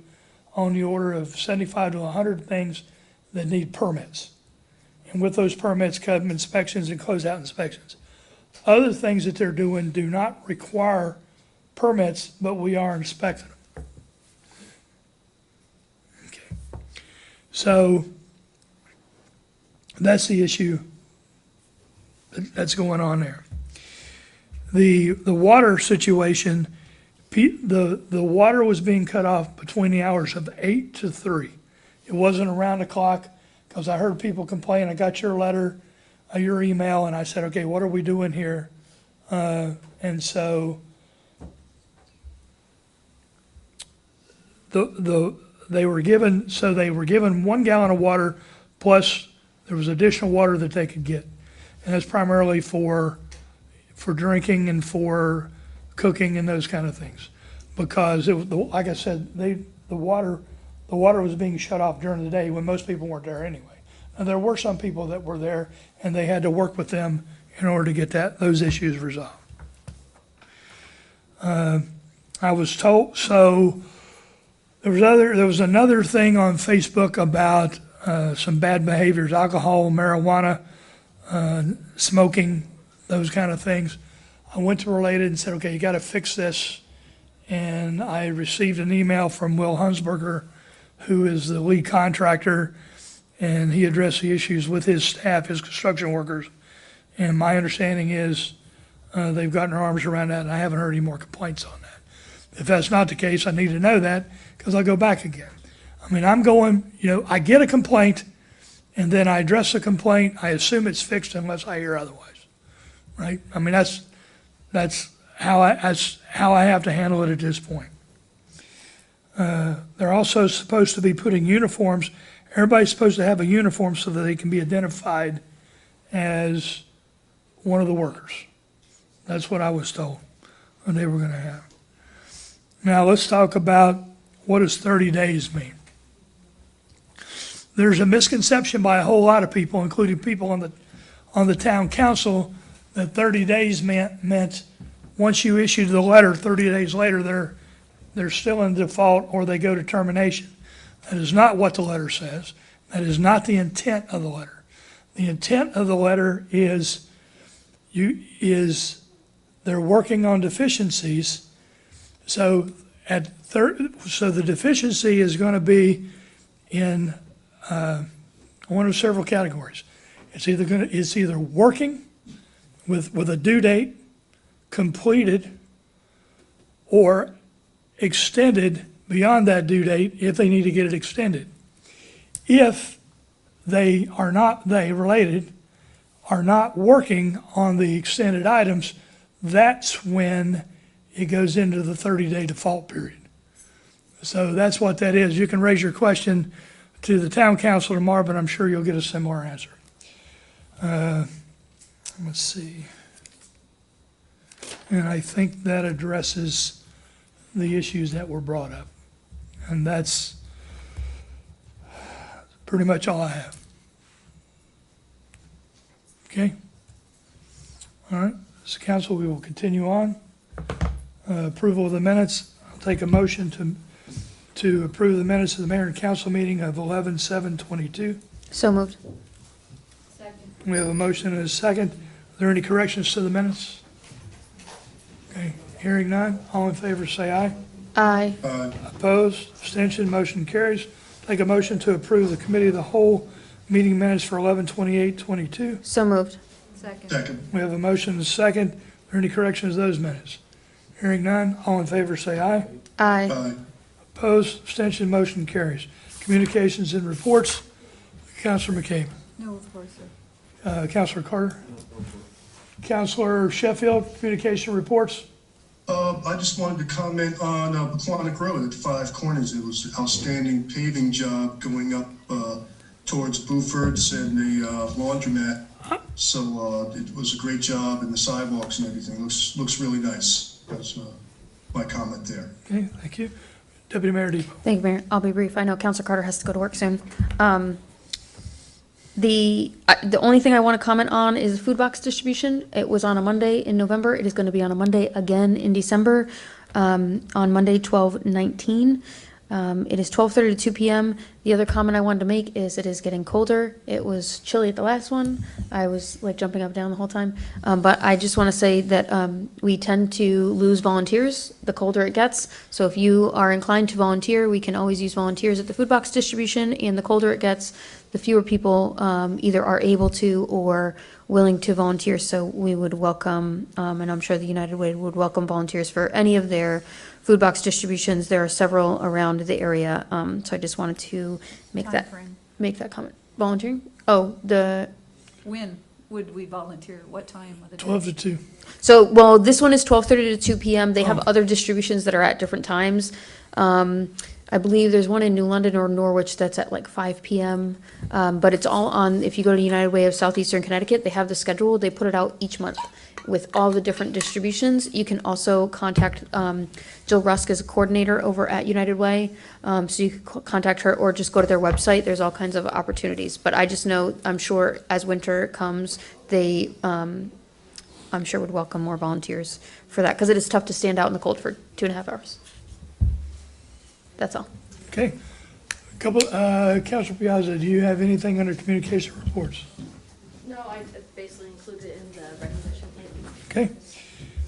on the order of 75 to 100 things that need permits. And with those permits come inspections and closeout inspections. Other things that they're doing do not require permits, but we are inspecting them. Okay. So that's the issue that's going on there. The water situation, the water was being cut off between the hours of 8 to 3. It wasn't around the clock, because I heard people complain. I got your letter, your email, and I said, okay, what are we doing here? And so they were given 1 gallon of water, plus there was additional water that they could get. And that's primarily for drinking and for cooking and those kind of things. Because like I said, the water was being shut off during the day when most people weren't there anyway. And there were some people that were there, and they had to work with them in order to get those issues resolved. I was told, so there was another thing on Facebook about some bad behaviors, alcohol, marijuana, smoking, those kind of things. I went to Related and said, okay, you got to fix this. And I received an email from Will Hunsberger, who is the lead contractor, and he addressed the issues with his staff, his construction workers. And my understanding is they've gotten their arms around that, and I haven't heard any more complaints on that. If that's not the case, I need to know that, because I'll go back again. I mean, I get a complaint, and then I address the complaint. I assume it's fixed unless I hear otherwise, right? I mean, that's how I have to handle it at this point. They're also supposed to be putting uniforms. Everybody's supposed to have a uniform so that they can be identified as one of the workers. That's what I was told they were going to have. Now let's talk about, what does 30 days mean? There's a misconception by a whole lot of people, including people on the town council, that 30 days meant once you issued the letter, 30 days later, they're still in default or they go to termination. That is not what the letter says. That is not the intent of the letter. The intent of the letter is they're working on deficiencies. So the deficiency is going to be in one of several categories. It's either working with a due date, completed, or extended beyond that due date if they need to get it extended. If they are not working on the extended items, that's when it goes into the 30-day default period. So that's what that is. You can raise your question to the town council tomorrow, but I'm sure you'll get a similar answer. Let's see. And I think that addresses the issues that were brought up. And that's pretty much all I have. Okay? All right. As council, we will continue on. Approval of the minutes. I'll take a motion to approve the minutes of the mayor and council meeting of 11/7/22. So moved. We have a motion and a second. Are there any corrections to the minutes? Okay, hearing none. All in favor say aye. Aye. Opposed? Abstention? Motion carries. Take a motion to approve the committee of the whole meeting minutes for 11/28/22. So moved. Second. We have a motion and a second. Are there any corrections to those minutes? Hearing none. All in favor say aye. Aye. Aye. Opposed? Abstention? Motion carries. Communications and reports, Counselor McCabe. No report, sir. Counselor Carter. Counselor Sheffield, communication reports. I just wanted to comment on Paquonic Road at Five Corners. It was an outstanding paving job going up towards Buford's and the laundromat. So it was a great job, and the sidewalks and everything looks really nice. That's my comment there. Okay, thank you. Deputy Mayor Depot. Thank you, Mayor. I'll be brief. I know Councilor Carter has to go to work soon. The only thing I want to comment on is food box distribution. It was on a Monday in November. It is going to be on a Monday again in December, on Monday, 12/19. It is 12:30 to 2 p.m. The other comment I wanted to make is it is getting colder. It was chilly at the last one. I was like jumping up and down the whole time. But I just want to say that we tend to lose volunteers the colder it gets. So if you are inclined to volunteer, we can always use volunteers at the food box distribution. And the colder it gets, the fewer people either are able to or willing to volunteer. So we would welcome, and I'm sure the United Way would welcome volunteers for any of their food box distributions. There are several around the area, so I just wanted to make that comment. Volunteering? Oh, When would we volunteer? What time of the day? 12 to 2. So, well, this one is 12:30 to 2 p.m. They have other distributions that are at different times. I believe there's one in New London or Norwich that's at like 5 p.m. But it's all on, if you go to United Way of Southeastern Connecticut, they have the schedule. They put it out each month with all the different distributions. You can also contact Jill Rusk as a coordinator over at United Way. So you can contact her or just go to their website. There's all kinds of opportunities. But I just know, I'm sure as winter comes, they, I'm sure would welcome more volunteers for that because it is tough to stand out in the cold for 2.5 hours. That's all. Okay. Councilor Piazza, do you have anything under communication reports? No, I basically included it in the recognition. Thank you. Okay.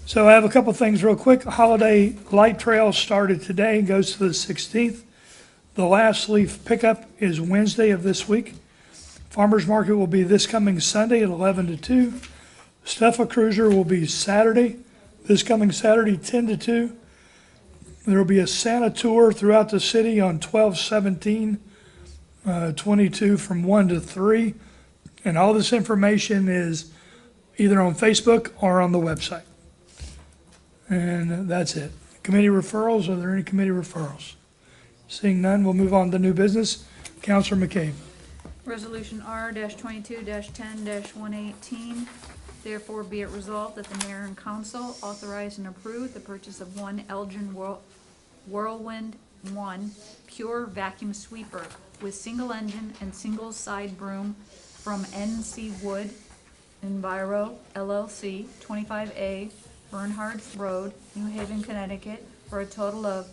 So I have a couple things real quick. Holiday Light Trail started today, goes to the 16th. The last leaf pickup is Wednesday of this week. Farmers Market will be this coming Sunday at 11 to 2. Stuffa Cruiser will be Saturday, this coming Saturday, 10 to 2. There will be a Santa tour throughout the city on 12/17/22 from 1 to 3. And all this information is either on Facebook or on the website. And that's it. Committee referrals, are there any committee referrals? Seeing none, we'll move on to new business. Councilor McCabe. Resolution R-22-10-118. Therefore, be it resolved that the mayor and council authorize and approve the purchase of one Elgin Whirlwind 1 pure vacuum sweeper with single engine and single side broom from NC Wood Enviro LLC, 25A Bernhard Road, New Haven, Connecticut, for a total of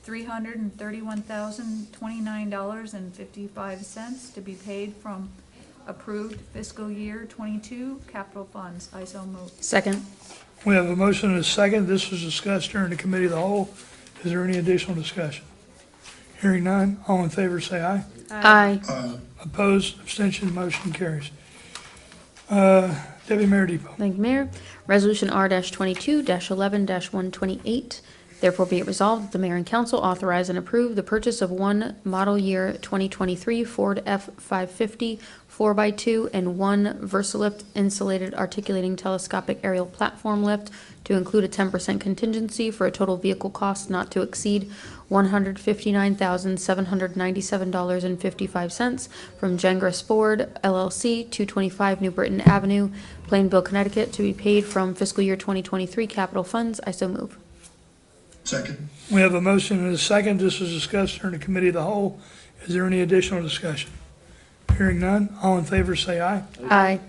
$331,029.55 to be paid from approved fiscal year 22 capital funds. I so move. Second. We have a motion and a second. This was discussed during the committee of the whole. Is there any additional discussion? Hearing none, all in favor say aye. Aye. Opposed, abstention, motion carries. Deputy Mayor Depot. Thank you, Mayor. Resolution R-22-11-128. Therefore be it resolved that the mayor and council authorize and approve the purchase of one model year 2023 Ford F-550 4x2 and one Versalift insulated articulating telescopic aerial platform lift to include a 10% contingency for a total vehicle cost not to exceed $159,797.55 from Gengras Ford LLC, 225 New Britain Avenue, Plainville, Connecticut, to be paid from fiscal year 2023 capital funds. I so move. Second. We have a motion and a second. This was discussed during the committee of the whole. Is there any additional discussion? Hearing none, all in favor say aye. Aye.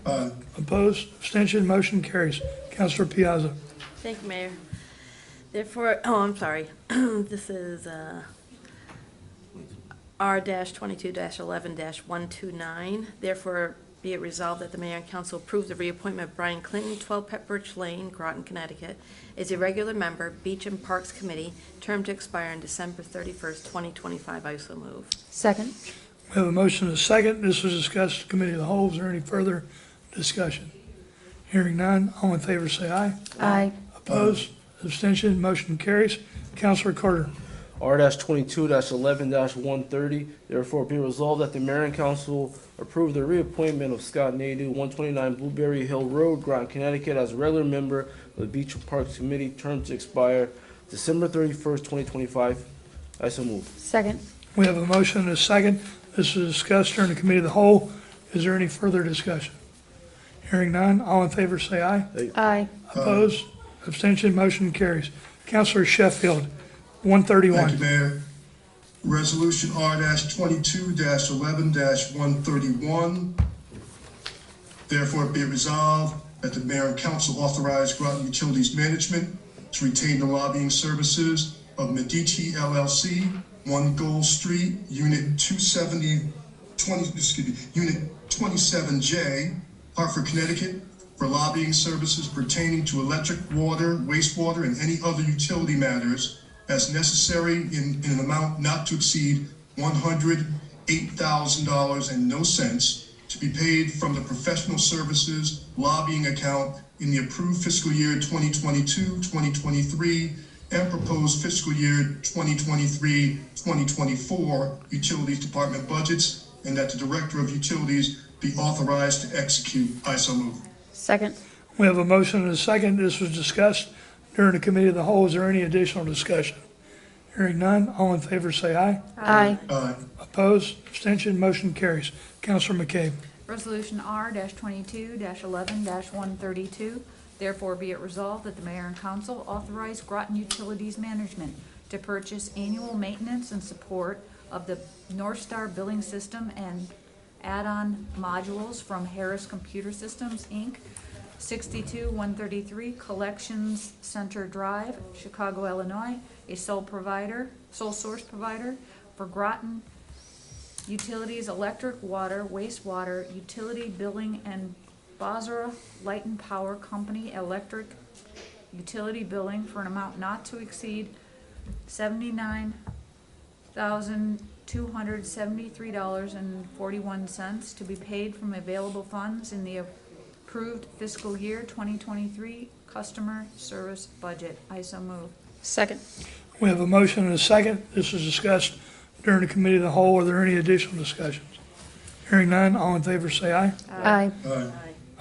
Opposed, abstention, motion carries. Councilor Piazza. Thank you, Mayor. Therefore, I'm sorry. This is R-22-11-129. Therefore, be it resolved that the mayor and council approve the reappointment of Brian Clinton, 12 Pepperidge Lane, Groton, Connecticut, as a regular member, Beach and Parks Committee, term to expire on December 31st, 2025. I so move. Second. We have a motion and a second. This was discussed in the committee of the whole. Is there any further discussion? Hearing none, all in favor say aye. Aye. Opposed, abstention, motion carries. Councilor Carter. R-22-11-130, therefore be resolved that the mayor and council approve the reappointment of Scott Nadu, 129 Blueberry Hill Road, Groton, Connecticut, as a regular member of the Beach and Parks Committee, term to expire December 31st, 2025. I so move. Second. We have a motion and a second. This was discussed during the committee of the whole. Is there any further discussion? Hearing none, all in favor say aye. Aye. Opposed? Abstention? Motion carries. Councilor Sheffield, 131. Thank you, Mayor. Resolution R-22-11-131. Therefore, be it resolved that the mayor and council authorize Groton Utilities Management to retain the lobbying services of Medici LLC, 1 Gold Street, Unit 27J, Hartford, Connecticut, for lobbying services pertaining to electric, water, wastewater, and any other utility matters as necessary in an amount not to exceed $108,000 and no cents, to be paid from the professional services lobbying account in the approved fiscal year 2022-2023 and proposed fiscal year 2023-2024 Utilities Department budgets, and that the Director of Utilities be authorized to execute. I so move. Second. We have a motion and a second. This was discussed during the committee of the whole. Is there any additional discussion? Hearing none, all in favor say aye. Aye. Aye. Opposed? Abstention? Motion carries. Councilor McCabe. Resolution R-22-11-132, therefore be it resolved that the mayor and council authorize Groton Utilities Management to purchase annual maintenance and support of the North Star billing system and add-on modules from Harris Computer Systems, Inc., 62-133 Collections Center Drive, Chicago, Illinois, a sole source provider for Groton Utilities, electric, water, wastewater, utility billing, and Basra Light and Power Company electric utility billing for an amount not to exceed $79,273.41 to be paid from available funds in the approved fiscal year 2023 customer service budget. I so move. Second. We have a motion and a second. This was discussed during the committee of the whole. Are there any additional discussions? Hearing none, all in favor say aye. Aye. Aye.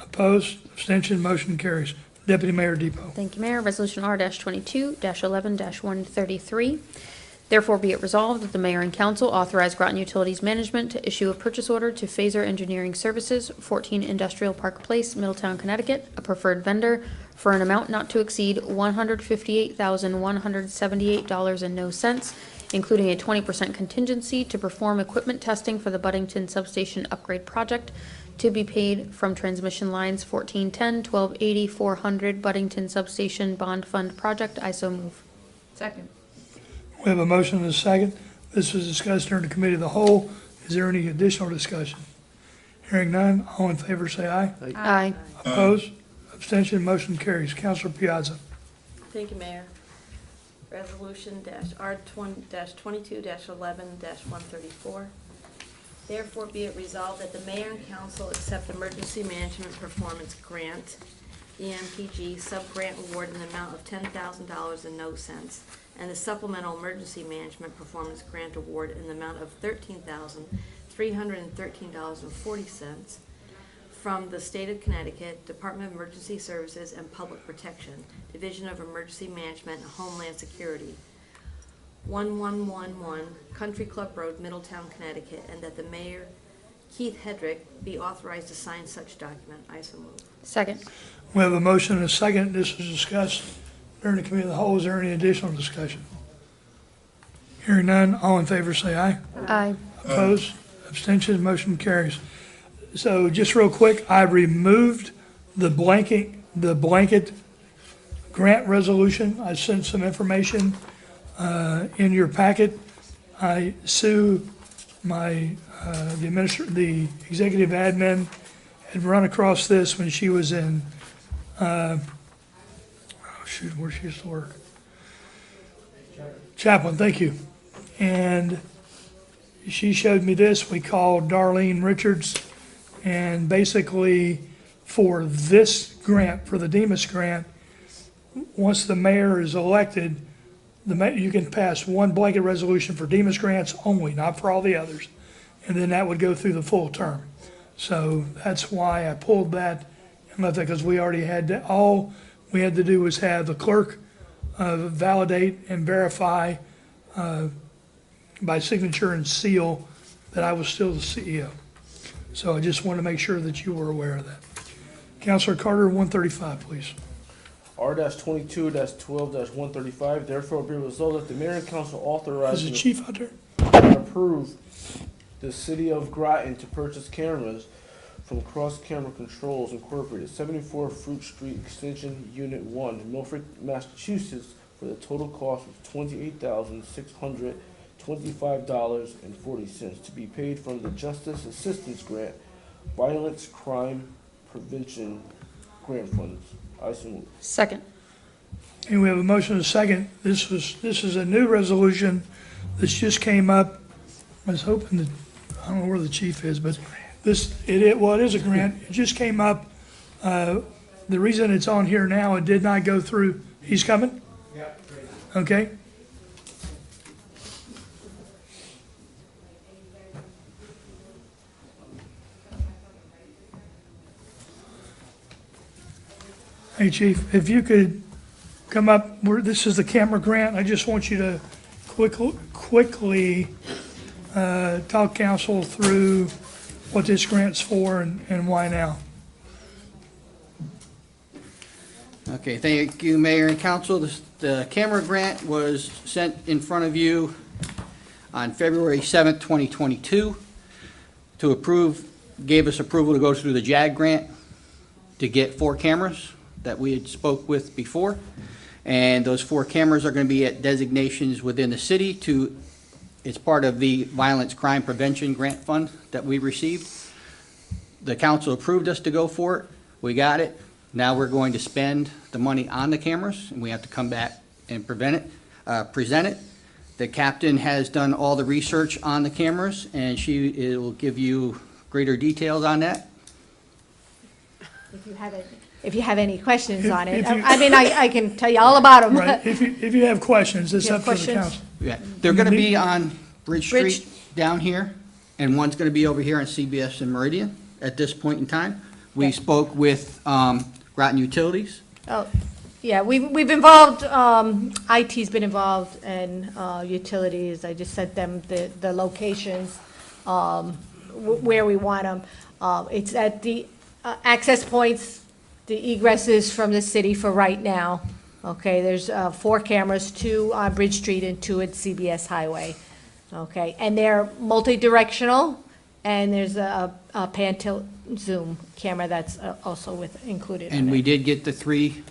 Opposed? Abstention? Motion carries. Deputy Mayor Depot. Thank you, Mayor. Resolution R-22-11-133. Therefore be it resolved that the mayor and council authorize Groton Utilities Management to issue a purchase order to Phaser Engineering Services, 14 Industrial Park Place, Middletown, Connecticut, a preferred vendor, for an amount not to exceed $158,178 and no cents, including a 20% contingency to perform equipment testing for the Buddington Substation Upgrade Project, to be paid from transmission lines 1410, 1280, 400 Buddington Substation Bond Fund Project. I so move. Second. We have a motion and a second. This was discussed during the committee of the whole. Is there any additional discussion? Hearing none, all in favor say aye. Aye. Opposed? Abstention? Motion carries. Councilor Piazza. Thank you, Mayor. Resolution R-22-11-134. Therefore be it resolved that the mayor and council accept Emergency Management Performance Grant, EMPG, sub-grant award in the amount of $10,000 and no cents, and the Supplemental Emergency Management Performance Grant Award in the amount of $13,313.40 from the State of Connecticut Department of Emergency Services and Public Protection, Division of Emergency Management and Homeland Security, 1111 Country Club Road, Middletown, Connecticut, and that the mayor, Keith Hedrick, be authorized to sign such document. I so move. Second. We have a motion and a second. This was discussed during the committee of the whole. Is there any additional discussion? Hearing none, all in favor say aye. Aye. Opposed? Abstention? Motion carries. So just real quick, I removed the blanket grant resolution. I sent some information in your packet. I sue the executive admin had run across this when she was in where she used to work. Chaplain, thank you. And she showed me this. We called Darlene Richards, and basically for this grant, for the Demas grant, once the mayor is elected, you can pass one blanket resolution for Demas grants only, not for all the others. And then that would go through the full term. So that's why I pulled that and left that, because we already had, all we had to do was have the clerk validate and verify by signature and seal that I was still the CEO. So I just wanted to make sure that you were aware of that. Councilor Carter, 135, please. R-22-12-135, therefore be resolved that the mayor and council authorize Is the chief out there? and approve the city of Groton to purchase cameras from Cross Camera Controls Incorporated, 74 Fruit Street Extension Unit 1, Milford, Massachusetts, for the total cost of $28,625.40 to be paid from the Justice Assistance Grant, Violence Crime Prevention Grant Funds. I so move. Second. And we have a motion and a second. This is a new resolution. This just came up. I was hoping that, I don't know where the chief is, but it is a grant. It just came up. The reason it's on here now, it did not go through. He's coming? Yeah. Okay. Hey, Chief, if you could come up, this is the camera grant. I just want you to quickly talk council through what this grant's for and why now. Okay, thank you, Mayor and Council. The camera grant was sent in front of you on February 7th, 2022 to approve, gave us approval to go through the JAG grant to get 4 cameras that we had spoke with before. And those 4 cameras are going to be at designations within the city it's part of the Violence Crime Prevention Grant Fund that we received. The council approved us to go for it. We got it. Now we're going to spend the money on the cameras, and we have to come back and present it. The captain has done all the research on the cameras, and she will give you greater details on that. If you have any questions on it. If you- I mean, I can tell you all about them. Right, if you have questions, it's You up have to the questions? council. Yeah, they're going to be on Bridge Street down here, and one's going to be over here on CBS and Meridian at this point in time. We spoke with Groton Utilities. Oh, yeah, we've involved, IT's been involved in utilities. I just sent them the locations, where we want them. It's at the access points, the egresses from the city for right now. Okay, there's 4 cameras, 2 on Bridge Street and 2 at CBS Highway. Okay, and they're multi-directional, and there's a pan tilt zoom camera that's also included in And it. we did get the 3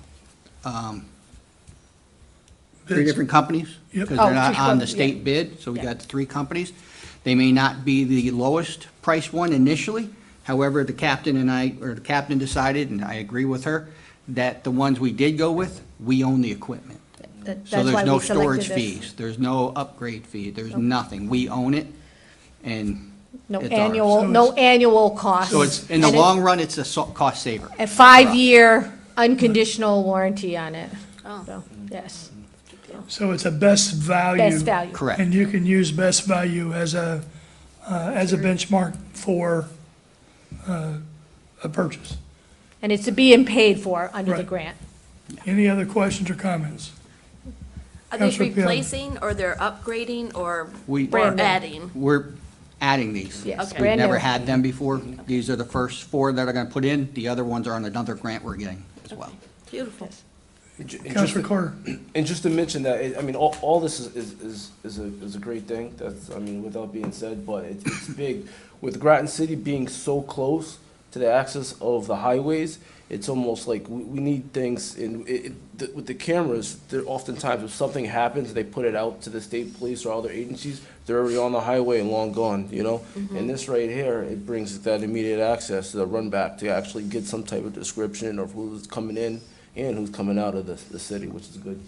different companies. Yep. Because Oh, they're not each on one, the state yeah. bid, so we Yeah. got the 3 companies. They may not be the lowest price one initially. However, the captain decided, and I agree with her, that the ones we did go with, we own the equipment. So That's why there's no we selected storage this. fees, there's no upgrade fee, there's nothing. We own it, and No it's ours. annual cost. So it's, in the And long run, it's a cost saver. A 5-year unconditional warranty on it. So, yes. So it's a best value. Best value. Correct. And you can use best value as a benchmark for a purchase. And it's being paid for under the Right. grant. Any other questions or comments? Are they Councilor Pion. replacing, or they're upgrading, or Brand new. adding? We're adding these. Yes, Okay. We've brand never new. had them before. These are the first 4 that are gonna put in. The other ones are on another grant we're getting as well. Beautiful. Councilor Carter. And just to mention that, I mean, all this is a great thing, that's, I mean, without being said, but it's big. With Groton City being so close to the access of the highways, it's almost like we need things with the cameras, oftentimes if something happens, they put it out to the state police or other agencies, they're already on the highway and long gone, you know? And this right here, it brings that immediate access, the run back to actually get some type of description of who's coming in and who's coming out of the city, which is good.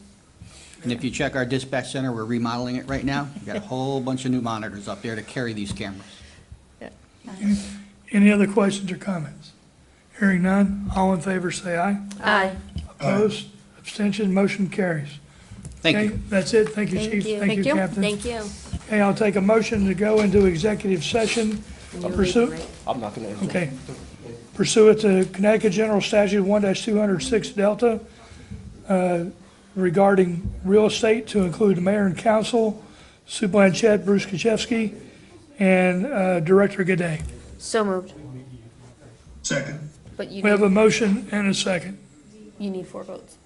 And if you check our dispatch center, we're remodeling it right now. We've got a whole bunch of new monitors up there to carry these cameras. Any other questions or comments? Hearing none, all in favor say aye. Aye. Opposed, abstention, motion carries. Thank Okay, you. that's it. Thank you, Chief. Thank you, Captain. Thank you. Okay, I'll take a motion to go into executive session pursuant. I'm not going to. Okay. Pursuant to Connecticut General Statute 1-206 Delta, regarding real estate to include the mayor and council, Superintendent Chet Bruce Kachevsky, and Director Gaudet. So moved. Second. But you We have a need, motion and a second. you need 4 votes.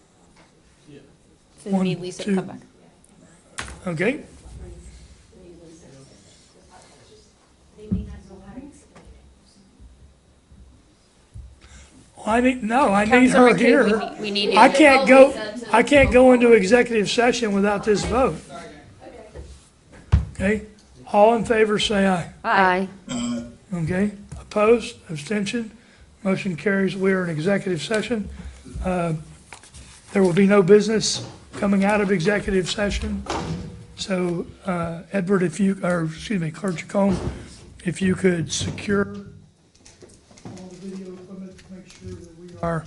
So One, you need Lisa to two. come back. Okay? I need her Councilor McCabe, here. we need you. I can't go into executive session without this vote. Okay? All in favor, say aye. Aye. Okay? Opposed? Abstention? Motion carries. We are in executive session. There will be no business coming out of executive session. So, Edward, Clerk Jacome, if you could secure all the video equipment to make sure that we are